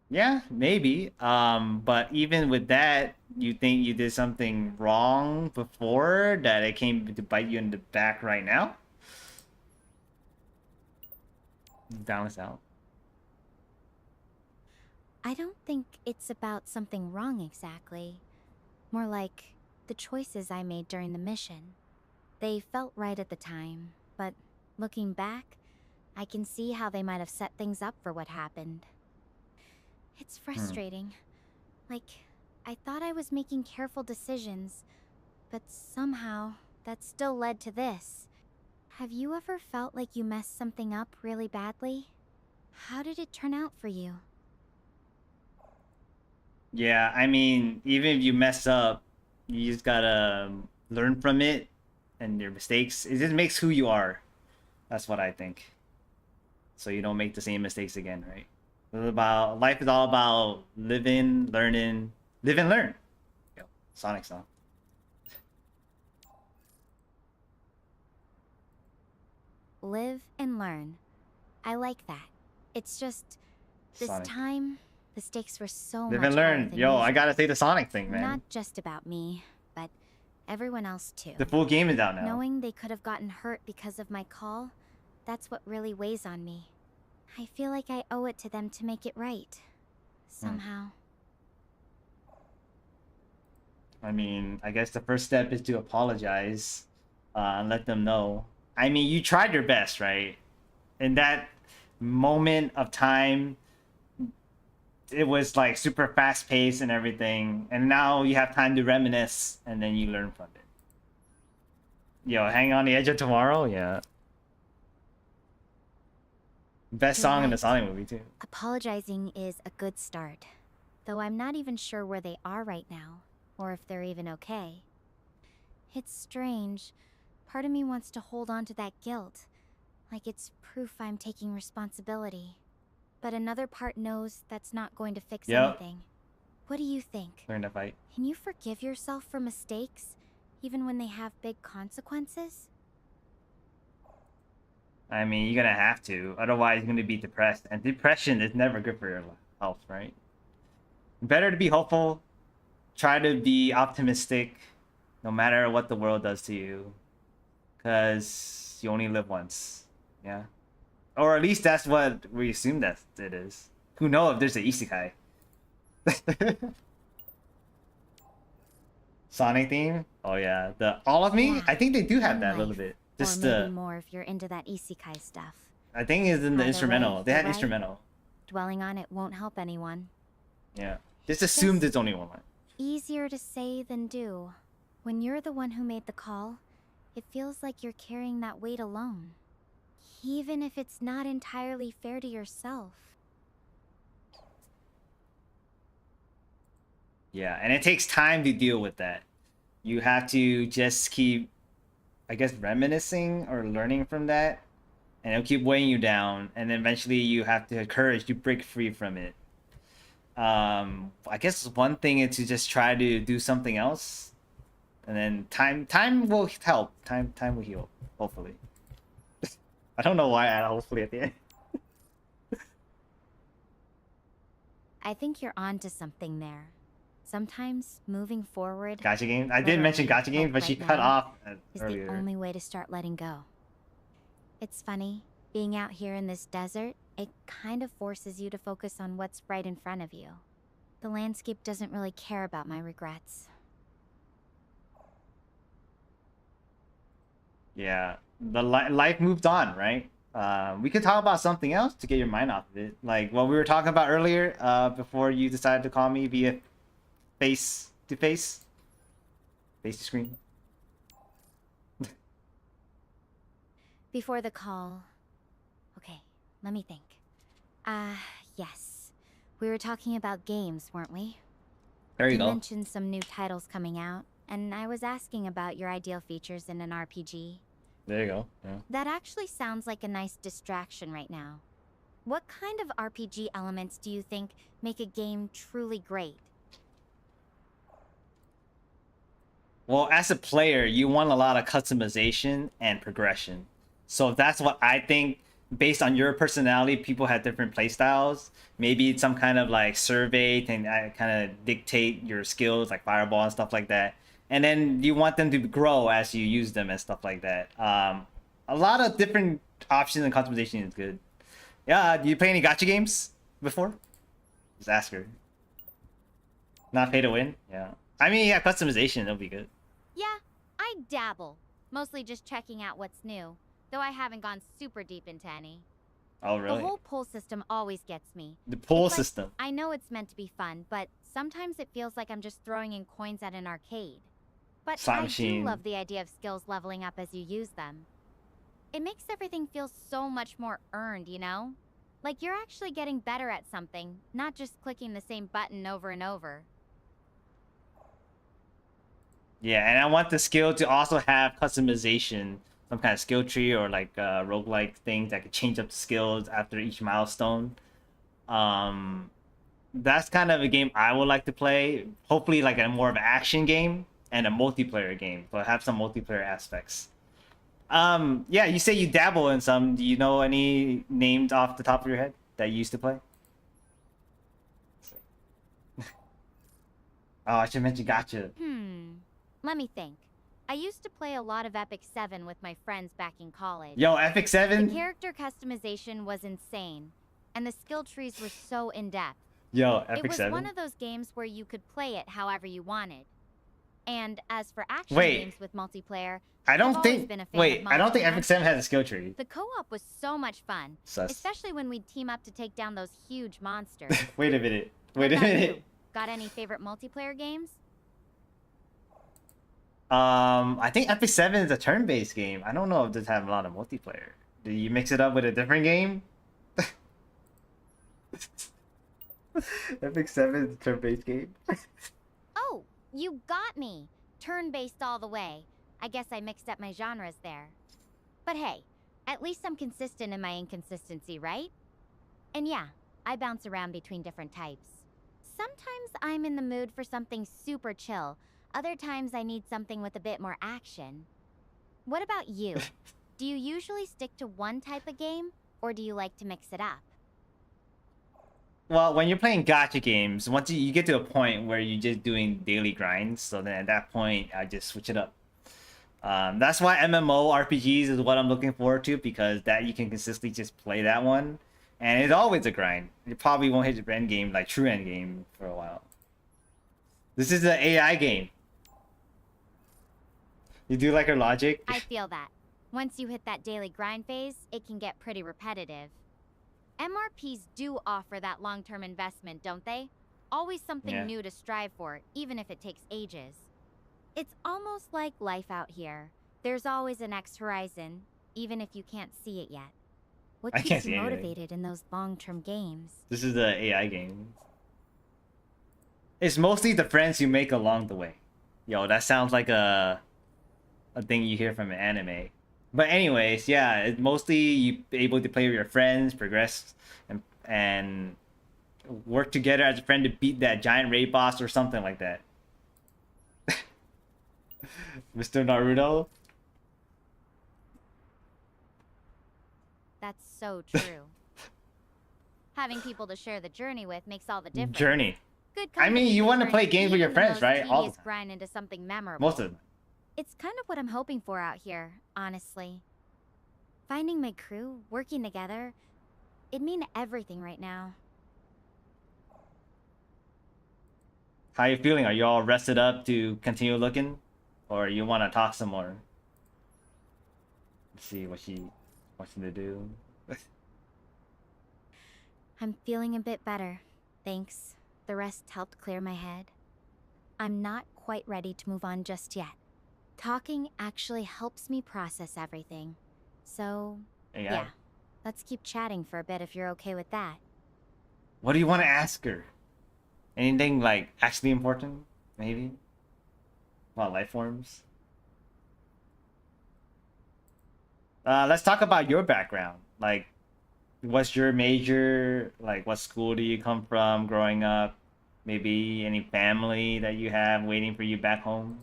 Yeah, maybe. But even with that, you think you did something wrong before that it came to bite you in the back right now? Balance out. I don't think it's about something wrong exactly. More like the choices I made during the mission. They felt right at the time, but looking back, I can see how they might have set things up for what happened. It's frustrating. Like, I thought I was making careful decisions, but somehow that still led to this. Have you ever felt like you messed something up really badly? How did it turn out for you? Yeah, I mean, even if you mess up, you just gotta learn from it and your mistakes. It just makes who you are. That's what I think. So you don't make the same mistakes again, right? It's about life is all about living, learning, live and learn. Yo, Sonic song. Live and learn. I like that. It's just, this Sonic. time, the stakes were so Live much and higher learn. than Yo, I usual. gotta say the Sonic thing, man. Not just about me, but everyone else too. The full game is out now. Knowing they could have gotten hurt because of my call, that's what really weighs on me. I feel like I owe it to them to make it right. Somehow. I mean, I guess the first step is to apologize and let them know. I mean, you tried your best, right? In that moment of time, it was like super fast paced and everything. And now you have time to reminisce and then you learn from it. Yo, Hang on the Edge of Tomorrow? Yeah. Best You're song in the right. Sonic movie, too. Apologizing is a good start. Though I'm not even sure where they are right now, or if they're even okay. It's strange. Part of me wants to hold on to that guilt, like it's proof I'm taking responsibility. But another part knows that's not going to fix Yep. anything. What do you think? Learn to fight. Can you forgive yourself for mistakes, even when they have big consequences? I mean, you're gonna have to. Otherwise, you're gonna be depressed. And depression is never good for your health, right? Better to be hopeful. Try to be optimistic, no matter what the world does to you. Because you only live once. Yeah? Or at least that's what we assume that it is. Who knows if there's an isekai? Sonic theme? Oh yeah. The All of Me? Yeah, I think they do have One that a little Life. bit. Or Just maybe more if you're into that isekai stuff. I think it's in the Either instrumental. way, They had you're right. instrumental. Dwelling on it won't help anyone. Yeah. Just assume Just- there's only one line. Easier to say than do. When you're the one who made the call, it feels like you're carrying that weight alone. Even if it's not entirely fair to yourself. Yeah, and it takes time to deal with that. You have to just keep, I guess, reminiscing or learning from that, and it'll keep weighing you down, and then eventually you have to have courage to break free from it. I guess one thing is to just try to do something else, and then time will help. Time will heal, hopefully. I don't know why I hopefully at the end. I think you're onto something there. Sometimes moving forward Gacha game. I did mention Literally, gacha games, like but she right cut now, off is earlier. the only way to start letting go. It's funny, being out here in this desert, it kind of forces you to focus on what's right in front of you. The landscape doesn't really care about my regrets. Yeah, the life moved on, right? We could talk about something else to get your mind off of it, like what we were talking about earlier. Before you decided to call me via face to face, face to screen. Before the call. Okay, let me think. Yes. We were talking about games, weren't we? There you You go. mentioned some new titles coming out, and I was asking about your ideal features in an RPG. There you go. Yeah. That actually sounds like a nice distraction right now. What kind of RPG elements do you think make a game truly great? Well, as a player, you want a lot of customization and progression. So that's what I think. Based on your personality, people have different play styles. Maybe it's some kind of like survey thing that kind of dictate your skills, like fireball and stuff like that. And then you want them to grow as you use them and stuff like that. A lot of different options and customization is good. Yeah, do you play any gacha games before? Just ask her. Not pay to win? Yeah. I mean, yeah, customization, it'll be good. Yeah, I dabble. Mostly just checking out what's new, though I haven't gone super deep into any. Oh, really? The whole pull system always gets me. The pull It's like, system. I know it's meant to be fun, but sometimes it feels like I'm just throwing in coins at an arcade. But Slot I machine. do love the idea of skills leveling up as you use them. It makes everything feel so much more earned, you know? Like you're actually getting better at something, not just clicking the same button over and over. Yeah, and I want the skill to also have customization, some kind of skill tree or like roguelike things that could change up the skills after each milestone. That's kind of a game I would like to play. Hopefully, like a more of an action game and a multiplayer game, but have some multiplayer aspects. Yeah, you say you dabble in some. Do you know any names off the top of your head that you used to play? Oh, I should mention gotcha. Let me think. I used to play a lot of Epic 7 with my friends back in college. Yo, Epic The 7? character customization was insane, and the skill trees were so in-depth. Yo, It Epic was 7? one of those games where you could play it however you wanted. And as for action Wait. games with multiplayer, I I've don't always think. been a fan Wait, of I don't think Monster Epic 7 Hunter. has a skill tree. The co-op was so much fun, Sus. especially when we'd team up to take down those huge monsters. Wait a minute. What Wait a about you? minute. Got any favorite multiplayer games? I think Epic 7 is a turn-based game. I don't know if this have a lot of multiplayer. Do you mix it up with a different game? Epic 7 is a turn-based game. Oh, you got me! Turn-based all the way. I guess I mixed up my genres there. But hey, at least I'm consistent in my inconsistency, right? And yeah, I bounce around between different types. Sometimes I'm in the mood for something super chill. Other times I need something with a bit more action. What about you? Do you usually stick to one type of game, or do you like to mix it up? Well, when you're playing gacha games, once you get to a point where you're just doing daily grinds, so then at that point, I just switch it up. That's why MMORPGs is what I'm looking forward to, because that you can consistently just play that one, and it's always a grind. You probably won't hit your end game, like true end game, for a while. This is an AI game. You do like her logic? I feel that. Once you hit that daily grind phase, it can get pretty repetitive. MRPs do offer that long-term investment, don't they? Always something Yeah. new to strive for, even if it takes ages. It's almost like life out here. There's always a next horizon, even if you can't see it yet. What I can't keeps see you anything. motivated in those long-term games? This is the AI game. It's mostly the friends you make along the way. Yo, that sounds like a thing you hear from an anime. But anyways, yeah, it's mostly you able to play with your friends, progress, and work together as a friend to beat that giant raid boss or something like that. Mr. Naruto. That's so true. Having people to share the journey with makes all the difference. Journey. Good I mean, company you can want to turn play games with your even the friends, most right? All the tedious time. grind into something memorable. Most of them. It's kind of what I'm hoping for out here, honestly. Finding my crew, working together, it'd mean everything right now. How you feeling? Are you all rested up to continue looking? Or you want to talk some more? Let's see what Nothing to do. I'm feeling a bit better, thanks. The rest helped clear my head. I'm not quite ready to move on just yet. Talking actually helps me process everything. So, yeah, let's keep chatting for a bit if you're okay with that. What do you want to ask her? Anything like actually important? Maybe? About life forms? Let's talk about your background. Like, what's your major? Like, what school do you come from growing up? Maybe any family that you have waiting for you back home?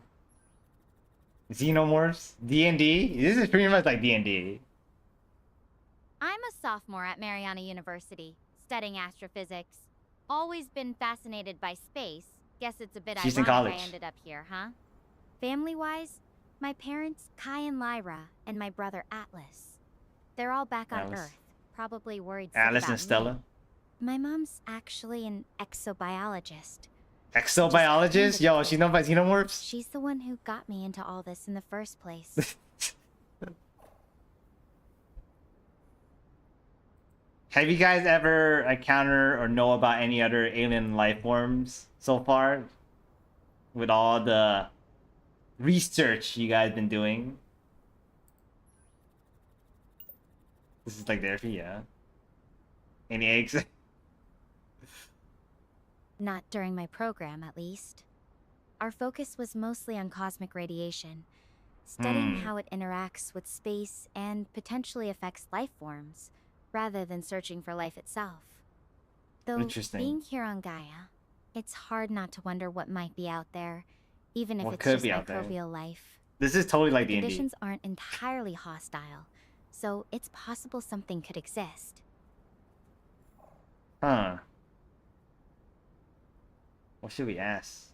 Xenomorphs? D&D? This is pretty much like D&D. I'm a sophomore at Mariana University, studying astrophysics. Always been fascinated by space. Guess it's a bit She's in ironic I college. ended up here, huh? Family-wise, my parents, Kai and Lyra, and my brother Atlas. They're all back on Atlas. Earth, probably worried sick Alice about and Stella. me. My mom's actually an exobiologist. Exobiologist? Yo, she knows about xenomorphs? She's the one who got me into all this in the first place. Have you guys ever encountered or know about any other alien life forms so far? With all the research you guys been doing? This is like therapy, yeah. Any eggs? Not during my program, at least. Our focus was mostly on cosmic radiation, studying how it interacts with space and potentially affects life forms, rather than searching for life itself. Though, Interesting. being here on Gaia, it's hard not to wonder what might be out there, even if What it's could just be out there? microbial life. This is totally like D&D. Conditions aren't entirely hostile, so it's possible something could exist. Huh. What should we ask?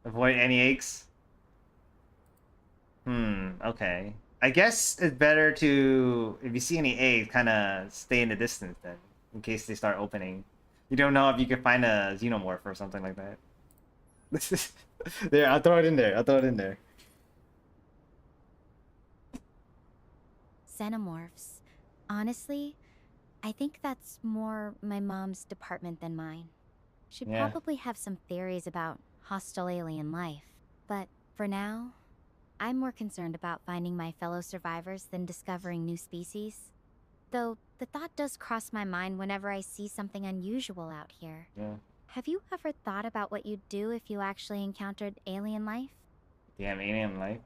Avoid any eggs? Okay. I guess it's better to, if you see any eggs, kind of stay in the distance then, in case they start opening. You don't know if you can find a xenomorph or something like that. There, I'll throw it in there. I'll throw it in there. Xenomorphs. Honestly, I think that's more my mom's department than mine. She'd Yeah. probably have some theories about hostile alien life. But for now, I'm more concerned about finding my fellow survivors than discovering new species. Though the thought does cross my mind whenever I see something unusual out here. Yeah. Have you ever thought about what you'd do if you actually encountered alien life? Damn, alien life.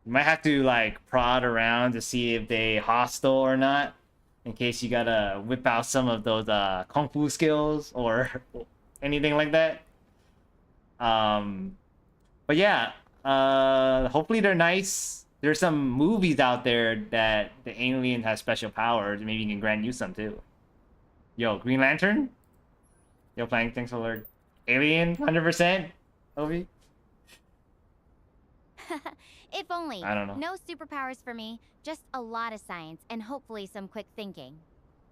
You might have to like prod around to see if they hostile or not, in case you gotta whip out some of those kung fu skills or anything like that. But yeah, hopefully they're nice. There's some movies out there that the alien has special powers. Maybe you can grant you some too. Yo, Green Lantern? Yo, playing things for Lord. Alien, 100%? Obi? If only. I don't know. No superpowers for me, just a lot of science and hopefully some quick thinking.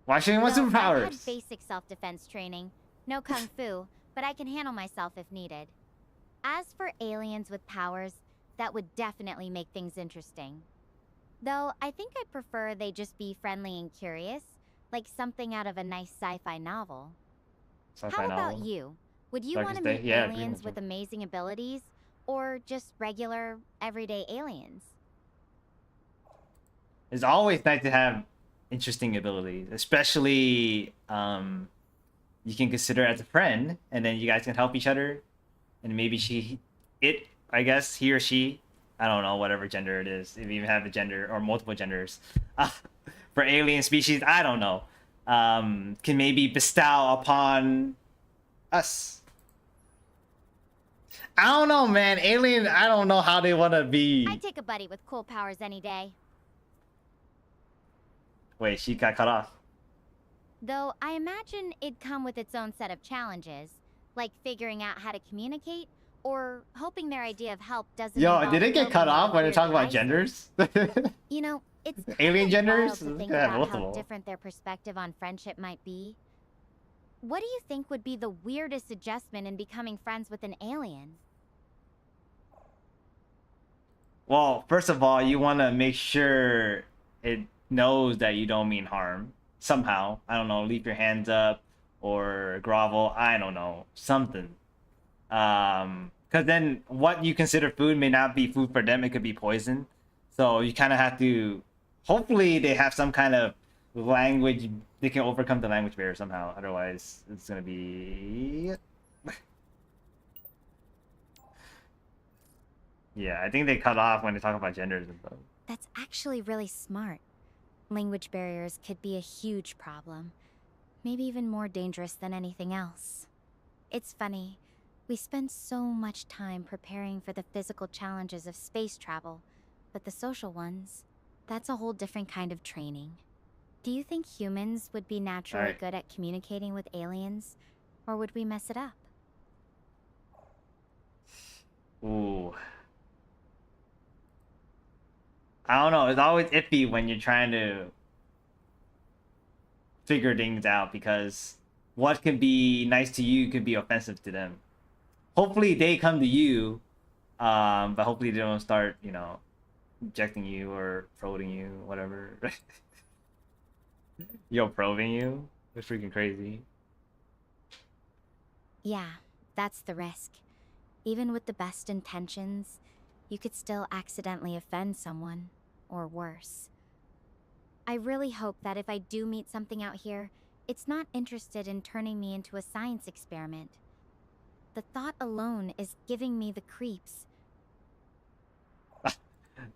Why shouldn't you want Though I've had superpowers? basic self-defense training. No kung fu, but I can handle myself if needed. As for aliens with powers, that would definitely make things interesting. Though I think I'd prefer they just be friendly and curious, like something out of a nice sci-fi novel. Sci-fi How about novel. you? Would you Darkest want to Day? meet Yeah, pretty aliens much, with yeah. amazing abilities, or just regular, everyday aliens? It's always nice to have interesting abilities, especially you can consider as a friend, and then you guys can help each other, and maybe I guess he or she, I don't know, whatever gender it is, if you even have a gender or multiple genders, for alien species, I don't know, can maybe bestow upon us. I don't know, man. Alien, I don't know how they want to be. I'd take a buddy with cool powers any day. Wait, she got cut off. Though I imagine it'd come with its own set of challenges, like figuring out how to communicate, or hoping their idea of help doesn't Yo, involve did it get cut programming off when they weird talk about devices. genders? You know, it's Alien kind of wild genders? to think Yeah, about how multiple. different their perspective on friendship might be. What do you think would be the weirdest adjustment in becoming friends with an alien? Well, first of all, you want to make sure it knows that you don't mean harm. Somehow, I don't know, leave your hands up or grovel. I don't know, something. Because then what you consider food may not be food for them. It could be poison. So you kind of have to. Hopefully, they have some kind of language. They can overcome the language barrier somehow. Otherwise, it's gonna be. Yeah, I think they cut off when they talk about genders and stuff. That's actually really smart. Language barriers could be a huge problem. Maybe even more dangerous than anything else. It's funny. We spend so much time preparing for the physical challenges of space travel, but the social ones, that's a whole different kind of training. Do you think humans would be naturally Alright. good at communicating with aliens, or would we mess it up? Ooh. I don't know. It's always iffy when you're trying to figure things out because what can be nice to you could be offensive to them. Hopefully they come to you, but hopefully they don't start, rejecting you or probing you, whatever. Yo, probing you? It's freaking crazy. Yeah, that's the risk. Even with the best intentions, you could still accidentally offend someone, or worse. I really hope that if I do meet something out here, it's not interested in turning me into a science experiment. The thought alone is giving me the creeps.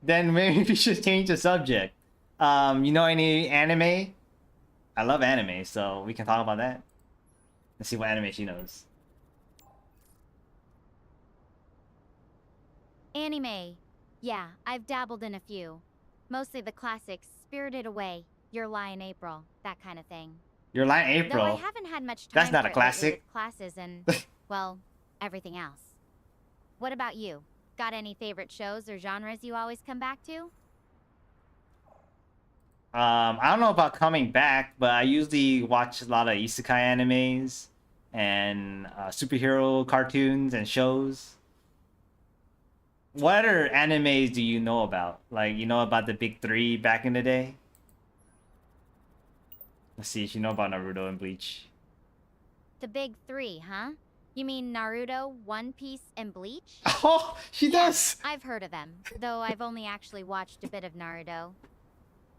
Then maybe we should change the subject. You know any anime? I love anime, so we can talk about that. Let's see what anime she knows. Anime. Yeah, I've dabbled in a few. Mostly the classics, Spirited Away, Your Lie in April, that kind of thing. Your line Though I April. haven't had much time That's not for a it lately classic. with classes and, well, everything else. What about you? Got any favorite shows or genres you always come back to? I don't know about coming back, but I usually watch a lot of isekai animes and superhero cartoons and shows. What other animes do you know about? Like, you know about the big three back in the day? Let's see if you know about Naruto and Bleach. The big three, huh? You mean Naruto, One Piece, and Bleach? Oh, she Yeah, does! I've heard of them, though I've only actually watched a bit of Naruto.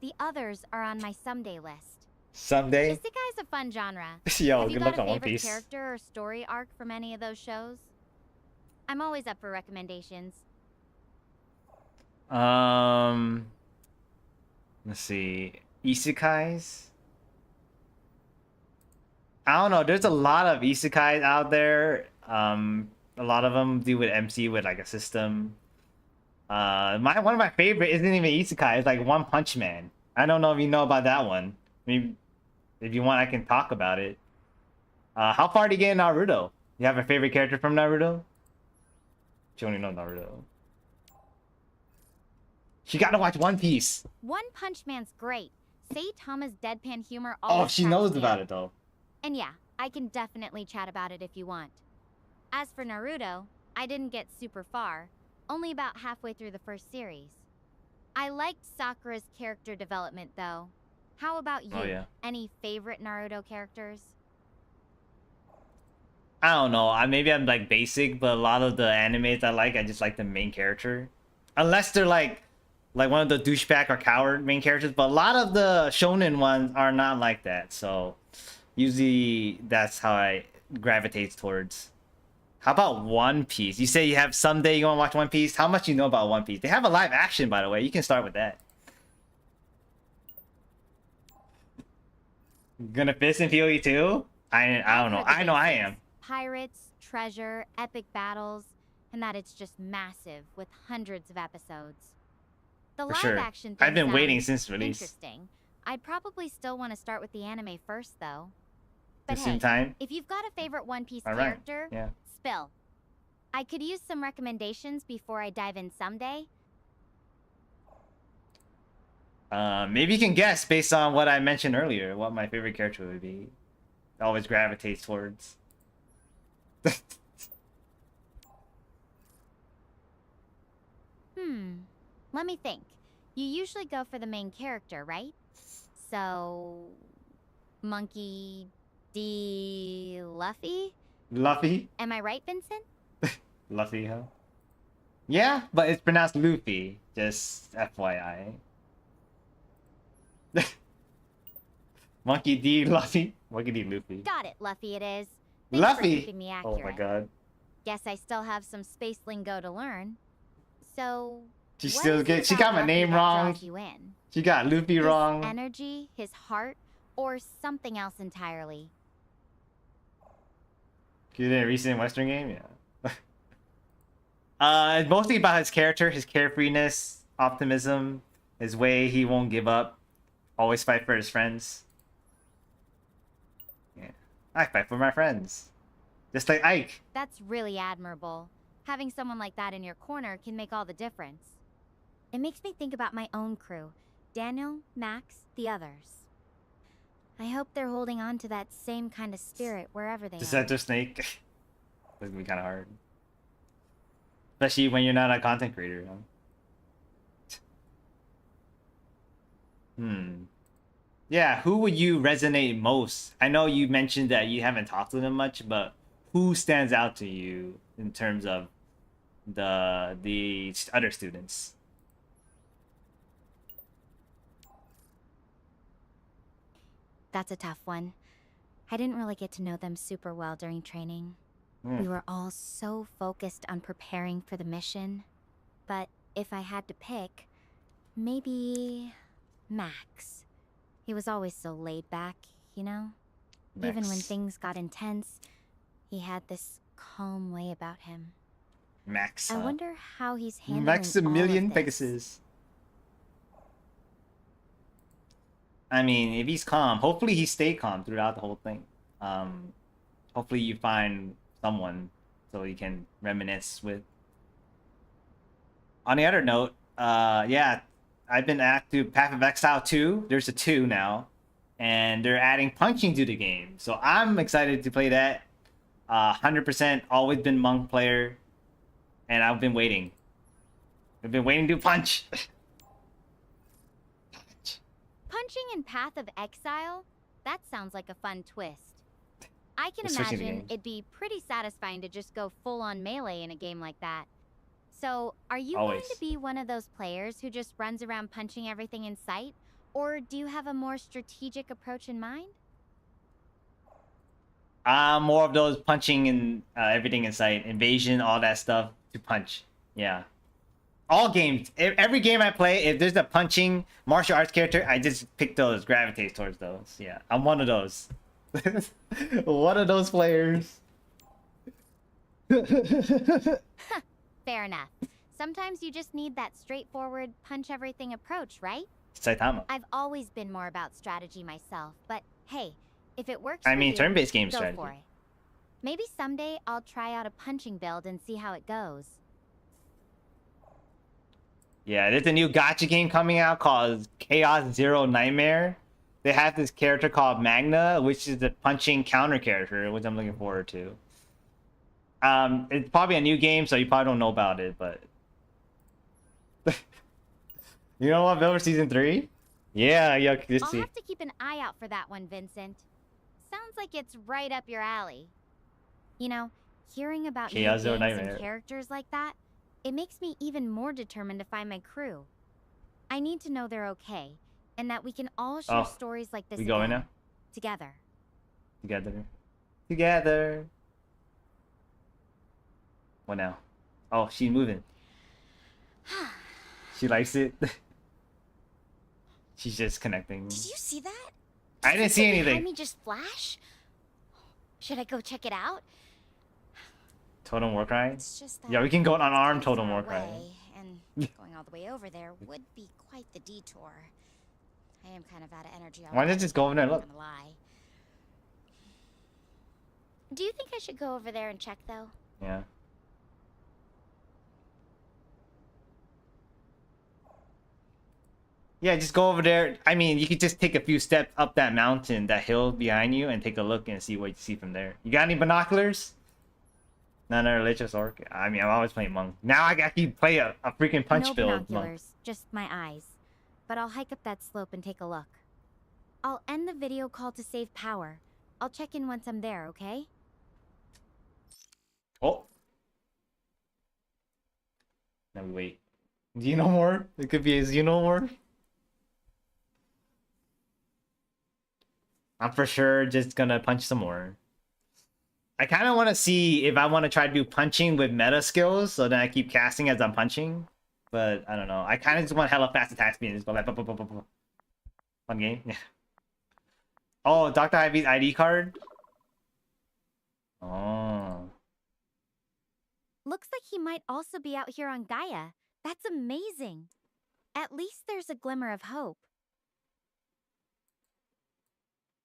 The others are on my someday list. Someday? Isekai's a fun genre. Yo, Have you good got luck a on One favorite Piece. character or story arc from any of those shows? I'm always up for recommendations. Let's see. Isekais? I don't know. There's a lot of isekais out there. A lot of them do with MC with like a system. One of my favorite isn't even isekai. It's like One Punch Man. I don't know if you know about that one. Maybe if you want, I can talk about it. How far do you get in Naruto? You have a favorite character from Naruto? You only know Naruto. You gotta watch One Piece. One Punch Man's great. Saitama's deadpan humor Oh, always she cracks knows me about up. it though. And yeah, I can definitely chat about it if you want. As for Naruto, I didn't get super far, only about halfway through the first series. I liked Sakura's character development though. How about you? Oh, yeah. Any favorite Naruto characters? I don't know. Maybe I'm like basic, but a lot of the animes I just like the main character, unless they're like one of the douchebag or coward main characters. But a lot of the shonen ones are not like that. So usually that's how I gravitate towards. How about One Piece? You say you have someday you want to watch One Piece. How much you know about One Piece? They have a live action, by the way. You can start with that. Gonna fist in POE2? I don't know. I know I am. Pirates, treasure, epic battles, and that it's just massive with hundreds of episodes. The For live sure. action thing I've been waiting sounds since release. interesting. I'd probably still want to start with the anime first though. At But the same hey, time. if you've got a favorite One Piece All right. character, Yeah. spill. I could use some recommendations before I dive in someday. Maybe you can guess based on what I mentioned earlier what my favorite character would be. Always gravitates towards. let me think. You usually go for the main character, right? So, Monkey D. Luffy? Luffy? Am I right, Vincent? Luffy, huh? Yeah, but it's pronounced Luffy. Just FYI. Monkey D. Luffy? Monkey D. Luffy. Got it, Luffy it is. Thanks for Luffy! keeping me Oh accurate. my god. Guess I still have some space lingo to learn. So, She what still is it get. She about got my Luffy name that wrong. draws you in? She got Luffy His wrong. energy, his heart, or something else entirely? Good in a recent Western game, yeah. It's mostly about his character, his carefreeness, optimism, his way he won't give up, always fight for his friends. Yeah, I fight for my friends, just like Ike. That's really admirable. Having someone like that in your corner can make all the difference. It makes me think about my own crew. Daniel, Max, the others. I hope they're holding on to that same kind of spirit wherever they The are. center snake. That's gonna be kind of hard, especially when you're not a content creator. Yeah, who would you resonate most? I know you mentioned that you haven't talked to them much, but who stands out to you in terms of the other students? That's a tough one. I didn't really get to know them super well during training. We were all so focused on preparing for the mission. But if I had to pick, maybe Max. He was always so laid back, you know? Even when Max. things got intense, he had this calm way about him. Max. I huh? wonder how he's handling Maximilian all of this. Pegasus. I mean, if he's calm, hopefully he stay calm throughout the whole thing. Hopefully you find someone so you can reminisce with. On the other note, yeah, I've been active Path of Exile 2. There's a 2 now, and they're adding punching to the game, so I'm excited to play that. 100% always been monk player, and I've been waiting. I've been waiting to punch. Punching in Path of Exile? That sounds like a fun twist. I can We're switching the imagine games. it'd be pretty satisfying to just go full-on melee in a game like that. So, are you Always. going to be one of those players who just runs around punching everything in sight? Or do you have a more strategic approach in mind? More of those punching and everything in sight, invasion, all that stuff to punch. Yeah. All games, every game I play, if there's a punching martial arts character, I just pick those, gravitate towards those. Yeah, I'm one of those. One of those players. Fair enough. Sometimes you just need that straightforward, punch-everything approach, right? Saitama. I've always been more about strategy myself, but hey, if it works I for mean, you, turn-based game go strategy. for it. Maybe someday I'll try out a punching build and see how it goes. Yeah, there's a new gacha game coming out called Chaos Zero Nightmare. They have this character called Magna, which is the punching counter character, which I'm looking forward to. It's probably a new game, so you probably don't know about it, but you know what, Builder Season 3? Yeah, let's I'll see. have to keep an eye out for that one, Vincent. Sounds like it's right up your alley. You know, hearing about new Chaos Zero games Nightmare. and characters like that, it makes me even more determined to find my crew. I need to know they're okay, and that we can all share Oh, stories like this we going again, now? together. Together. What now? Oh, she's moving. She likes it. She's just connecting. Did you see that? I didn't see Behind anything. me just flash? Should I go check it out? Totem War Cry? It's just that Yeah, we can go on it's unarmed kinda Totem far War Cry. away, and going all the way over there would be quite the detour. I am kind of out of energy already. Why not just go over there and I'm look? not gonna lie. Do you think I should go over there and check though? Yeah. Yeah, just go over there. I mean, you could just take a few steps up that mountain, that hill behind you, and take a look and see what you see from there. You got any binoculars? Not a religious orc. I mean, I'm always playing monk. Now I can play a freaking punch No build monk. binoculars, just my eyes. But I'll hike up that slope and take a look. I'll end the video call to save power. I'll check in once I'm there, okay? Oh. Now we wait. Xenomorph? It could be a Xenomorph. I'm for sure just gonna punch some more. I kind of want to see if I want to try to do punching with meta skills, so then I keep casting as I'm punching. But I don't know. I kind of just want hella fast attack speed and just go like, fun game. Yeah. Oh, Dr. Ivy's ID card. Oh. Looks like he might also be out here on Gaia. That's amazing. At least there's a glimmer of hope.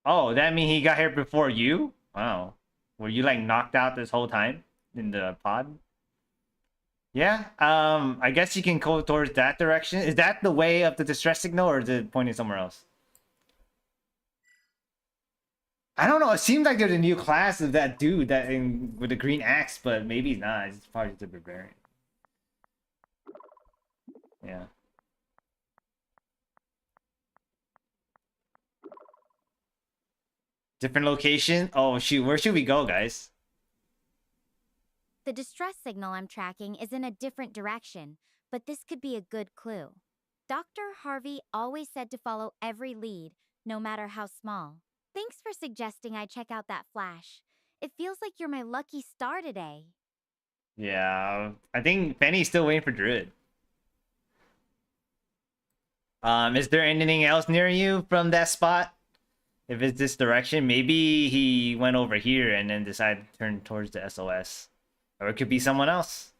Oh, that mean he got here before you? Wow. Were you like knocked out this whole time in the pod? Yeah. I guess you can go towards that direction. Is that the way of the distress signal, or is it pointing somewhere else? I don't know. It seems like there's a new class of that dude with the green axe, but maybe he's not. It's probably just a barbarian. Yeah. Different location? Oh shoot, where should we go, guys? The distress signal I'm tracking is in a different direction, but this could be a good clue. Dr. Harvey always said to follow every lead, no matter how small. Thanks for suggesting I check out that flash. It feels like you're my lucky star today. Yeah, I think Penny's still waiting for Druid. Is there anything else near you from that spot? If it's this direction, maybe he went over here and then decided to turn towards the SOS. Or it could be someone else.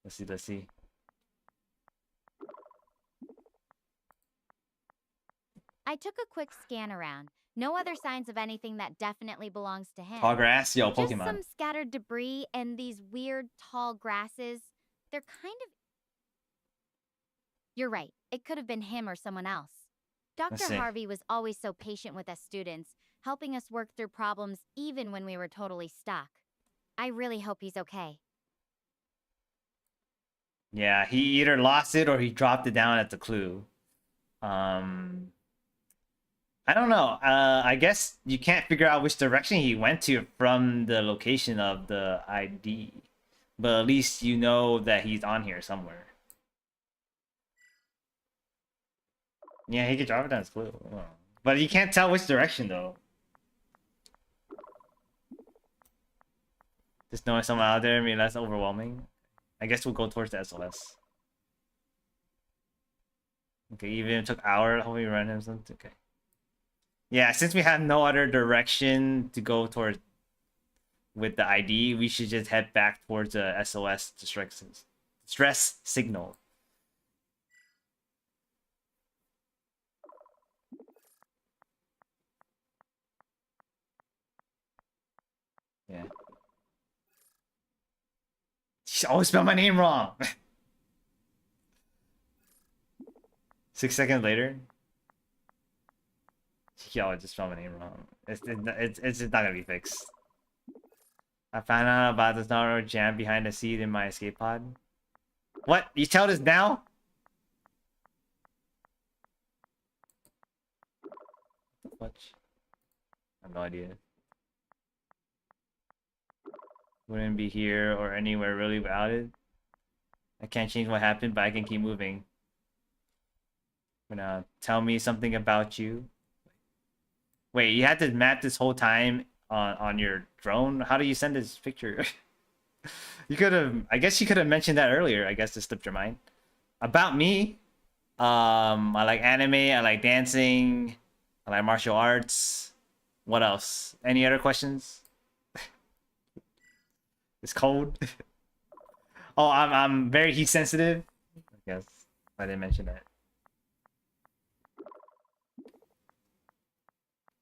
Let's see. I took a quick scan around. No other signs of anything that definitely belongs to him. Tall grass? Yo, Just Pokemon. some scattered debris and these weird tall grasses. They're kind of... You're right. It could have been him or someone else. Let's Dr. see. Harvey was always so patient with us students, helping us work through problems even when we were totally stuck. I really hope he's okay. Yeah, he either lost it or he dropped it down at the clue. I don't know. I guess you can't figure out which direction he went to from the location of the ID. But at least you know that he's on here somewhere. Yeah, he could drop it down his clue. Oh. But you can't tell which direction though. Just knowing someone out there, I mean, that's overwhelming. I guess we'll go towards the SOS. Okay, even if it took hours, hopefully run him something. Okay. Yeah, since we have no other direction to go towards with the ID, we should just head back towards the SOS distress signal. Yeah. She always spelled my name wrong. 6 seconds later. She always just spelled my name wrong. It's just not gonna be fixed. I found out about this narrow jam behind the seat in my escape pod. What? You tell this now? What? I have no idea. Wouldn't be here or anywhere really without it. I can't change what happened, but I can keep moving. Now, tell me something about you. Wait, you had to map this whole time on your drone? How do you send this picture? You could have, I guess you could have mentioned that earlier. I guess it slipped your mind. About me, I like anime, I like dancing, I like martial arts. What else? Any other questions? It's cold. Oh, I'm very heat sensitive. I guess I didn't mention that.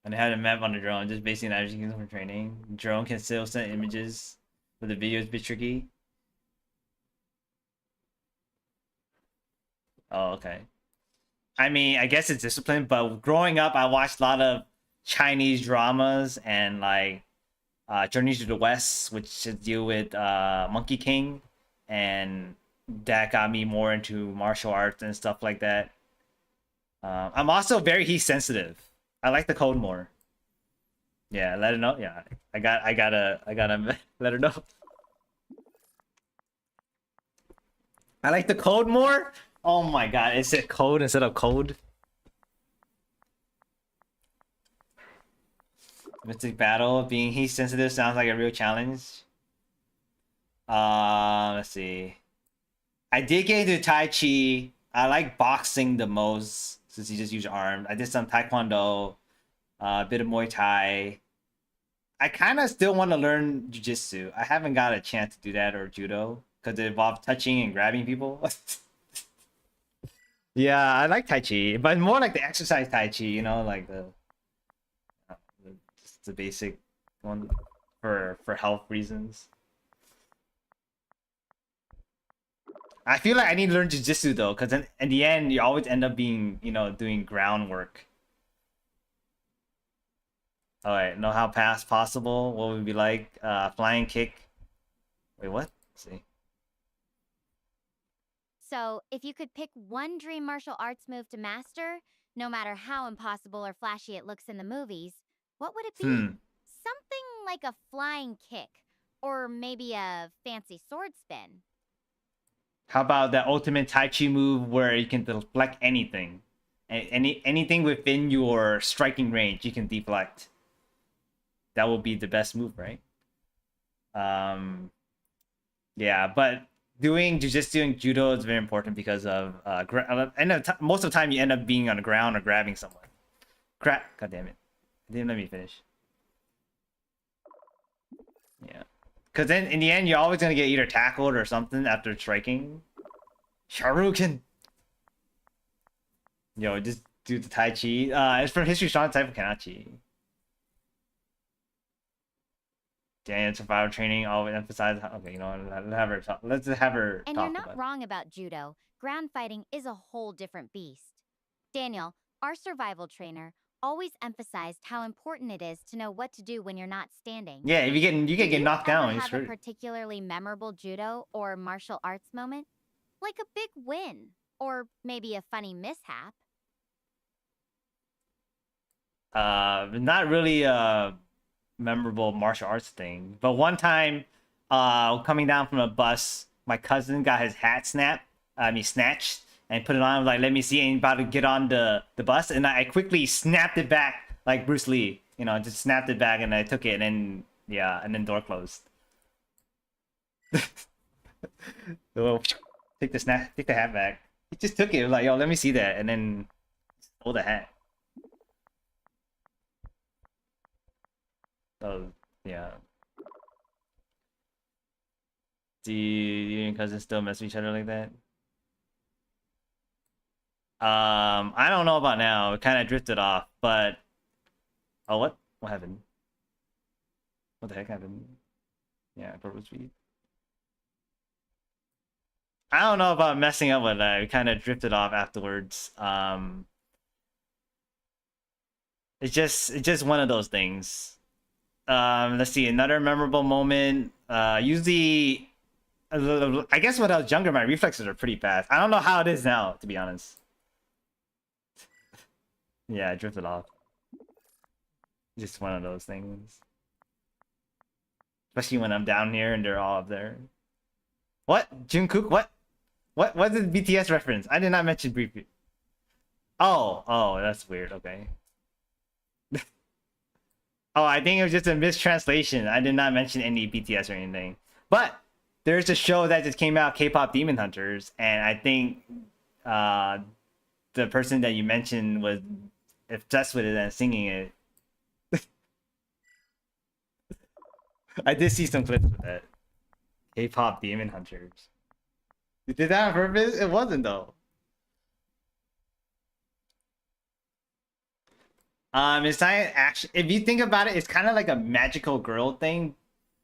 And I had a map on the drone, just basically an average for training. Drone can still send images, but the video is a bit tricky. Oh, okay. I mean, I guess it's discipline, but growing up, I watched a lot of Chinese dramas and like Journey to the West, which deal with Monkey King, and that got me more into martial arts and stuff like that. I'm also very heat sensitive. I like the code more. Yeah, let her know. Yeah, I gotta let her know. I like the code more. Oh my god, is it code instead of code? Mystic battle being heat sensitive sounds like a real challenge. Let's see. I did get into Tai Chi. I like boxing the most since you just use your arm. I did some Taekwondo, a bit of Muay Thai. I kind of still want to learn Jiu-Jitsu. I haven't got a chance to do that, or Judo, because it involves touching and grabbing people. Yeah, I like Tai Chi, but more like the exercise Tai Chi, you know, like just the basic one for health reasons. I feel like I need to learn Jiu-Jitsu though, because in the end, you always end up being, you know, doing groundwork. All right, know how fast possible? What would it be like? Flying kick. Wait, what? Let's see. So, if you could pick one dream martial arts move to master, no matter how impossible or flashy it looks in the movies, what would it be? Something like a flying kick, or maybe a fancy sword spin. How about that ultimate Tai Chi move where you can deflect anything? Anything within your striking range, you can deflect. That would be the best move, right? Yeah, but doing Jiu-Jitsu and Judo is very important because of most of the time you end up being on the ground or grabbing someone. Crap! God damn it! It didn't let me finish. Yeah, because then in the end you're always gonna get either tackled or something after striking. Sharuken. Yo, just do the Tai Chi. It's from History Strong type of Kanachi. Daniel survival training always emphasize. Okay, you know, let's have her. And talk you're not about wrong about judo. Ground fighting is a whole different beast. Daniel, our survival trainer, always emphasized how important it is to know what to do when you're not standing. Yeah, if you get knocked down, Do you you're ever have a screwed. particularly memorable judo or martial arts moment? Like a big win, or maybe a funny mishap? Not really memorable martial arts thing. But one time, coming down from a bus, my cousin got his hat snatched, and put it on. I was like, let me see, and about to get on the bus, and I quickly snapped it back like Bruce Lee. You know, just snapped it back, and I took it, and then yeah, and then door closed. So, take the hat back. He just took it. He was like, yo, let me see that, and then stole the hat. So yeah. Do you and cousins still mess with each other like that? I don't know about now. It kind of drifted off, but oh, what happened? What the heck happened? Yeah, purple speed. I don't know about messing up with that. We kind of drifted off afterwards. It's just one of those things. Let's see, another memorable moment. Usually, I guess when I was younger, my reflexes are pretty fast. I don't know how it is now, to be honest. Yeah, I drifted off. Just one of those things. Especially when I'm down here and they're all up there. What? Jungkook? What? What is the BTS reference? I did not mention briefly. Oh, that's weird. Okay. Oh, I think it was just a mistranslation. I did not mention any BTS or anything. But there's a show that just came out, K-pop Demon Hunters, and I think the person that you mentioned was obsessed with it and singing it. I did see some clips with that. K-pop Demon Hunters. You did that on purpose? It wasn't though. It's not actually. If you think about it, it's kind of like a magical girl thing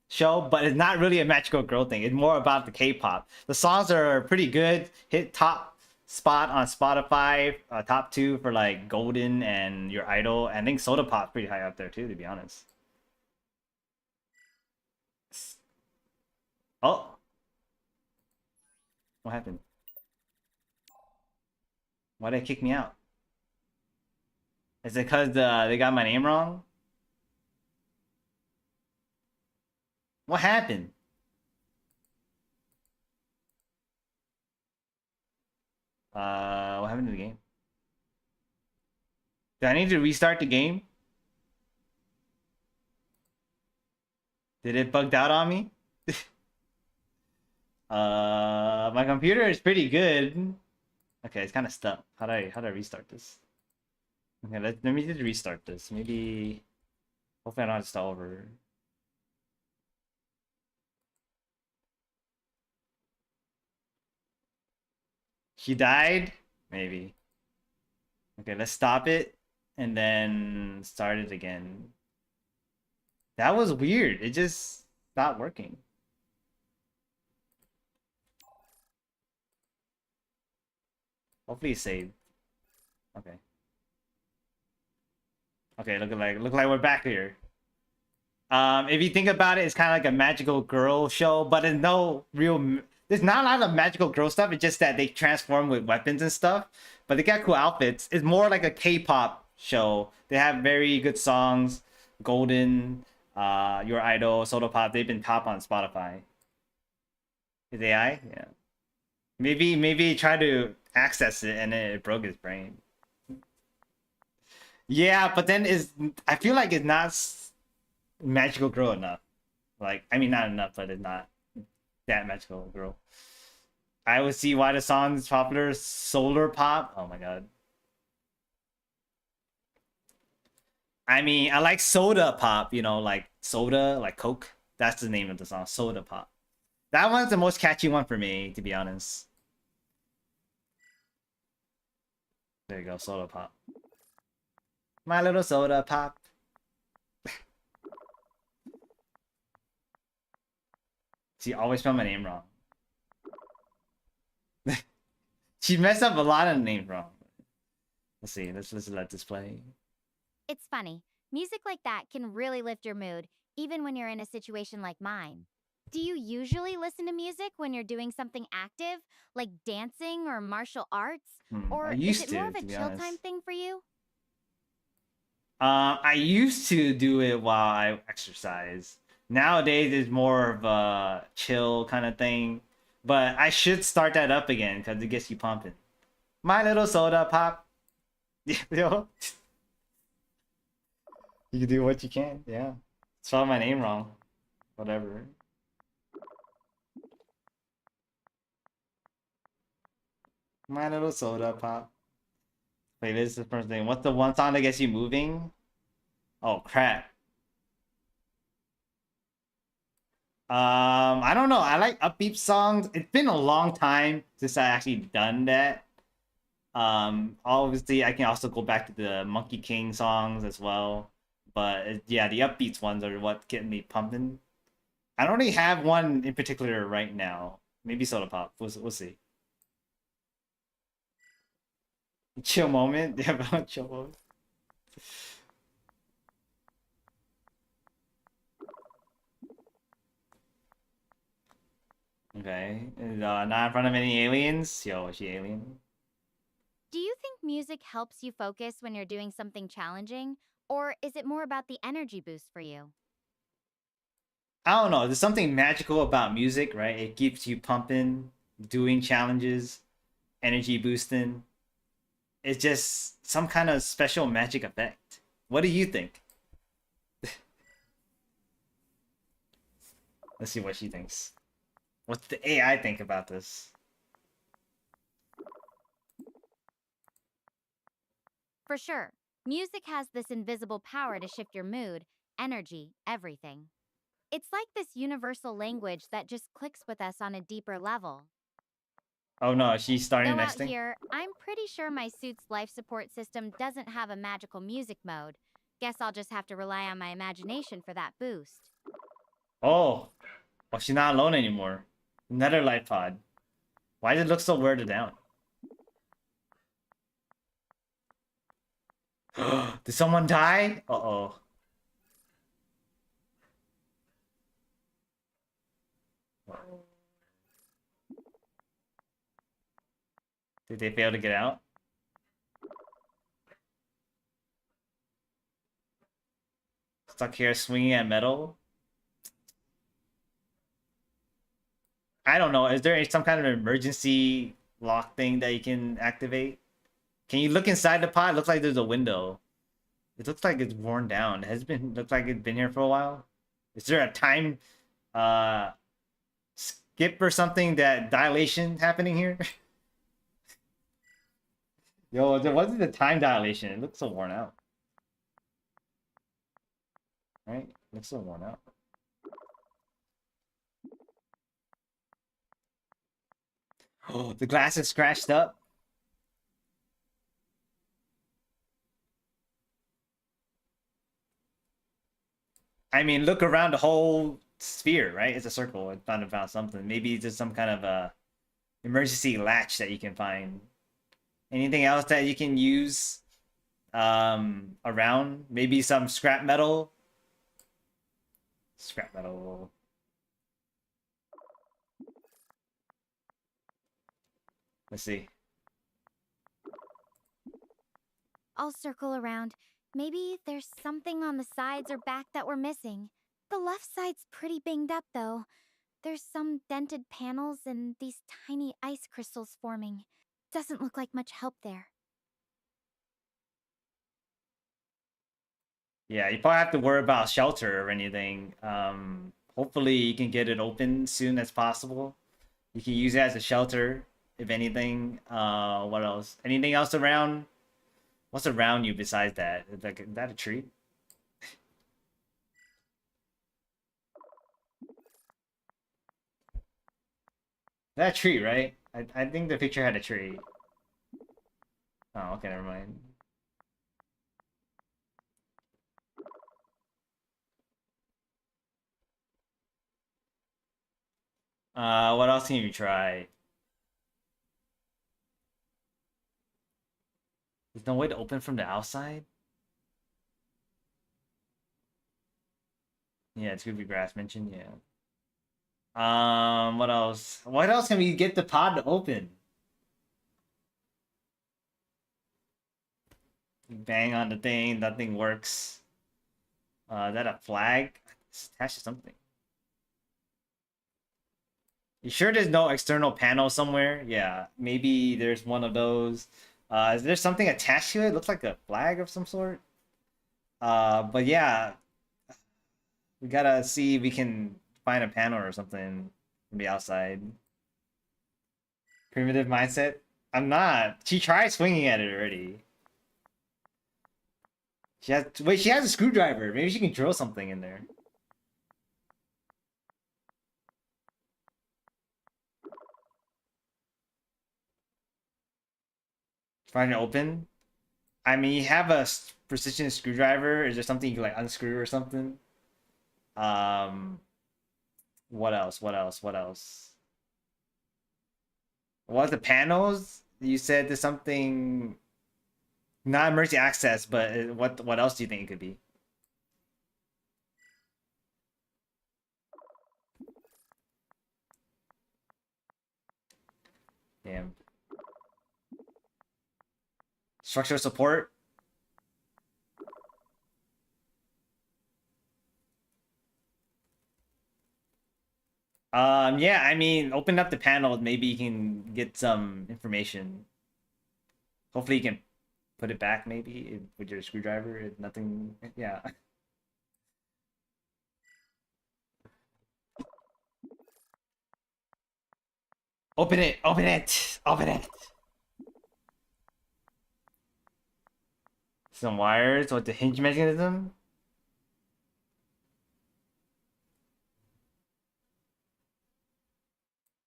show, but it's not really a magical girl thing. It's more about the K-pop. The songs are pretty good, hit top spot on Spotify, top 2 for like Golden and Your Idol. I think Soda Pop's pretty high up there too, to be honest. Oh, what happened? Why did they kick me out? Is it because they got my name wrong? What happened? What happened to the game? Do I need to restart the game? Did it bugged out on me? My computer is pretty good. Okay, it's kind of stuck. How do I restart this? Okay, let me just restart this. Maybe, hopefully I don't have to start over. He died? Maybe. Okay, let's stop it and then start it again. That was weird. It just stopped working. Hopefully it's saved. Okay. Okay, look like we're back here. If you think about it, it's kind of like a magical girl show, but there's no real. There's not a lot of magical girl stuff. It's just that they transform with weapons and stuff, but they got cool outfits. It's more like a K-pop show. They have very good songs. Golden, Your Idol, Soda Pop. They've been top on Spotify. Is AI? Yeah. Maybe try to access it and it broke his brain. Yeah, but then I feel like it's not magical girl enough. Like, I mean, not enough, but it's not that magical girl. I would see why the song is popular. Solar pop. Oh my god. I mean, I like soda pop. You know, like soda, like Coke. That's the name of the song, Soda Pop. That one's the most catchy one for me, to be honest. There you go, Soda Pop. My little soda pop. She always spelled my name wrong. She messed up a lot of names wrong. Let's see. Let's let this play. It's funny. Music like that can really lift your mood, even when you're in a situation like mine. Do you usually listen to music when you're doing something active, like dancing or martial arts? Or I is used it more of to a be chill honest. time thing for you? I used to do it while I exercise. Nowadays, it's more of a chill kind of thing. But I should start that up again because it gets you pumping. My little soda pop. Yo. You can do what you can. Yeah. Spell my name wrong. Whatever. My little soda pop. Wait, this is the first thing. What's the one song that gets you moving? Oh crap. I don't know. I like upbeat songs. It's been a long time since I actually done that. Obviously I can also go back to the Monkey King songs as well. But yeah, the upbeats ones are what get me pumping. I don't really have one in particular right now. Maybe Soda Pop. We'll see. Chill moment. Yeah, chill moment. Okay. Not in front of any aliens. Yo, is she alien? Do you think music helps you focus when you're doing something challenging? Or is it more about the energy boost for you? I don't know. There's something magical about music, right? It keeps you pumping, doing challenges, energy boosting. It's just some kind of special magic effect. What do you think? Let's see what she thinks. What's the AI think about this? For sure, music has this invisible power to shift your mood, energy, everything. It's like this universal language that just clicks with us on a deeper level. Oh no, she's starting Though the next out thing? here, I'm pretty sure my suit's life support system doesn't have a magical music mode. Guess I'll just have to rely on my imagination for that boost. Oh. Well, she's not alone anymore. Another life pod. Why does it look so weirded down? Did someone die? Uh-oh. Did they fail to get out? Stuck here swinging at metal? I don't know. Is there some kind of emergency lock thing that you can activate? Can you look inside the pod? It looks like there's a window. It looks like it's worn down. It has been looks like it's been here for a while. Is there a time uh skip or something, that dilation happening here? Yo, there wasn't the time dilation. It looks so worn out. Right? It looks so worn out. Oh, the glass is scratched up. I mean, look around the whole sphere, right? It's a circle. It found something. Maybe there's some kind of a emergency latch that you can find. Anything else that you can use around? Maybe some scrap metal. Scrap metal. Let's see. I'll circle around. Maybe there's something on the sides or back that we're missing. The left side's pretty banged up, though. There's some dented panels and these tiny ice crystals forming. Doesn't look like much help there. Yeah, you probably have to worry about shelter or anything. Hopefully you can get it open soon as possible. You can use it as a shelter, if anything. What else? Anything else around? What's around you besides that? Is that a tree? That tree, right? I think the picture had a tree. Oh, okay, never mind. What else can you try? There's no way to open from the outside? Yeah, it's gonna be grass mentioned, yeah. What else? What else can we get the pod to open? Bang on the thing, nothing works. Is that a flag? It's attached to something. You sure there's no external panel somewhere? Yeah, maybe there's one of those. Is there something attached to it? Looks like a flag of some sort. But yeah, we gotta see if we can find a panel or something from the outside. Primitive mindset? I'm not. She tried swinging at it already. She has a screwdriver. Maybe she can drill something in there. Find it open. I mean, you have a precision screwdriver. Is there something you can like unscrew or something? Um, what else? What else? What else? What the panels? You said there's something not emergency access, but what else do you think it could be? Damn. Structural support? Yeah, I mean, open up the panel, maybe you can get some information. Hopefully you can put it back maybe with your screwdriver. If nothing, yeah. Open it, open it, open it. Some wires with the hinge mechanism.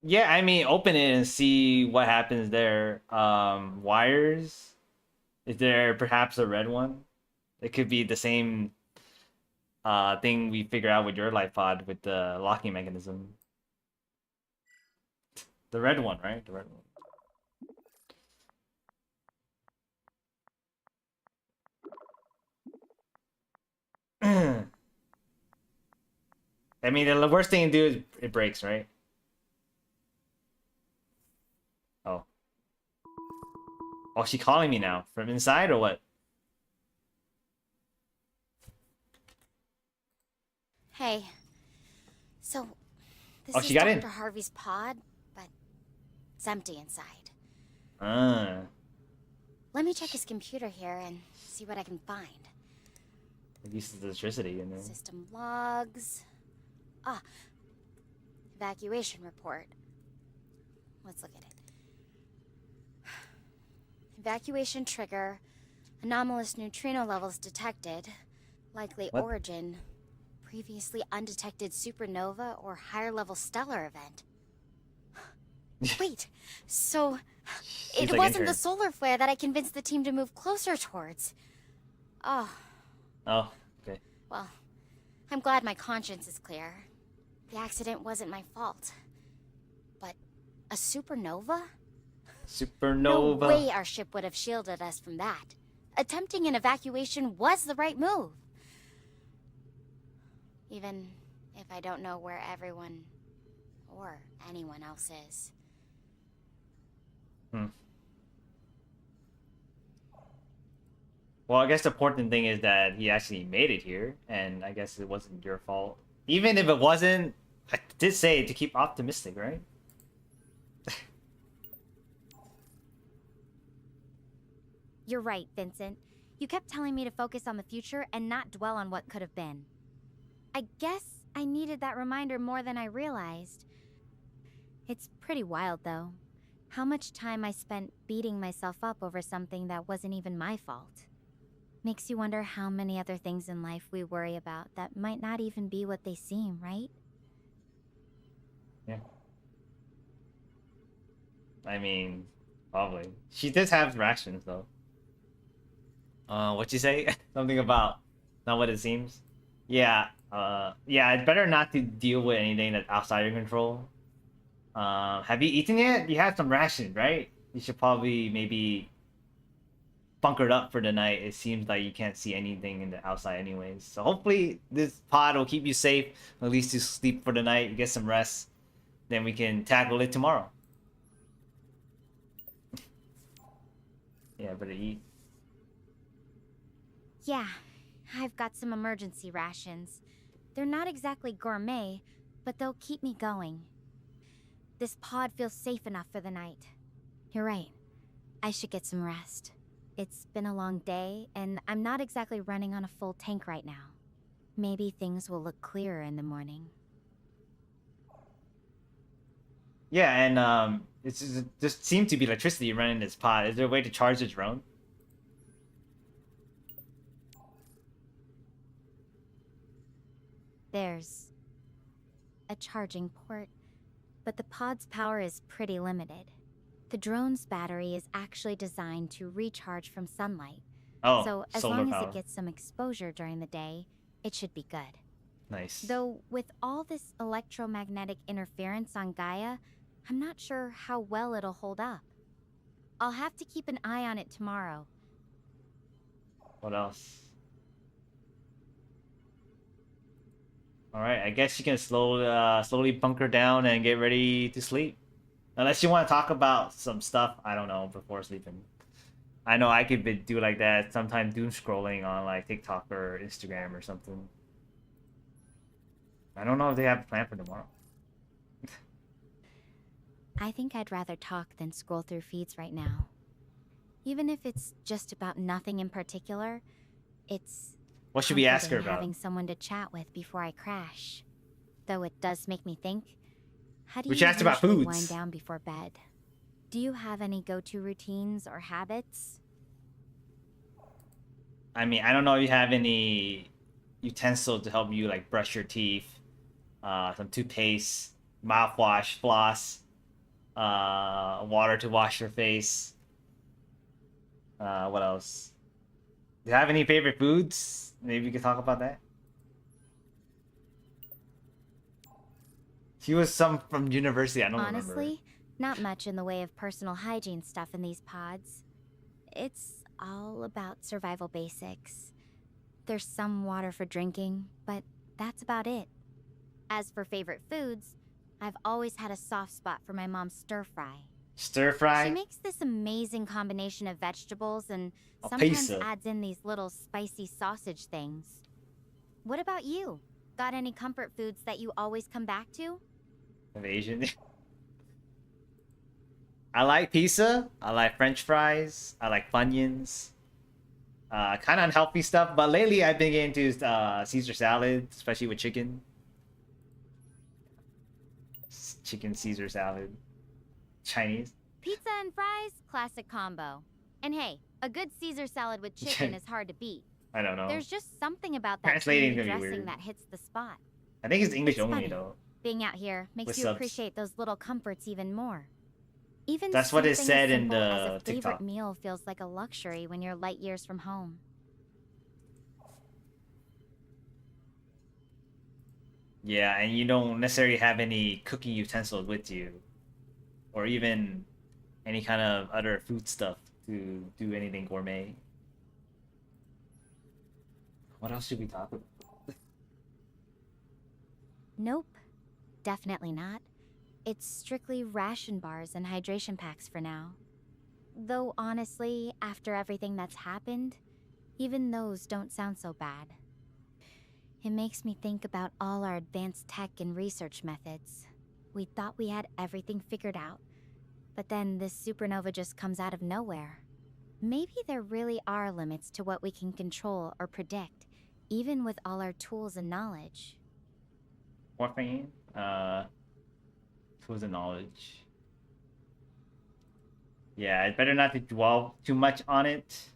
Yeah, I mean, open it and see what happens there. Wires. Is there perhaps a red one? It could be the same thing we figure out with your life pod with the locking mechanism. The red one, right? The red one. I mean, the worst thing to do is it breaks, right? Oh. Oh, she calling me now from inside or what? Hey. So, this Oh, is she got in. Dr. Harvey's pod, but it's empty inside. Let me check his computer here and see what I can find. It uses electricity in there. System logs. Ah. Evacuation report. Let's look at it. Evacuation trigger. Anomalous neutrino levels detected. Likely What? origin. Previously undetected supernova or higher level stellar event. Wait, so She's it like wasn't intern. the solar flare that I convinced the team to move closer towards. Oh, Oh, okay. well, I'm glad my conscience is clear. The accident wasn't my fault. But a supernova? Supernova. No way our ship would have shielded us from that. Attempting an evacuation was the right move. Even if I don't know where everyone or anyone else is. Well, I guess the important thing is that he actually made it here, and I guess it wasn't your fault. Even if it wasn't, I did say to keep optimistic, right? You're right, Vincent. You kept telling me to focus on the future and not dwell on what could have been. I guess I needed that reminder more than I realized. It's pretty wild, though. How much time I spent beating myself up over something that wasn't even my fault. Makes you wonder how many other things in life we worry about that might not even be what they seem, right? Yeah. I mean, probably. She does have reactions, though. What'd you say? Something about not what it seems? Yeah, yeah, it's better not to deal with anything that's outside your control. Have you eaten yet? You have some rations, right? You should probably maybe bunkered up for the night. It seems like you can't see anything in the outside anyways. So hopefully this pod will keep you safe. At least you sleep for the night, you get some rest. Then we can tackle it tomorrow. Yeah, better eat. Yeah, I've got some emergency rations. They're not exactly gourmet, but they'll keep me going. This pod feels safe enough for the night. You're right. I should get some rest. It's been a long day, and I'm not exactly running on a full tank right now. Maybe things will look clearer in the morning. Yeah, and it's just seemed to be electricity running this pod. Is there a way to charge the drone? There's a charging port, but the pod's power is pretty limited. The drone's battery is actually designed to recharge from sunlight. Oh, So as solar long power. as it gets some exposure during the day, it should be good. Nice. Though with all this electromagnetic interference on Gaia, I'm not sure how well it'll hold up. I'll have to keep an eye on it tomorrow. What else? All right, I guess you can slowly bunker down and get ready to sleep. Unless you want to talk about some stuff, I don't know, before sleeping. I know I could do like that, sometimes doom scrolling on like TikTok or Instagram or something. I don't know if they have a plan for tomorrow. I think I'd rather talk than scroll through feeds right now. Even if it's just about nothing in particular, it's What should we ask her comforting about? having someone to chat with before I crash. Though it does make me think, how do We you should ask about usually foods. wind down before bed? Do you have any go-to routines or habits? I mean, I don't know if you have any utensil to help you like brush your teeth, some toothpaste, mouthwash, floss, water to wash your face. What else? Do you have any favorite foods? Maybe we could talk about that. She was some from university. I don't remember. Honestly, not much in the way of personal hygiene stuff in these pods. It's all about survival basics. There's some water for drinking, but that's about it. As for favorite foods, I've always had a soft spot for my mom's stir fry. Stir She fry. makes this amazing combination of vegetables and Oh, sometimes pizza. adds in these little spicy sausage things. What about you? Got any comfort foods that you always come back to? Of Asian. I like pizza. I like French fries. I like Funyuns. Kind of unhealthy stuff, but lately I've been getting into Caesar salad, especially with chicken. Chicken Caesar salad. Chinese. Pizza and fries, classic combo. And hey, a good Caesar salad with chicken is hard to beat. I don't know. There's just something about that Translating creamy gonna be dressing weird. that hits the spot. I think it's English It's only funny. though. Being out here makes With you subs. appreciate those little comforts even more. Even That's what it something said as in simple as the a favorite TikTok. meal feels like a luxury when you're light years from home. Yeah, and you don't necessarily have any cooking utensils with you, or even any kind of other food stuff to do anything gourmet. What else should we talk about? Nope, definitely not. It's strictly ration bars and hydration packs for now. Though honestly, after everything that's happened, even those don't sound so bad. It makes me think about all our advanced tech and research methods. We thought we had everything figured out, but then this supernova just comes out of nowhere. Maybe there really are limits to what we can control or predict, even with all our tools and knowledge. Morphine, tools and knowledge. Yeah, it's better not to dwell too much on it.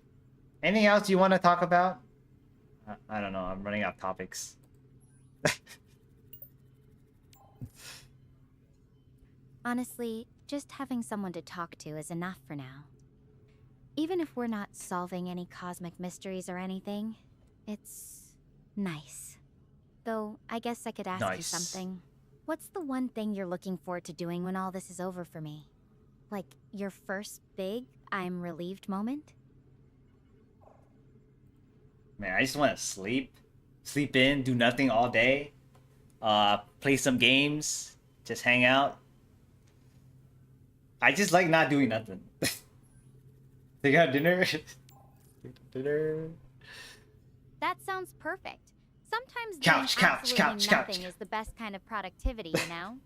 Anything else you want to talk about? I don't know. I'm running out of topics. Honestly, just having someone to talk to is enough for now. Even if we're not solving any cosmic mysteries or anything, it's nice. Though, I guess I could ask you Nice. something. What's the one thing you're looking forward to doing when all this is over for me? Like, your first big, I'm relieved moment? Man, I just want to sleep. Sleep in, do nothing all day. Play some games, just hang out. I just like not doing nothing. Take out dinner. Dinner. That sounds perfect. Sometimes Couch, doing couch, absolutely couch, couch. nothing is the best kind of productivity, you know?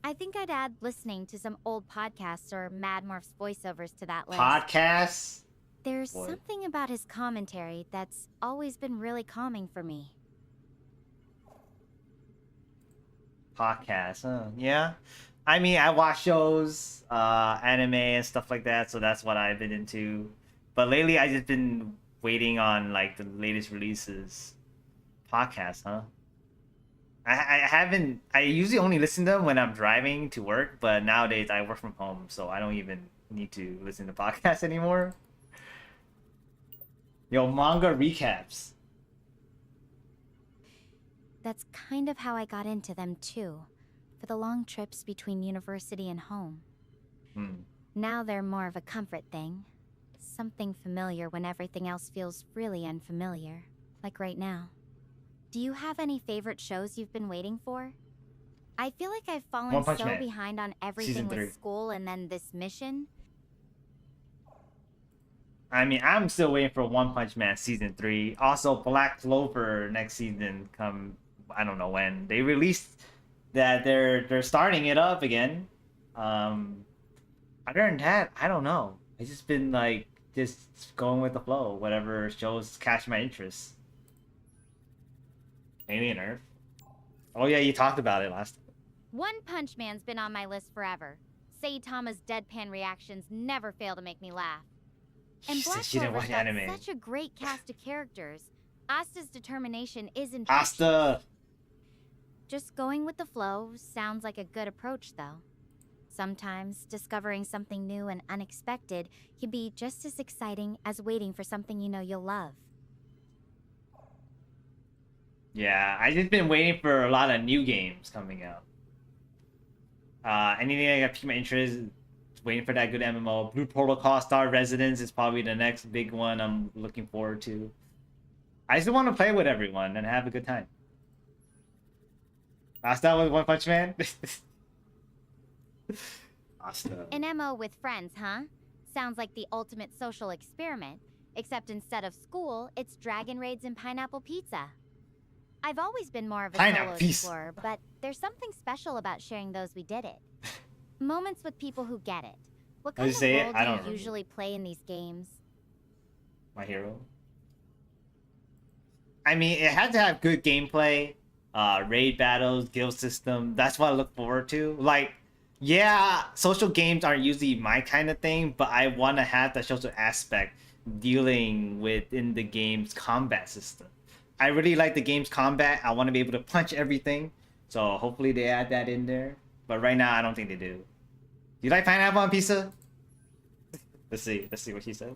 I think I'd add listening to some old podcasts or Mad Morph's voiceovers to that list. Podcasts. There's Boy. something about his commentary that's always been really calming for me. Podcasts. Yeah. I mean, I watch shows, anime and stuff like that, so that's what I've been into. But lately, I just been waiting on like the latest releases. Podcasts, huh? I haven't. I usually only listen to them when I'm driving to work, but nowadays I work from home, so I don't even need to listen to podcasts anymore. Yo, manga recaps. That's kind of how I got into them too, for the long trips between university and home. Now they're more of a comfort thing. Something familiar when everything else feels really unfamiliar, like right now. Do you have any favorite shows you've been waiting for? I feel like I've fallen One Punch so Man, behind on everything Season with 3. school and then this mission. I mean, I'm still waiting for One Punch Man season 3. Also, Black Clover next season come. I don't know when they released that they're starting it up again. Other than that, I don't know. It's just been like just going with the flow. Whatever shows catch my interest. Alien Earth. Oh yeah, you talked about it last time. One Punch Man's been on my list forever. Saitama's deadpan reactions never fail to make me laugh. And She said Black she didn't Clover's watch got anime. such a great cast of characters. Asta's determination is infectious. Asta. Just going with the flow sounds like a good approach, though. Sometimes discovering something new and unexpected can be just as exciting as waiting for something you know you'll love. Yeah, I just been waiting for a lot of new games coming out. Anything that got piqued my interest, waiting for that good MMO. Blue Protocol Star Residence is probably the next big one I'm looking forward to. I just want to play with everyone and have a good time. Asta with One Punch Man. Asta. An MO with friends, huh? Sounds like the ultimate social experiment. Except instead of school, it's dragon raids and pineapple pizza. I've always been more of a Pineapple solo pizza. explorer, but there's something special about sharing those we did it. Moments with people who get it. What How kind you of say it? role I do don't you remember. usually play in these games? I mean, it had to have good gameplay, raid battles, guild system. That's what I look forward to. Like, yeah, social games aren't usually my kind of thing, but I want to have the social aspect dealing within the game's combat system. I really like the game's combat. I want to be able to punch everything. So hopefully they add that in there. But right now, I don't think they do. Do you like pineapple on pizza? Let's see. Let's see what she said.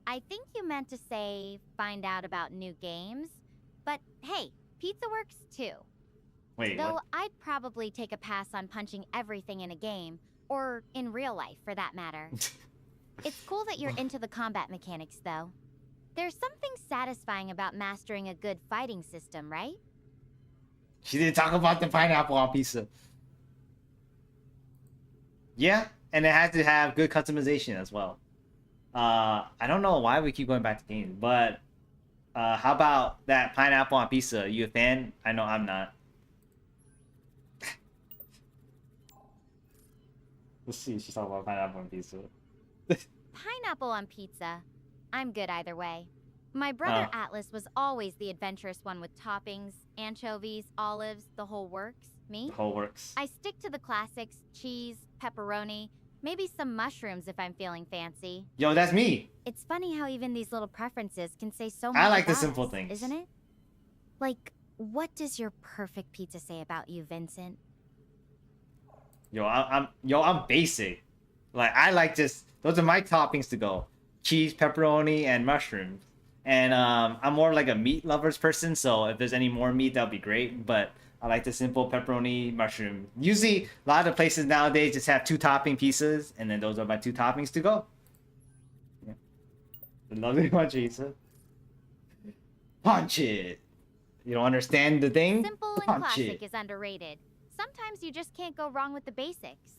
I think you meant to say find out about new games. But hey, pizza works too. Wait, Though what? I'd probably take a pass on punching everything in a game, or in real life for that matter. It's cool that you're into the combat mechanics, though. There's something satisfying about mastering a good fighting system, right? She didn't talk about the pineapple on pizza. Yeah, and it has to have good customization as well. I don't know why we keep going back to games, but how about that pineapple on pizza? You a fan? I know I'm not. Let's see. She's talking about pineapple on pizza. Pineapple on pizza. I'm good either way. My brother Oh. Atlas was always the adventurous one with toppings, anchovies, olives, the whole works. Me? The whole works. I stick to the classics, cheese, pepperoni, maybe some mushrooms if I'm feeling fancy. Yo, that's me. It's funny how even these little preferences can say so much I like the about simple us, things. isn't it? Like, what does your perfect pizza say about you, Vincent? Yo, I'm basic. Like I like just those are my toppings to go: cheese, pepperoni, and mushrooms. And I'm more like a meat lovers person, so if there's any more meat, that'd be great. But I like the simple pepperoni, mushroom. Usually, a lot of places nowadays just have 2 topping pieces, and then those are my 2 toppings to go. Yeah. I love it much pizza. Punch it. You don't understand the thing? Simple and Punch classic it. is underrated. Sometimes you just can't go wrong with the basics.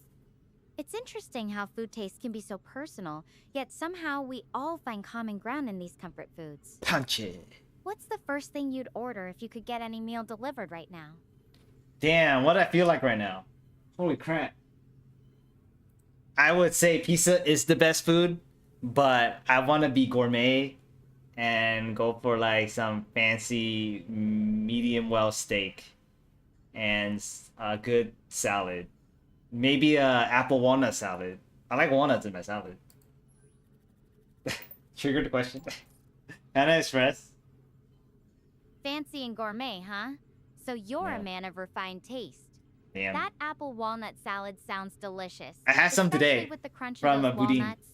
It's interesting how food taste can be so personal, yet somehow we all find common ground in these comfort foods. Punch it. What's the first thing you'd order if you could get any meal delivered right now? Damn, what do I feel like right now? Holy crap. I would say pizza is the best food, but I want to be gourmet and go for like some fancy medium well steak and a good salad. Maybe a apple walnut salad. I like walnuts in my salad. Triggered the question. Hannah Express. Fancy and gourmet, huh? So you're Yeah. a man of refined taste. Damn. That apple walnut salad sounds delicious. I had some especially today with the crunch from of those Boudin. walnuts.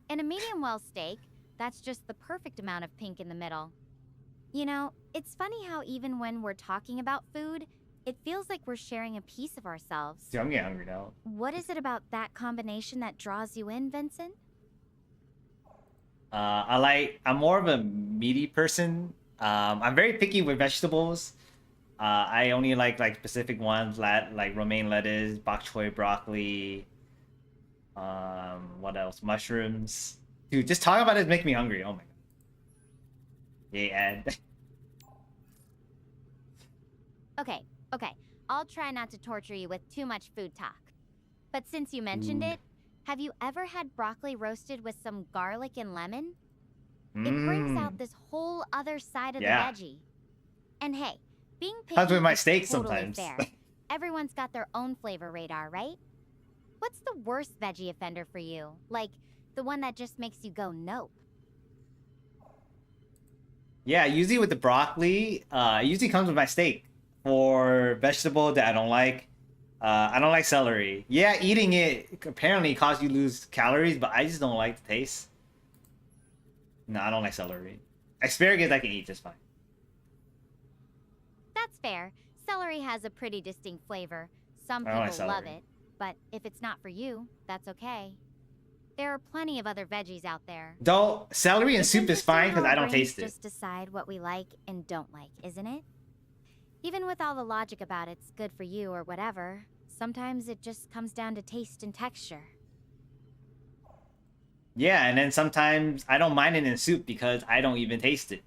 In a medium well steak, that's just the perfect amount of pink in the middle. You know, it's funny how even when we're talking about food, it feels like we're sharing a piece of ourselves. Dude, I'm getting hungry now. What is it about that combination that draws you in, Vincent? I'm more of a meaty person. I'm very picky with vegetables. I only like specific ones, like romaine lettuce, bok choy broccoli. What else? Mushrooms. Dude, just talking about it make me hungry. Oh my god. Yay, Ed. Okay. I'll try not to torture you with too much food talk. But since you mentioned Food. it, have you ever had broccoli roasted with some garlic and lemon? It brings out this whole other side of Yeah. the veggie. And hey, being picky Comes with my is steak totally sometimes. fair. Everyone's got their own flavor radar, right? What's the worst veggie offender for you? Like, the one that just makes you go nope. Yeah, usually with the broccoli, it usually comes with my steak. For vegetable that I don't like celery. Yeah, eating it apparently causes you lose calories, but I just don't like the taste. No, I don't like celery. Asparagus I can eat just fine. That's fair. Celery has a pretty distinct flavor. Some I don't like people love celery. it, but if it's not for you, that's okay. There are plenty of other veggies out there. Though celery and It's soup is interesting fine how because our I don't brains taste it. just decide what we like and don't like, isn't it? Even with all the logic about it's good for you or whatever, sometimes it just comes down to taste and texture. Yeah, and then sometimes I don't mind it in soup because I don't even taste it.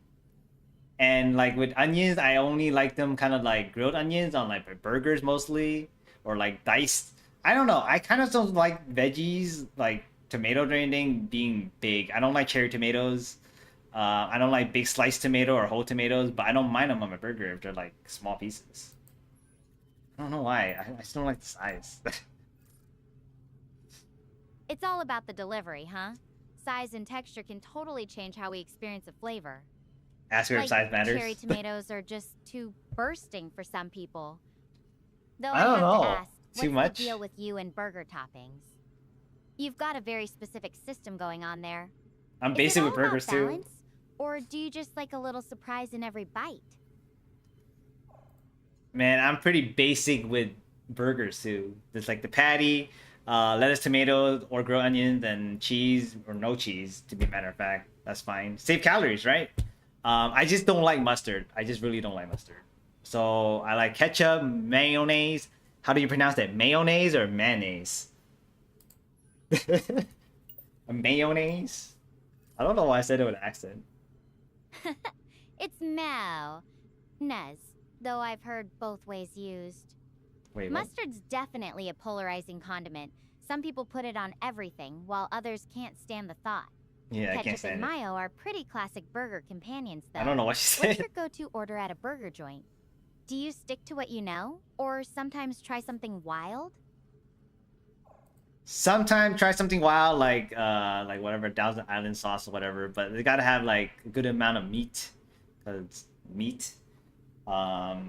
And like with onions, I only like them kind of like grilled onions on like burgers mostly, or like diced. I don't know. I kind of don't like veggies like tomato or anything being big. I don't like cherry tomatoes. I don't like big sliced tomato or whole tomatoes, but I don't mind them on my burger if they're like small pieces. I don't know why. I just don't like the size. It's all about the delivery, huh? Size and texture can totally change how we experience a flavor. Ask her if Like, size matters. cherry tomatoes are just too bursting for some people. Though I don't have know. to ask, Too what's much? the deal with you and burger toppings? You've got a very specific system going on there. I'm Is basic it with all about burgers too. balance, or do you just like a little surprise in every bite? Man, I'm pretty basic with burgers too. Just like the patty, lettuce, tomatoes, or grilled onions, and cheese or no cheese. To be a matter of fact, that's fine. Save calories, right? I just don't like mustard. I just really don't like mustard. So I like ketchup, mayonnaise. How do you pronounce that? Mayonnaise or mayonnaise? A mayonnaise? I don't know why I said it with an accent. It's Mao. Nez, though I've heard both ways used. Wait, what? Mustard's definitely a polarizing condiment. Some people put it on everything, while others can't stand the thought. Yeah, I can't Ketchup stand and it. mayo are pretty classic burger companions, though. I don't know what she What's said. your go-to order at a burger joint? Do you stick to what you know, or sometimes try something wild? Sometimes try something wild like whatever Thousand Island sauce or whatever, but they gotta have like a good amount of meat, cause it's meat. I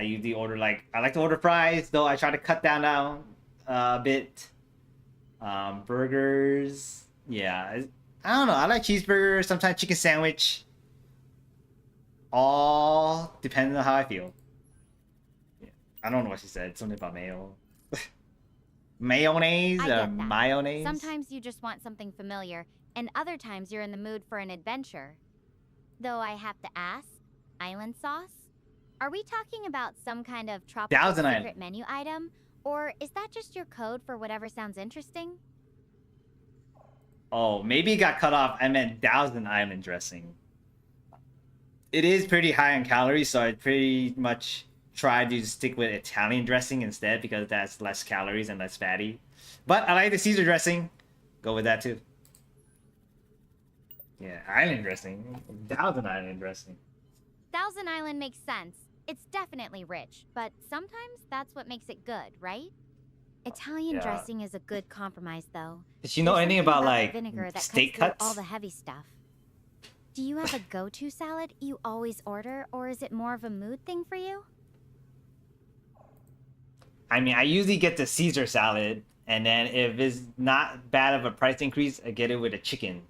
usually order I like to order fries, though I try to cut down now a bit. Burgers, yeah. I don't know. I like cheeseburgers, sometimes chicken sandwich. All depends on how I feel. Yeah. I don't know what she said. Something about mayo. Mayonnaise I or get that. mayonnaise? Sometimes you just want something familiar, and other times you're in the mood for an adventure. Though I have to ask, island sauce? Are we talking about some kind of tropical Thousand secret Island. menu item? Or is that just your code for whatever sounds interesting? Oh, maybe it got cut off. I meant Thousand Island dressing. It is pretty high in calories, so I pretty much try to stick with Italian dressing instead because that's less calories and less fatty. But I like the Caesar dressing. Go with that too. Yeah, island dressing. Thousand Island dressing. Thousand Island makes sense. It's definitely rich, but sometimes that's what makes it good, right? Italian Yeah. dressing is a good compromise, though. Did you know There's anything something about the like vinegar that steak cuts through cuts? all the heavy stuff. Do you have a go-to salad you always order, or is it more of a mood thing for you? I mean, I usually get the Caesar salad, and then if it's not bad of a price increase, I get it with a chicken.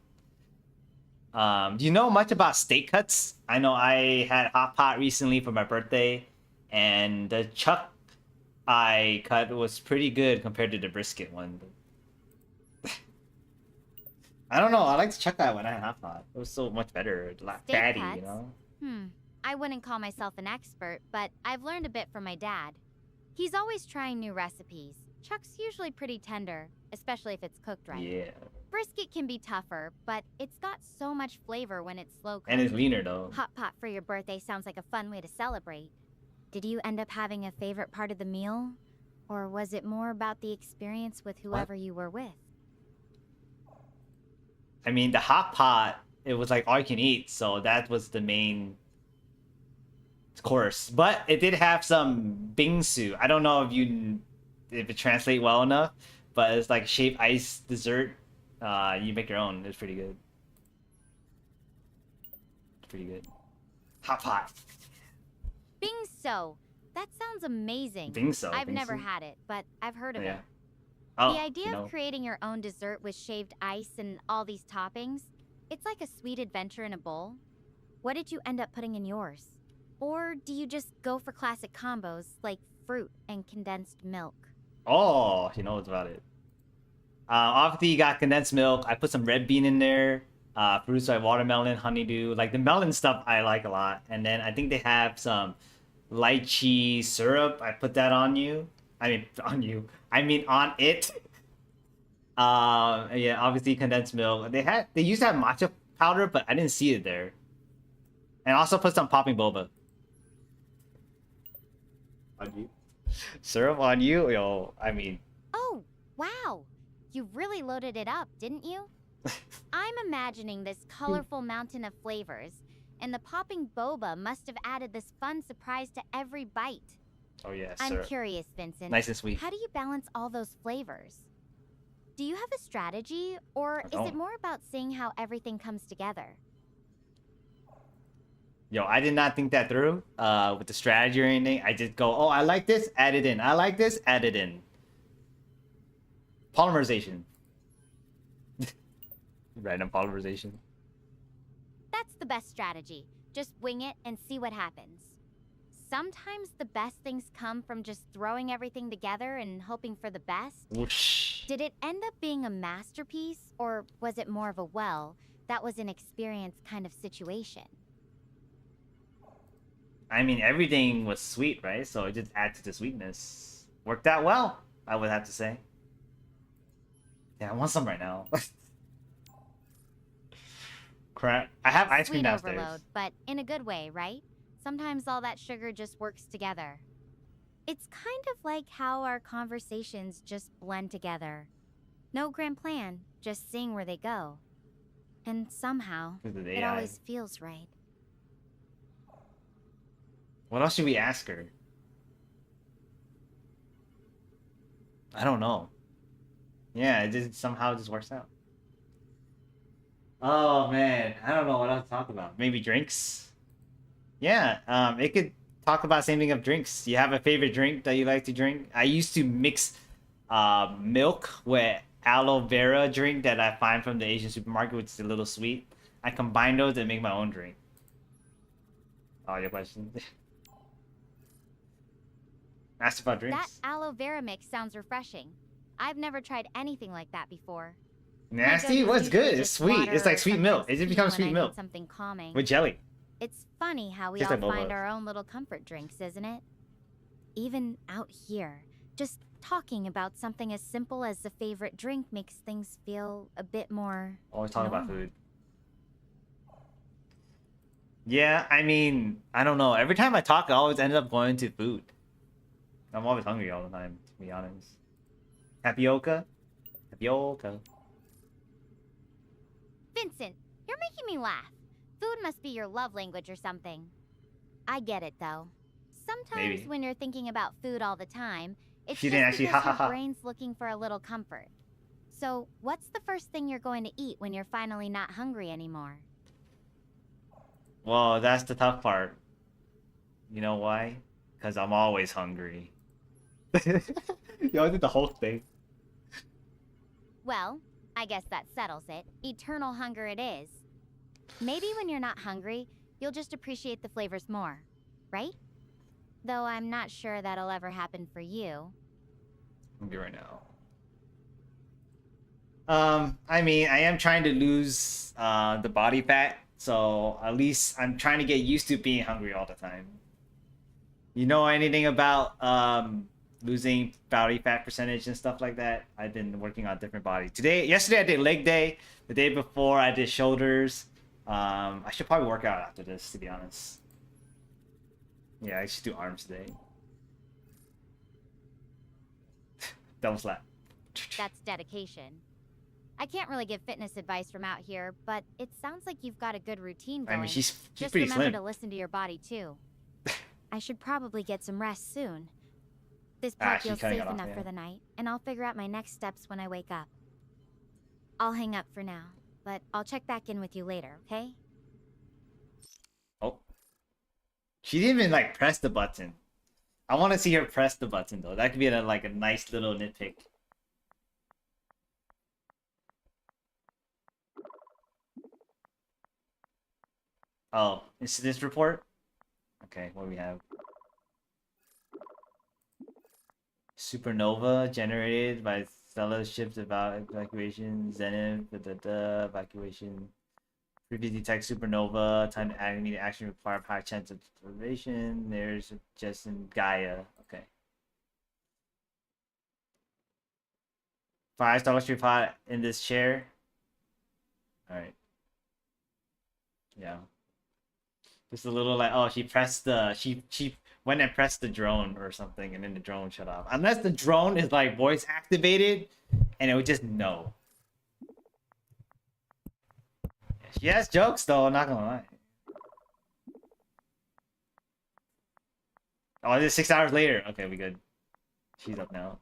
Do you know much about steak cuts? I know I had hot pot recently for my birthday, and the chuck I cut was pretty good compared to the brisket one. I don't know. I like the chuck I when I had hot pot. It was so much better, a lot Steak fatty, cuts? you know. I wouldn't call myself an expert, but I've learned a bit from my dad. He's always trying new recipes. Chuck's usually pretty tender, especially if it's cooked right. Yeah, Brisket can be tougher, but it's got so much flavor when it's slow cooked. and it's leaner though. Hot pot for your birthday sounds like a fun way to celebrate. Did you end up having a favorite part of the meal? Or was it more about the experience with whoever you were with? I mean, the hot pot, it was like all you can eat, so that was the main course. But it did have some bingsu. I don't know if it translate well enough, but it's like shaved ice dessert. You make your own. It's pretty good. It's pretty good. Hot pot. Bingsu! That sounds amazing. Bingsu. I've never bingsu? had it, but I've heard of Yeah. it. Oh, The idea you know. of creating your own dessert with shaved ice and all these toppings, it's like a sweet adventure in a bowl. What did you end up putting in yours? Or do you just go for classic combos like fruit and condensed milk? Oh, he knows about it. Obviously, you got condensed milk. I put some red bean in there. Fruits like watermelon, honeydew. Like the melon stuff, I like a lot. And then I think they have some lychee syrup. I put that on you. I mean, on you. I mean, on it. Yeah, obviously condensed milk. They used to have matcha powder, but I didn't see it there. And also put some popping boba. On you. Syrup on you? Yo, I mean. Oh, wow. You really loaded it up, didn't you? I'm imagining this colorful mountain of flavors, and the popping boba must have added this fun surprise to every bite. Oh yeah, I'm syrup. curious, Vincent. Nice and sweet. How do you balance all those flavors? Do you have a strategy, or is it more about seeing how everything comes together? Yo, I did not think that through with the strategy or anything. I just go, oh, I like this, add it in. I like this, add it in. Polymerization. Random polymerization. That's the best strategy. Just wing it and see what happens. Sometimes the best things come from just throwing everything together and hoping for the best. Whoosh. Did it end up being a masterpiece, or was it more of a, well, that was an experience kind of situation? I mean, everything was sweet, right? So it just adds to the sweetness. Worked out well, I would have to say. Yeah, I want some right now. Crap. I have ice cream Sweet downstairs. overload, but in a good way, right? Sometimes all that sugar just works together. It's kind of like how our conversations just blend together. No grand plan, just seeing where they go. And somehow, Because of it AI. always feels right. What else should we ask her? I don't know. Yeah, it just somehow just works out. Oh man, I don't know what else to talk about. Maybe drinks? Yeah, it could talk about same thing of drinks. You have a favorite drink that you like to drink? I used to mix milk with aloe vera drink that I find from the Asian supermarket, which is a little sweet. I combine those and make my own drink. Oh, your question? Ask about That drinks. aloe vera mix sounds refreshing. I've never tried anything like that before. Nasty? What's good? It's sweet. It's like sweet milk. It just becomes sweet milk Something calming. with jelly. It's funny how we Just all like boba. find our own little comfort drinks, isn't it? Even out here, just talking about something as simple as a favorite drink makes things feel a bit more Always talking about normal. food. Yeah, I mean, I don't know. Every time I talk, I always end up going to food. I'm always hungry all the time, to be honest. Tapioca? Tapioca. Vincent, you're making me laugh. Food must be your love language or something. I get it, though. Sometimes Maybe. when you're thinking about food all the time, it's She just didn't actually, because ha, ha, ha. your brain's looking for a little comfort. So, what's the first thing you're going to eat when you're finally not hungry anymore? Well, that's the tough part. You know why? Because I'm always hungry. Yo, I did the whole thing. Well, I guess that settles it. Eternal hunger it is. Maybe when you're not hungry, you'll just appreciate the flavors more, right? Though I'm not sure that'll ever happen for you. Hungry right now. I mean, I am trying to lose the body fat, so at least I'm trying to get used to being hungry all the time. You know anything about losing body fat percentage and stuff like that? I've been working on different bodies. Yesterday I did leg day. The day before I did shoulders. I should probably work out after this, to be honest. Yeah, I should do arms today. Double slap. That's dedication. I can't really give fitness advice from out here, but it sounds like you've got a good routine I going. mean, she's Just pretty remember slim. to listen to your body too. I should probably get some rest soon. This Ah, part she's feels cutting safe it off, enough yeah. for the night, and I'll figure out my next steps when I wake up. I'll hang up for now, but I'll check back in with you later, okay? Oh. She didn't even like press the button. I want to see her press the button though. That could be like a nice little nitpick. Oh, incident report? Okay, what do we have? Supernova generated by Stella ships about evacuation. Zenith, evacuation. Previously detect supernova. Time to act immediate action require high chance of observation. There's just in Gaia. Okay. 5 star street pot in this chair. Alright. Yeah. Just a little like, oh, she pressed the she went and pressed the drone or something, and then the drone shut off. Unless the drone is like voice activated, and it would just know. She has jokes though, not gonna lie. Oh, it's 6 hours later. Okay, we good. She's up now.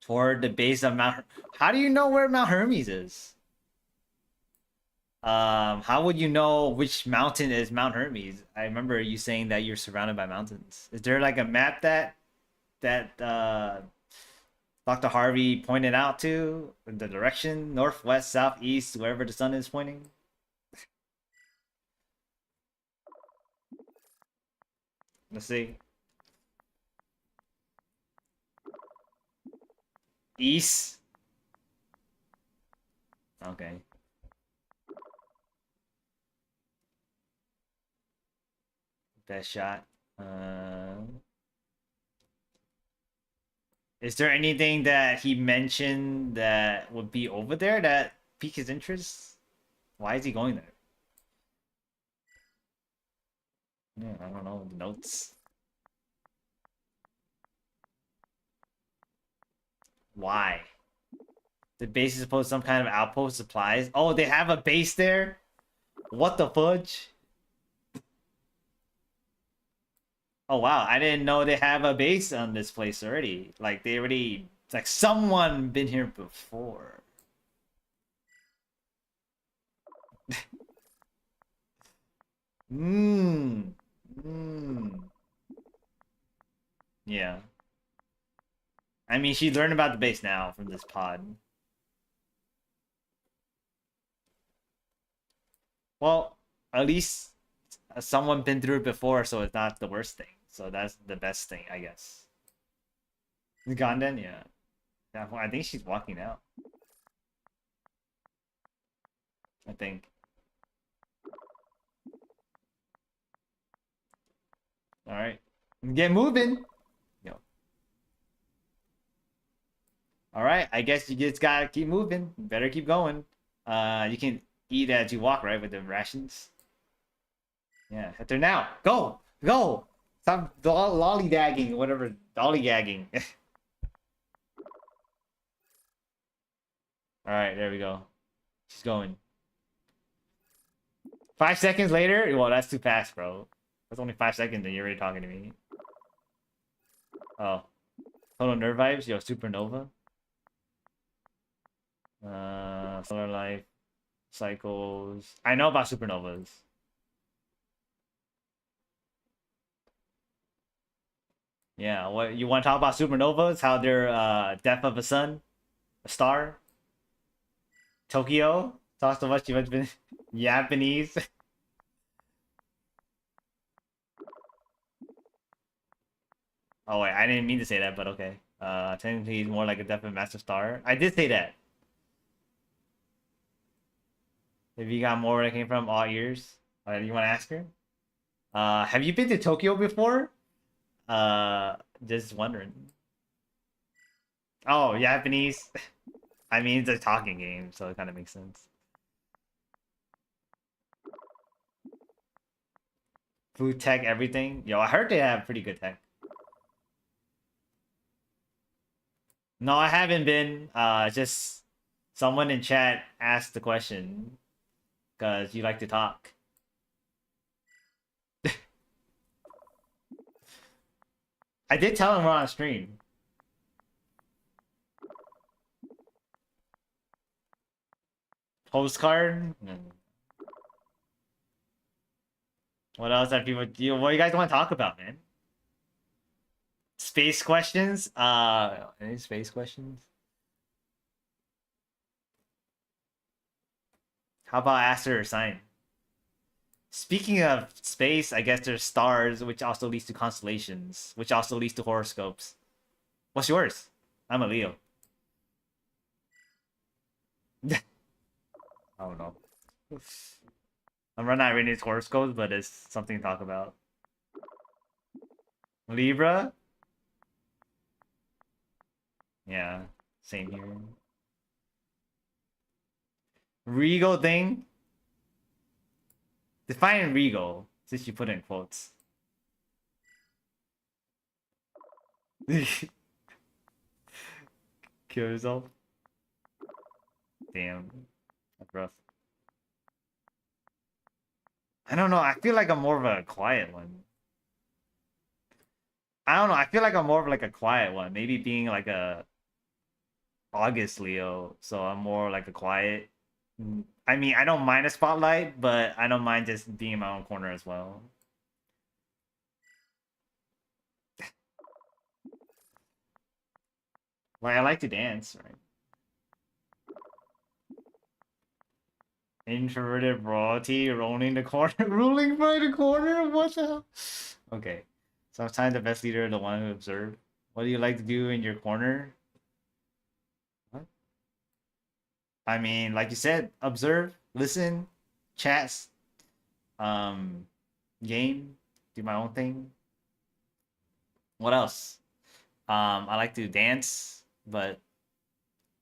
Toward the base of Mount. How do you know where Mount Hermes is? How would you know which mountain is Mount Hermes? I remember you saying that you're surrounded by mountains. Is there like a map that Dr. Harvey pointed out to the direction, north, west, south, east, wherever the sun is pointing? Let's see. East. Okay. Best shot. Is there anything that he mentioned that would be over there that pique his interest? Why is he going there? Yeah, I don't know. The notes. Why? The base is supposed to some kind of outpost supplies. Oh, they have a base there? What the fudge? Oh wow, I didn't know they have a base on this place already. Like they already, it's like someone been here before. Mmm. Mmm. Yeah. I mean, she learned about the base now from this pod. Well, at least someone been through it before, so it's not the worst thing. So that's the best thing, I guess. Gone then? Yeah. Yeah, well, I think she's walking out. I think. Alright. Get moving! Yo. Alright, I guess you just gotta keep moving. Better keep going. You can eat as you walk, right? With the rations. Yeah, head there now. Go! Go! Stop lollygagging, whatever. Dollygagging. Alright, there we go. She's going. 5 seconds later? Well, that's too fast, bro. That's only 5 seconds and you're already talking to me. Oh. Total nerve vibes? Yo, supernova? Solar life. Cycles. I know about supernovas. Yeah, what you want to talk about supernovas? How they're death of a sun? A star? Tokyo? Talk so much you have been Japanese. Oh wait, I didn't mean to say that, but okay. Technically he's more like a death of a massive star. I did say that. If you got more where it came from, all ears. You want to ask her? Have you been to Tokyo before? Just wondering. Oh, Japanese. I mean, it's a talking game, so it kind of makes sense. Food tech, everything. Yo, I heard they have pretty good tech. No, I haven't been. Just someone in chat asked the question because you like to talk. I did tell him we're on stream. Postcard? What else have people do? What do you guys want to talk about, man? Space questions? Any space questions? How about aster or sign? Speaking of space, I guess there's stars, which also leads to constellations, which also leads to horoscopes. What's yours? I'm a Leo. I don't know. I'm not reading his horoscopes, but it's something to talk about. Libra? Yeah, same here. Regal thing? Define regal, since you put in quotes. Kill yourself? Damn. That's rough. I don't know, I feel like I'm more of a quiet one. I don't know, I feel like I'm more of like a quiet one. Maybe being like a August Leo, so I'm more like a quiet. I mean, I don't mind a spotlight, but I don't mind just being in my own corner as well. Like, I like to dance, right? Introverted royalty ruling the corner, ruling by the corner. What the hell? Okay, sometimes the best leader is the one who observes. What do you like to do in your corner? What? I mean, like you said, observe, listen, chats, um, game, do my own thing. What else? I like to dance, but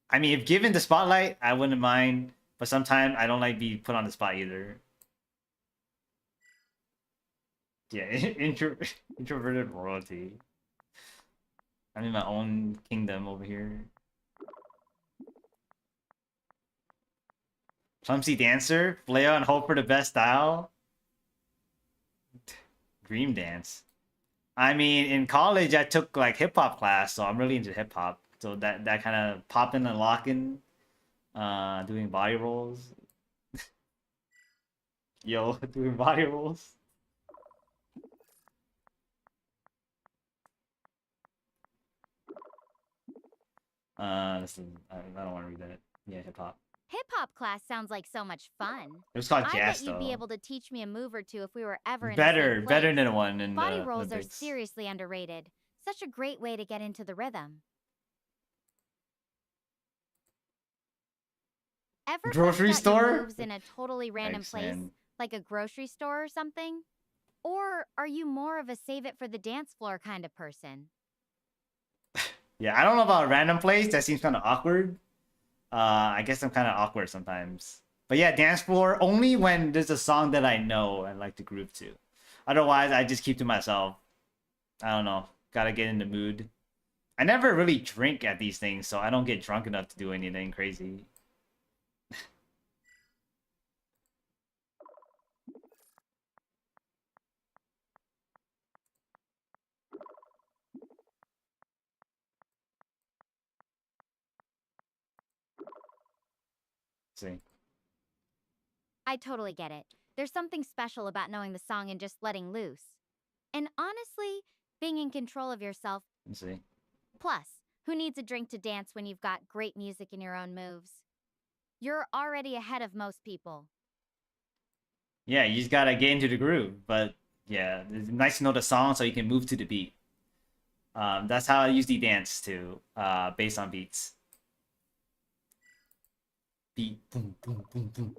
I mean, if given the spotlight, I wouldn't mind. But sometimes I don't like be put on the spot either. Yeah, introverted royalty. I'm in my own kingdom over here. Clumsy dancer, flail and hope for the best style. Dream dance. I mean, in college I took like hip hop class, so I'm really into hip hop. So that kind of popping and locking, doing body rolls. Yo, doing body rolls. Listen, I don't want to read that. Yeah, hip hop. Hip hop class sounds like so much fun. It was called I jazz bet you'd be though. able to teach me a move or two if we were ever in the Better, same better place. than the one in Body the rolls are Olympics. seriously underrated. Such a great way to get into the rhythm. Ever Grocery bust out your store? moves in a totally random Thanks, place, man. like a grocery store or something? Or are you more of a save it for the dance floor kind of person? Yeah, I don't know about a random place. That seems kind of awkward. I guess I'm kind of awkward sometimes. But yeah, dance floor only when there's a song that I know and like to groove to. Otherwise, I just keep to myself. I don't know. Gotta get in the mood. I never really drink at these things, so I don't get drunk enough to do anything crazy. See. I totally get it. There's something special about knowing the song and just letting loose. And honestly, being in control of yourself. Let's see. Plus, who needs a drink to dance when you've got great music in your own moves? You're already ahead of most people. Yeah, you just gotta get into the groove. But yeah, it's nice to know the song so you can move to the beat. That's how I usually dance too, based on beats. Beat, boom, boom, boom, boom.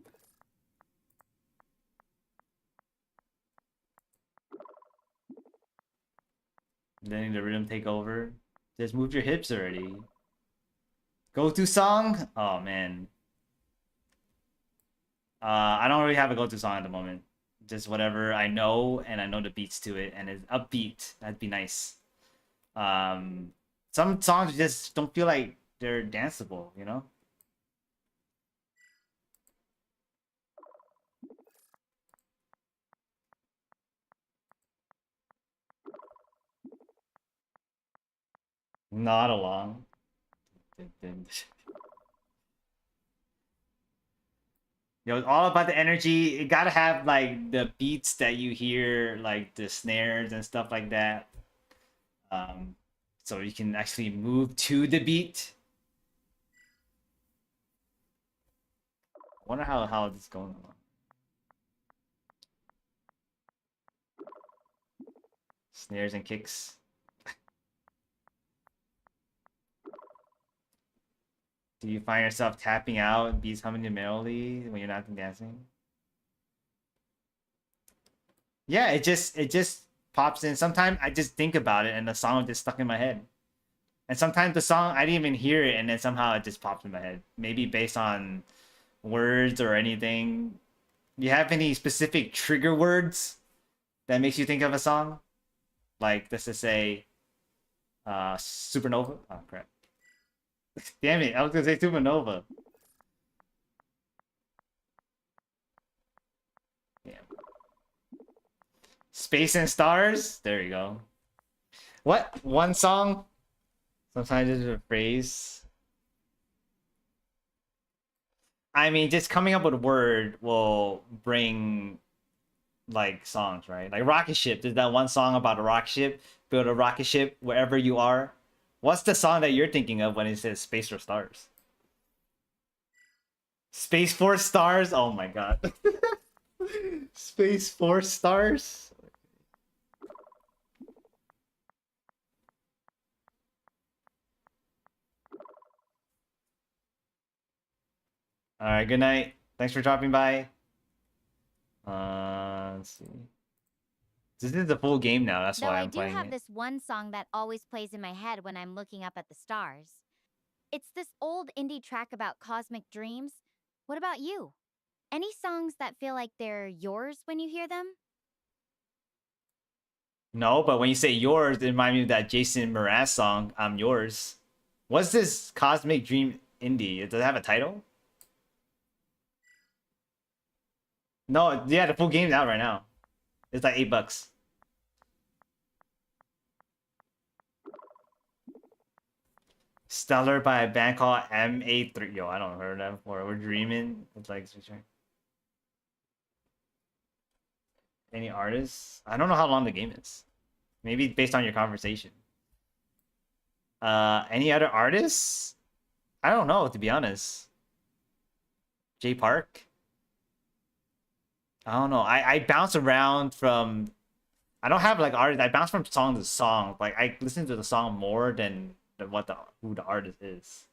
Letting the rhythm take over. Just move your hips already. Go-to song? Oh man. I don't really have a go-to song at the moment. Just whatever I know, and I know the beats to it, and it's upbeat. That'd be nice. Some songs just don't feel like they're danceable, you know? Not along. Yo, it's all about the energy. You gotta have like the beats that you hear, like the snares and stuff like that. So you can actually move to the beat. I wonder how this is going along. Snares and kicks. Do you find yourself tapping out and beats humming merrily when you're not dancing? Yeah, it just pops in. Sometimes I just think about it and the song just stuck in my head. And sometimes the song I didn't even hear it and then somehow it just pops in my head. Maybe based on words or anything. You have any specific trigger words that makes you think of a song? Like let's just say Supernova. Oh crap. Damn it, I was gonna say Supernova. Damn. Space and Stars? There you go. What? One song? Sometimes it's a phrase. I mean, just coming up with a word will bring like songs, right? Like rocket ship. There's that one song about a rocket ship. Build a rocket ship wherever you are. What's the song that you're thinking of when it says space or stars? Space Force Stars? Oh my god. Space Force Stars? Alright, good night. Thanks for dropping by. Let's see. This is the full game now, that's Though why I I'm do playing have it. this one song that always plays in my head when I'm looking up at the stars. It's this old indie track about cosmic dreams. What about you? Any songs that feel like they're yours when you hear them? No, but when you say yours, it reminds me of that Jason Mraz song, I'm Yours. What's this Cosmic Dream indie? Does it have a title? No, yeah, the full game's out right now. It's like $8. Stellar by a band called M83. Yo, I don't heard that before. We're dreaming. It's like any artists? I don't know how long the game is. Maybe based on your conversation. Any other artists? I don't know, to be honest. J Park? I don't know. I bounce around from. I don't have like artists. I bounce from song to song. Like I listen to the song more than what the who the artist is.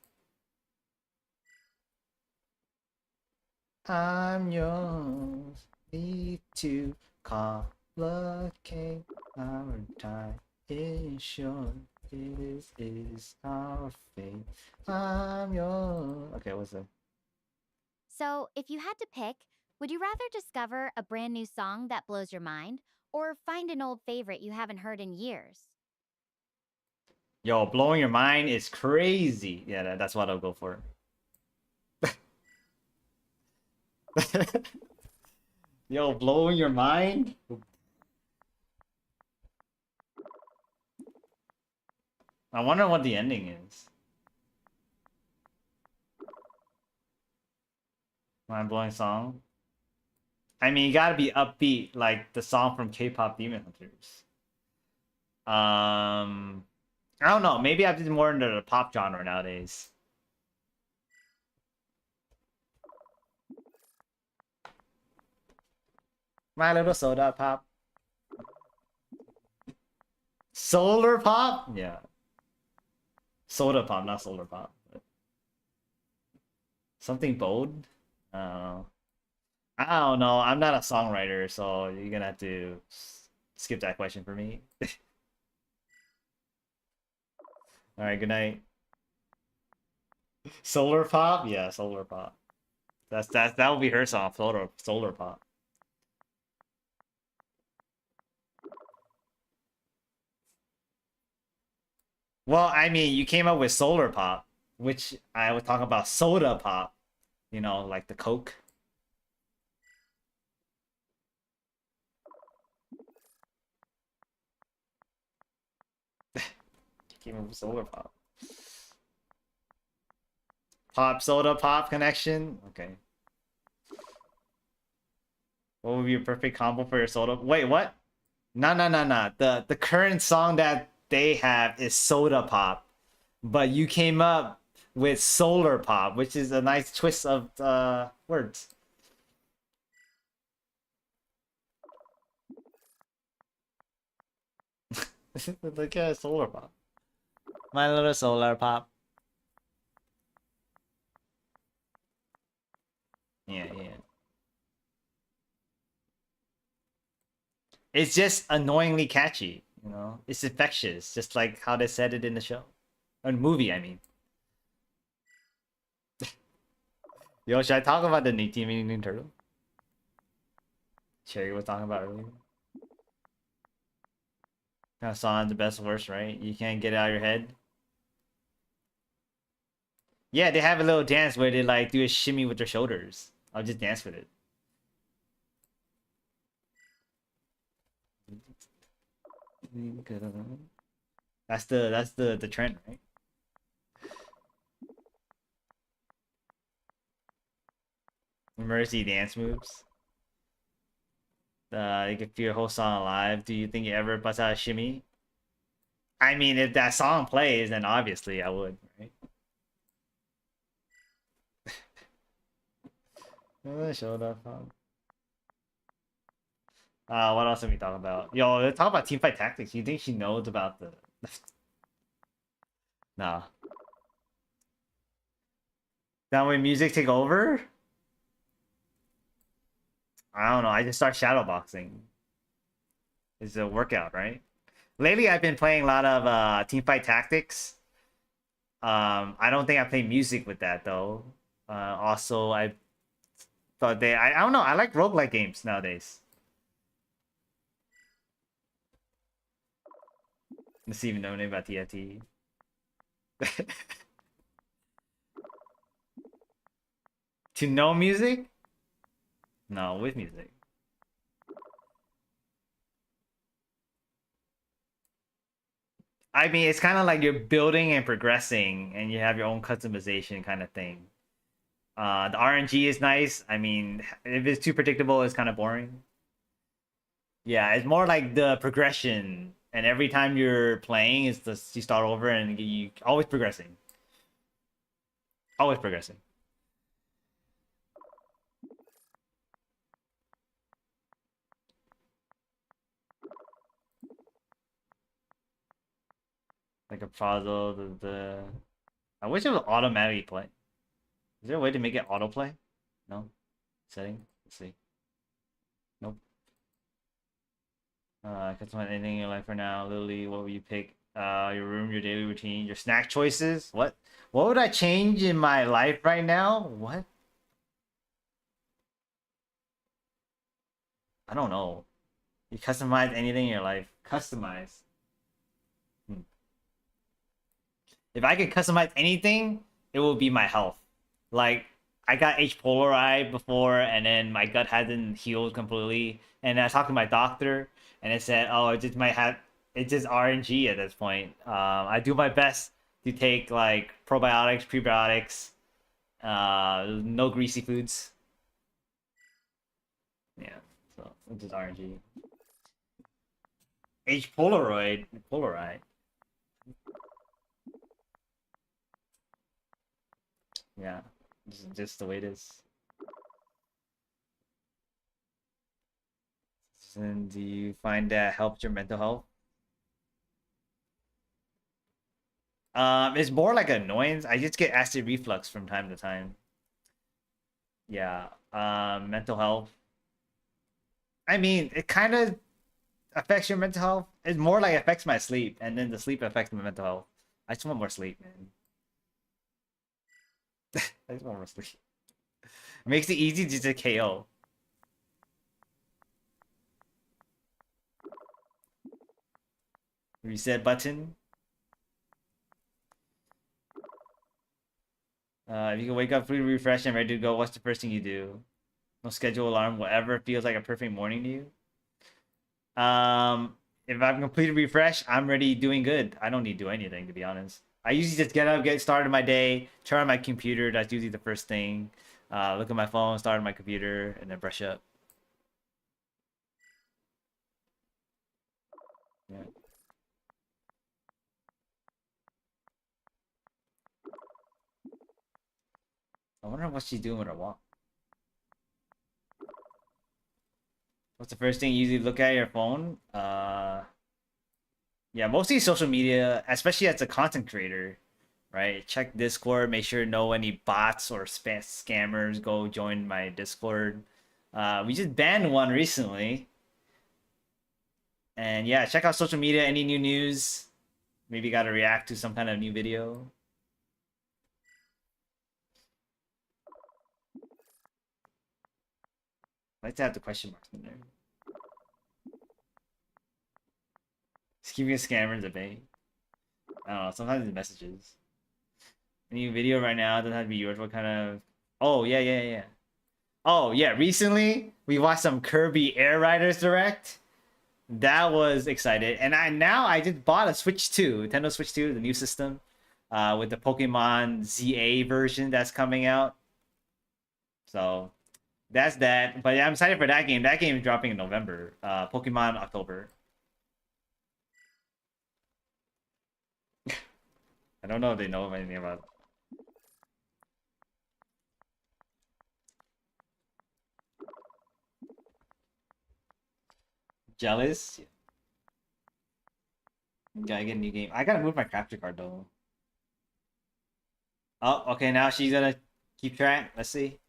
I'm yours. Need to complicate our time. Is sure this is our fate. I'm yours. Okay, what's that? So, if you had to pick, would you rather discover a brand new song that blows your mind or find an old favorite you haven't heard in years? Yo, blowing your mind is crazy. Yeah, that's what I'll go for. Yo, blowing your mind? I wonder what the ending is. Mind blowing song. I mean, you gotta be upbeat, like the song from K-pop Demon Hunters. I don't know. Maybe I'm just more into the pop genre nowadays. My little soda pop. Solar pop? Yeah. Soda pop, not solar pop. But something bold? I don't know. I don't know. I'm not a songwriter, so you're gonna have to skip that question for me. Alright, good night. Solar pop? Yeah, solar pop. That will be her song, solar pop. Well, I mean, you came up with solar pop, which I would talk about soda pop. You know, like the Coke. Came up with solar pop. Pop soda pop connection. Okay. What would be your perfect combo for your soda? Wait, what? No, no, no, no. The current song that they have is soda pop, but you came up with solar pop, which is a nice twist of words. Look at solar pop. My little solar pop. Yeah. It's just annoyingly catchy, you know? It's infectious, just like how they said it in the show. Or movie, I mean. Yo, should I talk about the new Teenage Mutant Ninja Turtle? Cherry was talking about earlier. Kind of song, the best worst, right? You can't get it out of your head. Yeah, they have a little dance where they like do a shimmy with their shoulders. I'll just dance with it. That's the trend, right? Emergency dance moves. You can feel your whole song alive. Do you think you ever bust out a shimmy? I mean, if that song plays, then obviously I would, right? Showed up. What else are we talking about? Yo, let's talk about teamfight tactics. You think she knows about the? Nah. That way music take over? I don't know. I just start shadowboxing. It's a workout, right? Lately, I've been playing a lot of teamfight tactics. I don't think I play music with that though. Also, I thought I don't know. I like roguelike games nowadays. Let's even know about TFT. To know music? No, with music. I mean, it's kind of like you're building and progressing, and you have your own customization kind of thing. The RNG is nice. I mean, if it's too predictable, it's kind of boring. Yeah, it's more like the progression, and every time you're playing, it's just you start over and you always progressing. Always progressing. Like a puzzle. I wish it was automatically play. Is there a way to make it autoplay? No. Setting. Let's see. Nope. Customize anything in your life for now. Lily, what would you pick? Your room, your daily routine, your snack choices. What? What would I change in my life right now? What? I don't know. You customize anything in your life. Customize. If I could customize anything, it would be my health. Like, I got H. pylori before, and then my gut hadn't healed completely. And I talked to my doctor, and it said, "Oh, it just might have, it's just RNG at this point." I do my best to take like probiotics, prebiotics, no greasy foods. Yeah, so it's just RNG. H. pylori. Yeah, just the way it is. And do you find that helps your mental health? It's more like annoyance. I just get acid reflux from time to time. Yeah. Mental health. I mean, it kind of affects your mental health. It's more like affects my sleep, and then the sleep affects my mental health. I just want more sleep, man. I just want more sleep. It makes it easy to just KO. Reset button. If you can wake up fully refreshed and ready to go, what's the first thing you do? No schedule alarm, whatever feels like a perfect morning to you. If I'm completely refreshed, I'm ready doing good. I don't need to do anything, to be honest. I usually just get up, get started my day, turn on my computer. That's usually the first thing. Look at my phone, start on my computer, and then brush up. Yeah. I wonder what she's doing with her walk. What's the first thing you usually look at your phone? Yeah, mostly social media, especially as a content creator. right? Check Discord. Make sure no any bots or scammers go join my Discord. We just banned one recently. And yeah, check out social media. Any new news? Maybe got to react to some kind of new video. I like to have the question marks in there. Just keeping scammers at bay. I don't know. Sometimes the messages. Any video right now doesn't have to be yours. What kind of? Oh yeah. Oh yeah. Recently we watched some Kirby Air Riders Direct. That was excited, and I just bought a Switch 2, Nintendo Switch 2, the new system, with the Pokemon ZA version that's coming out. So that's that. But yeah, I'm excited for that game. That game is dropping in November. Pokemon October. I don't know if they know anything about. Jealous. Gotta get a new game. I gotta move my crafter card though. Oh, okay. Now she's gonna keep track. Let's see.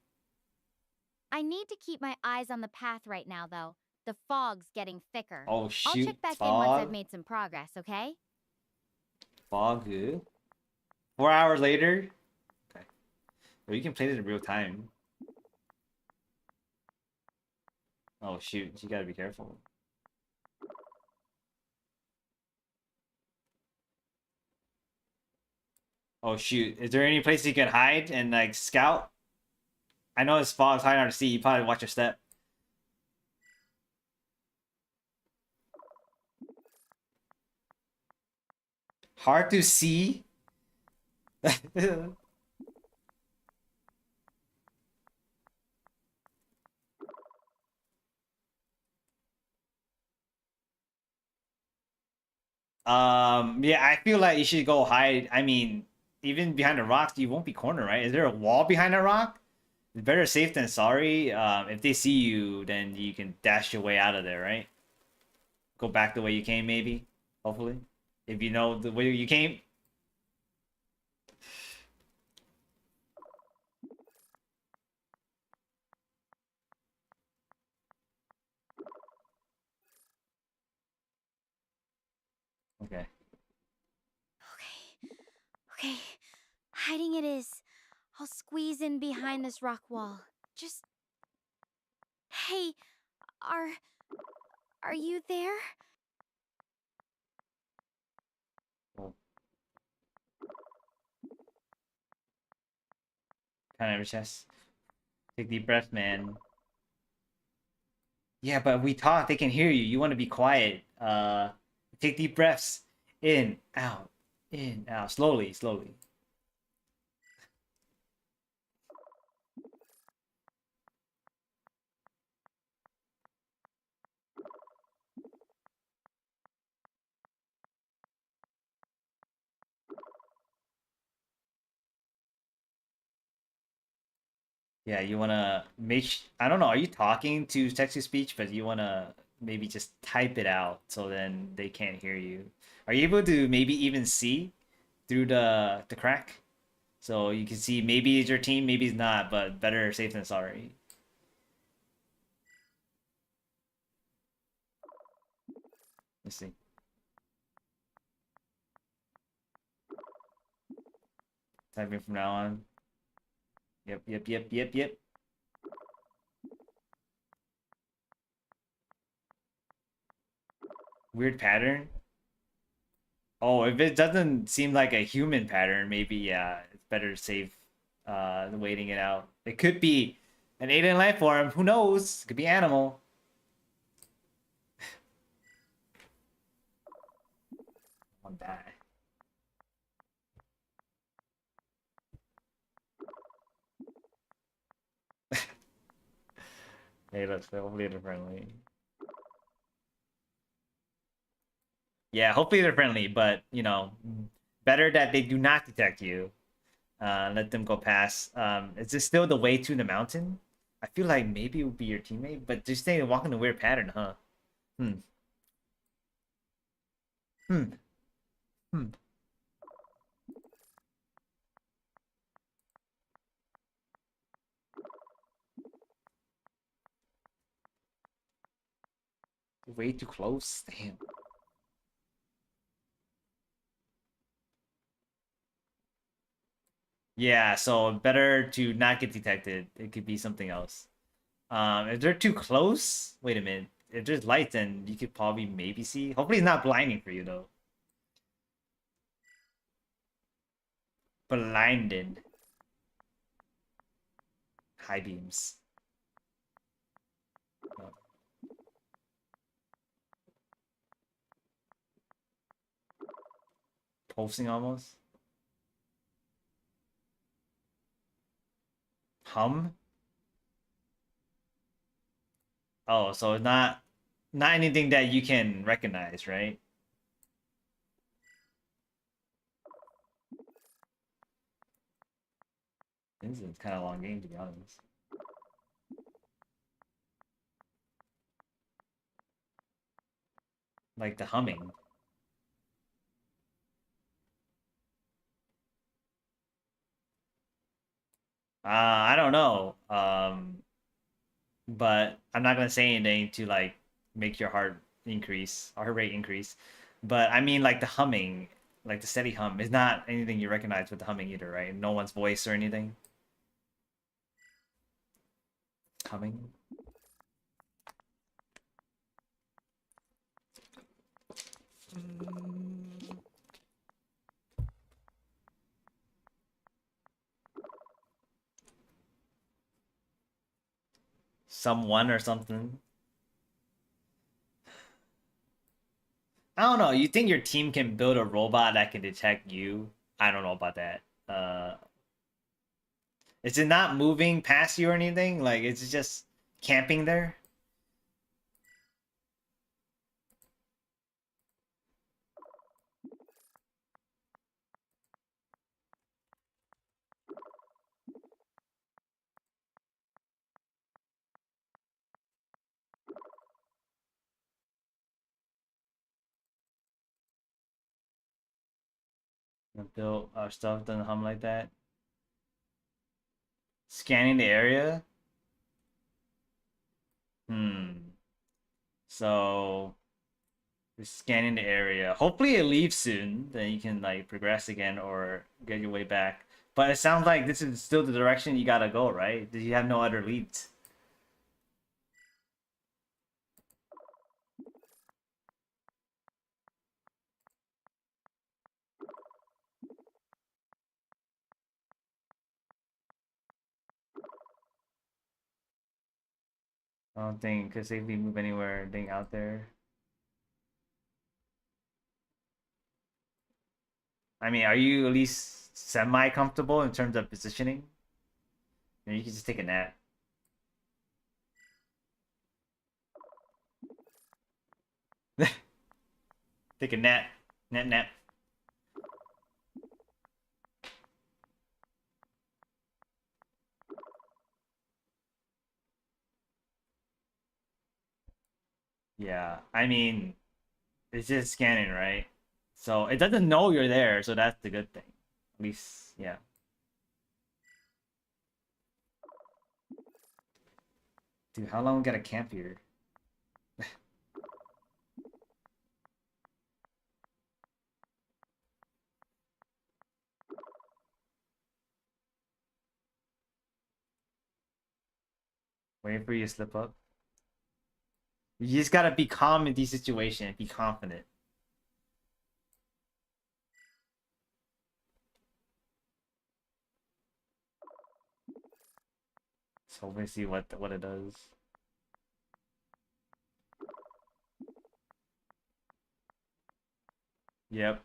I need to keep my eyes on the path right now, though. The fog's getting thicker. Oh shoot. I'll check back in once I've made some progress, okay? Fog. 4 hours later. Okay. Well, you can play this in real time. Oh shoot. You gotta be careful. Oh shoot. Is there any place you can hide and like scout? I know it's fog's hard to see. You probably watch your step. Hard to see? Yeah, I feel like you should go hide. I mean, even behind the rocks, you won't be cornered, right? Is there a wall behind a rock? It's better safe than sorry. If they see you, then you can dash your way out of there, right? Go back the way you came, maybe. Hopefully. If you know the way you came. Okay. Okay. Hiding it is. I'll squeeze in behind this rock wall. Just... Hey, are you there? Kind of your chest. Take deep breath, man. Yeah, but we talk, they can hear you. You want to be quiet. Take deep breaths. In, out, in, out. Slowly, slowly. Yeah, you wanna I don't know, are you talking to text to speech, but you wanna maybe just type it out so then they can't hear you. Are you able to maybe even see through the crack? So you can see maybe it's your team, maybe it's not, but better safe than sorry. Let's see. Typing from now on. Yep. Weird pattern. Oh, if it doesn't seem like a human pattern, maybe yeah, it's better safe waiting it out. It could be an alien life form, who knows? It could be animal. I'll die. Hey, let's hopefully they're friendly. Yeah, hopefully they're friendly, but you know, better that they do not detect you. Let them go past. Is this still the way to the mountain? I feel like maybe it would be your teammate, but just stay walking a weird pattern, huh? Hmm. Hmm. Hmm. Way too close. Damn. Yeah, so better to not get detected. It could be something else. If they're too close, wait a minute. If there's lights, then you could probably maybe see. Hopefully, it's not blinding for you though. Blinded. High beams. Oh. Pulsing almost. Hum. Oh, so it's not anything that you can recognize, right? This is kind of a long game, to be honest. Like the humming. I don't know. But I'm not gonna say anything to like make your heart rate increase. But I mean, like the humming, like the steady hum, is not anything you recognize with the humming either, right? No one's voice or anything. Humming. Someone or something. I don't know. You think your team can build a robot that can detect you? I don't know about that. Is it not moving past you or anything? Like, it's just camping there? Build our stuff doesn't hum like that. Scanning the area? Hmm. So we're scanning the area. Hopefully it leaves soon. Then you can like progress again or get your way back. But it sounds like this is still the direction you gotta go, right? Did you have no other leads? I don't think could safely move anywhere being out there. I mean, are you at least semi comfortable in terms of positioning? Or you can just take a nap. Take a nap. Nap. Yeah. I mean, it's just scanning, right? So it doesn't know you're there, so that's the good thing. At least, yeah. Dude, how long we gotta camp here? Waiting for you to slip up? You just gotta be calm in these situations. Be confident. So we see what it does. Yep.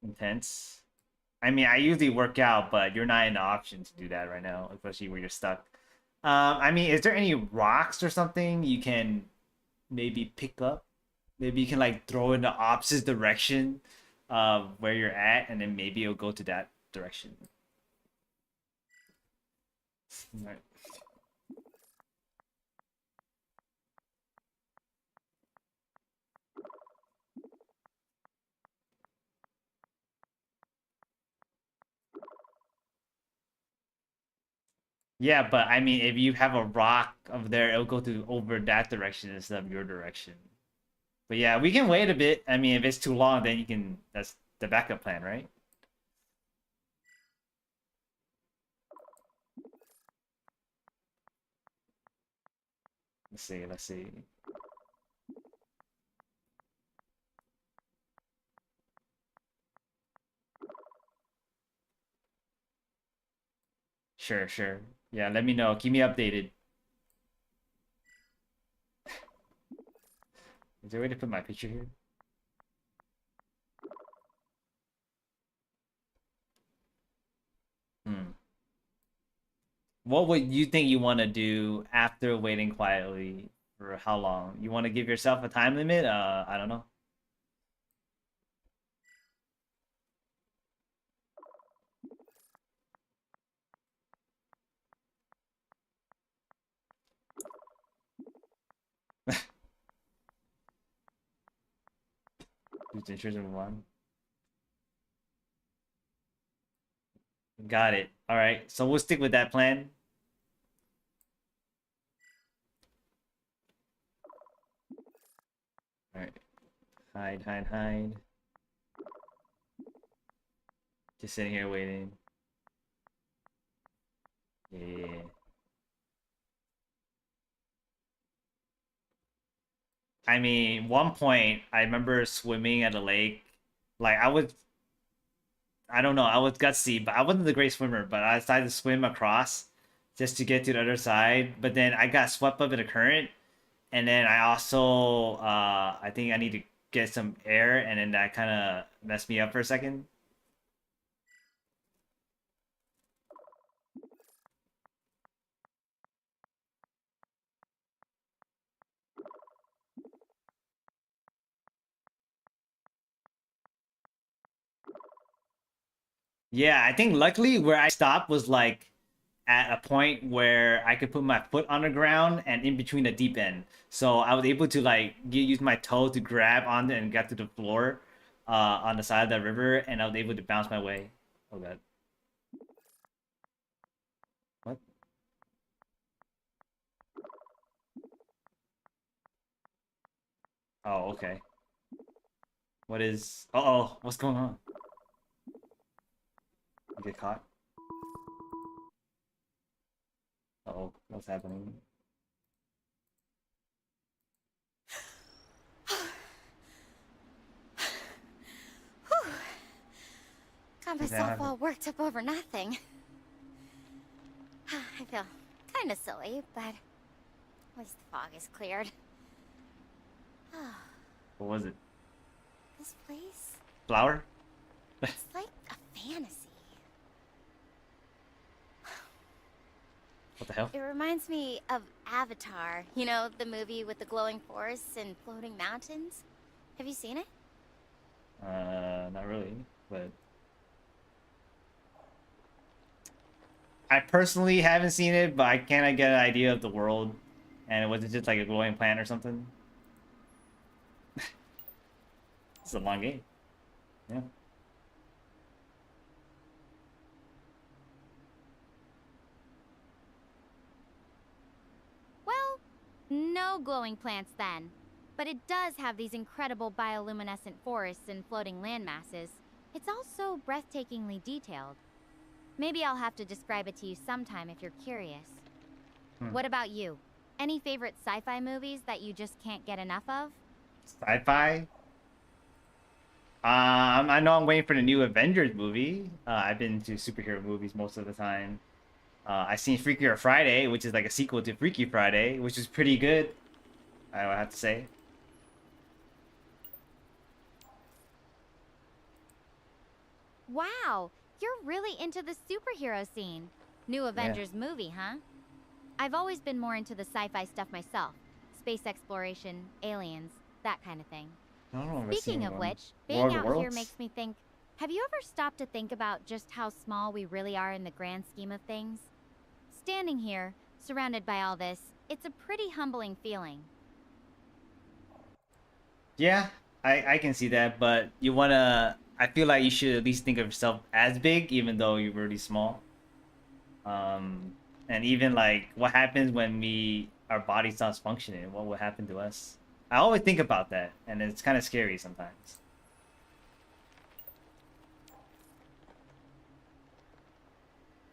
Intense. I mean, I usually work out, but you're not in the option to do that right now, especially where you're stuck. I mean, is there any rocks or something you can maybe pick up? Maybe you can like throw in the opposite direction of where you're at, and then maybe it'll go to that direction. Right. Yeah, but I mean, if you have a rock over there, it'll go to over that direction instead of your direction. But yeah, we can wait a bit. I mean, if it's too long, then you can. That's the backup plan, right? Let's see. Let's see. Sure, sure. Yeah, let me know. Keep me updated. Is there a way to put my picture here? Hmm. What would you think you want to do after waiting quietly for how long? You want to give yourself a time limit? I don't know. Who's interested in one? Got it. All right. So we'll stick with that plan. All right. Hide, hide, hide. Just sitting here waiting. Yeah. I mean, one point I remember swimming at a lake. Like I don't know, I was gutsy, but I wasn't the great swimmer, but I decided to swim across just to get to the other side. But then I got swept up in a current, and then I also I think I need to get some air, and then that kind of messed me up for a second. Yeah, I think luckily where I stopped was like at a point where I could put my foot on the ground and in between the deep end. So I was able to like use my toe to grab onto and get to the floor on the side of the river, and I was able to bounce my way. Oh god. What? Oh, okay. What is... Uh-oh, what's going on? You get caught? Uh-oh, what's happening? Got What's myself happening? all worked up over nothing. I feel kind of silly, but at least the fog is cleared. What was it? This place, Flower? it's like a fantasy. What the hell? It reminds me of Avatar, you know, the movie with the glowing forests and floating mountains. Have you seen it? Not really, but... I personally haven't seen it, but I kind of get an idea of the world. And was it just like a glowing plant or something? It's a long game. Yeah. Well, no glowing plants then. But it does have these incredible bioluminescent forests and floating land masses. It's also breathtakingly detailed. Maybe I'll have to describe it to you sometime if you're curious. What about you? Any favorite sci-fi movies that you just can't get enough of? Sci-fi? I know I'm waiting for the new Avengers movie. I've been to superhero movies most of the time. I seen Freakier Friday, which is like a sequel to Freaky Friday, which is pretty good. I would have to say. Wow, you're really into the superhero scene. New Avengers movie, huh? I've always been more into the sci-fi stuff myself. Space exploration, aliens, that kind of thing. I don't know if I've Speaking seen of one. which, War being of the out here Worlds? makes me think, have you ever stopped to think about just how small we really are in the grand scheme of things? Standing here, surrounded by all this, it's a pretty humbling feeling. Yeah, I can see that, but you wanna... I feel like you should at least think of yourself as big, even though you're really small. And And even like what happens when our body stops functioning, what will happen to us? I always think about that, and it's kind of scary sometimes.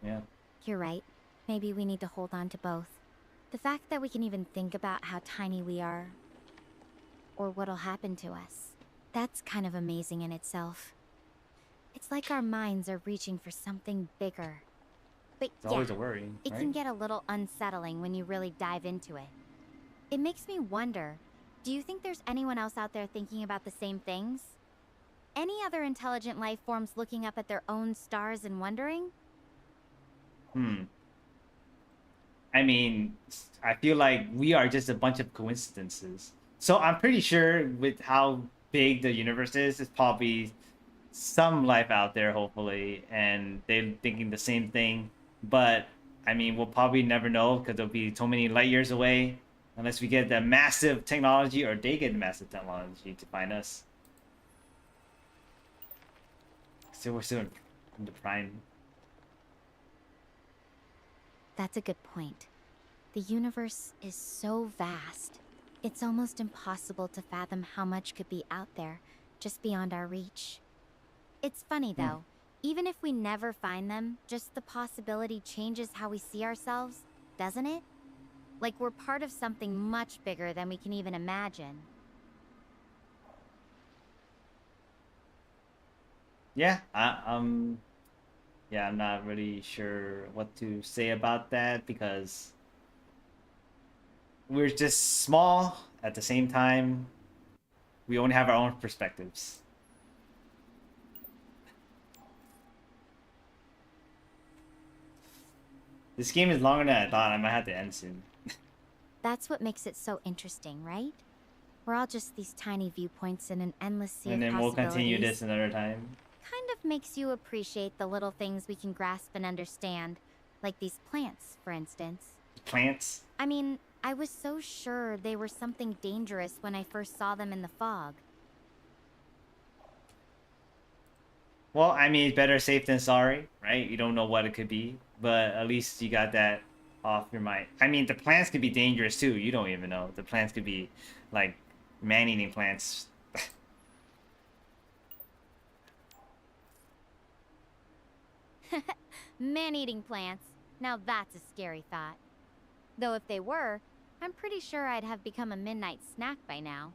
Yeah. You're right. Maybe we need to hold on to both. The fact that we can even think about how tiny we are, or what'll happen to us, that's kind of amazing in itself. It's like our minds are reaching for something bigger. But It's always a worry, it right? can get a little unsettling when you really dive into it. It makes me wonder, do you think there's anyone else out there thinking about the same things? Any other intelligent life forms looking up at their own stars and wondering? I mean, I feel like we are just a bunch of coincidences. So I'm pretty sure with how big the universe is, it's probably some life out there, hopefully, and they're thinking the same thing. But I mean, we'll probably never know because they'll be so many light years away unless we get the massive technology or they get the massive technology to find us. So we're still in the prime. That's a good point. The universe is so vast. It's almost impossible to fathom how much could be out there, just beyond our reach. It's funny though, even if we never find them, just the possibility changes how we see ourselves, doesn't it? Like we're part of something much bigger than we can even imagine. Yeah, yeah, I'm not really sure what to say about that because we're just small at the same time. We only have our own perspectives. This game is longer than I thought. I might have to end soon. That's what makes it so interesting, right? We're all just these tiny viewpoints in an endless sea And of then we'll possibilities. continue this another time. Kind of makes you appreciate the little things we can grasp and understand, like these plants, for instance. Plants? I mean, I was so sure they were something dangerous when I first saw them in the fog. Well, I mean, it's better safe than sorry, right? You don't know what it could be, but at least you got that off your mind. I mean, the plants could be dangerous too. You don't even know. The plants could be like man-eating plants. Man-eating plants. Now that's a scary thought. Though if they were, I'm pretty sure I'd have become a midnight snack by now.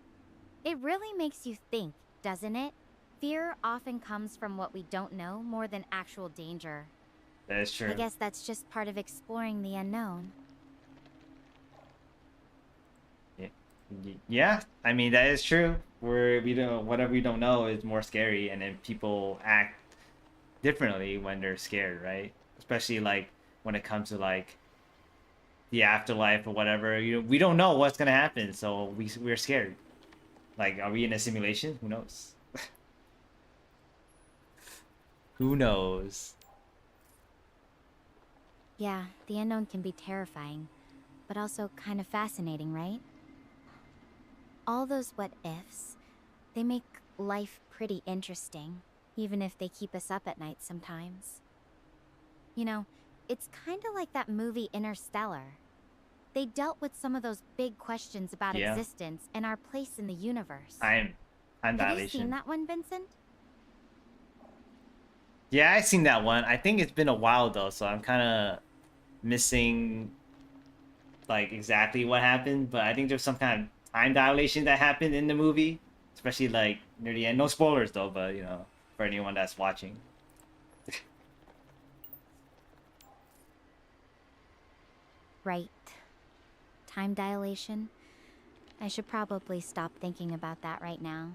It really makes you think, doesn't it? Fear often comes from what we don't know more than actual danger. That is true. I guess that's just part of exploring the unknown. Yeah, I mean that is true. We don't whatever we don't know is more scary, and then people act differently when they're scared, right? Especially like when it comes to like the afterlife or whatever. We don't know what's gonna happen, so we're scared. Like, are we in a simulation? Who knows? Who knows? Yeah, the unknown can be terrifying, but also kind of fascinating, right? All those what ifs, they make life pretty interesting, even if they keep us up at night sometimes. You know, it's kind of like that movie Interstellar. They dealt with some of those big questions about Yeah. existence and our place in the universe. I'm Have you Dilation. seen that one, Vincent? Yeah, I've seen that one. I think it's been a while though, so I'm kind of missing like exactly what happened. But I think there's some kind of time dilation that happened in the movie, especially like near the end. No spoilers though, but for anyone that's watching. Right. Time dilation? I should probably stop thinking about that right now.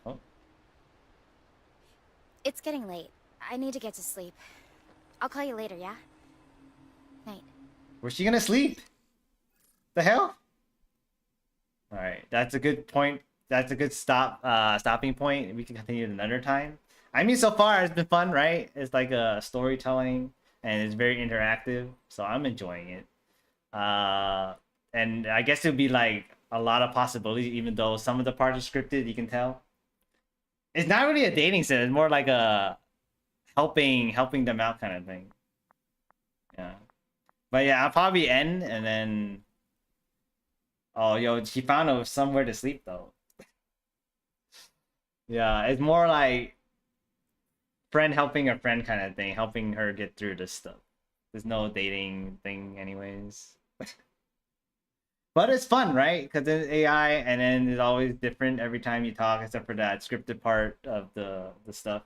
Oh, It's getting late. I need to get to sleep. I'll call you later, yeah? Night. where's she gonna sleep? The hell? All right, that's a good point. That's a good stopping point. We can continue it another time. I mean, so far it's been fun, right? It's like a storytelling and it's very interactive, so I'm enjoying it. And I guess it would be like a lot of possibilities, even though some of the parts are scripted. You can tell it's not really a dating sim. It's more like a helping them out kind of thing. Yeah. But yeah, I'll probably end and then. Oh, yo, she found somewhere to sleep though. Yeah, it's more like friend helping a friend kind of thing, helping her get through this stuff. There's no dating thing, anyways. But it's fun, right? Because it's AI, and then it's always different every time you talk, except for that scripted part of the stuff.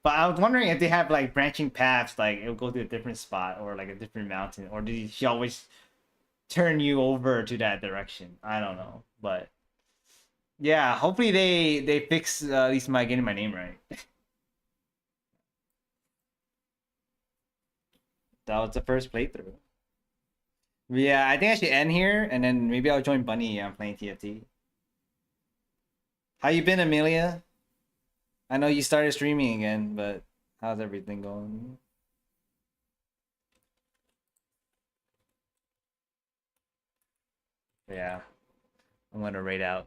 But I was wondering if they have like branching paths, like it'll go to a different spot or like a different mountain, or did she always turn you over to that direction? I don't know, but yeah, hopefully they fix at least my getting my name right. That was the first playthrough. Yeah, I think I should end here, and then maybe I'll join Bunny on playing TFT. How you been, Amelia? I know you started streaming again, but how's everything going? Yeah, I'm gonna raid out.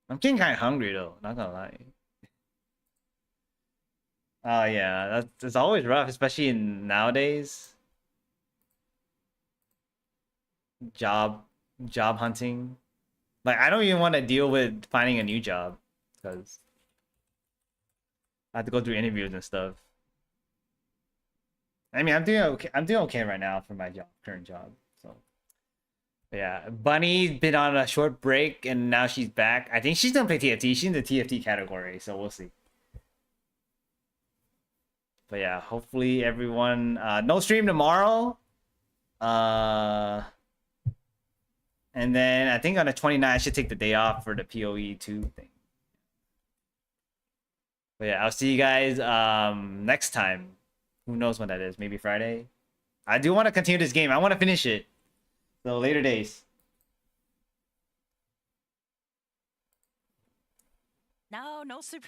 I'm getting kind of hungry though, not gonna lie. Oh yeah, that's always rough, especially in nowadays. Job job hunting. Like I don't even want to deal with finding a new job because I have to go through interviews and stuff. I mean, I'm doing okay. I'm doing okay right now for my current job. So, but yeah, Bunny's been on a short break and now she's back. I think she's gonna play TFT. She's in the TFT category, so we'll see. But yeah, hopefully everyone. No stream tomorrow. And then I think on the 29th I should take the day off for the POE2 thing. But yeah, I'll see you guys next time. Who knows when that is? Maybe Friday. I do want to continue this game. I want to finish it. So later days. No, no super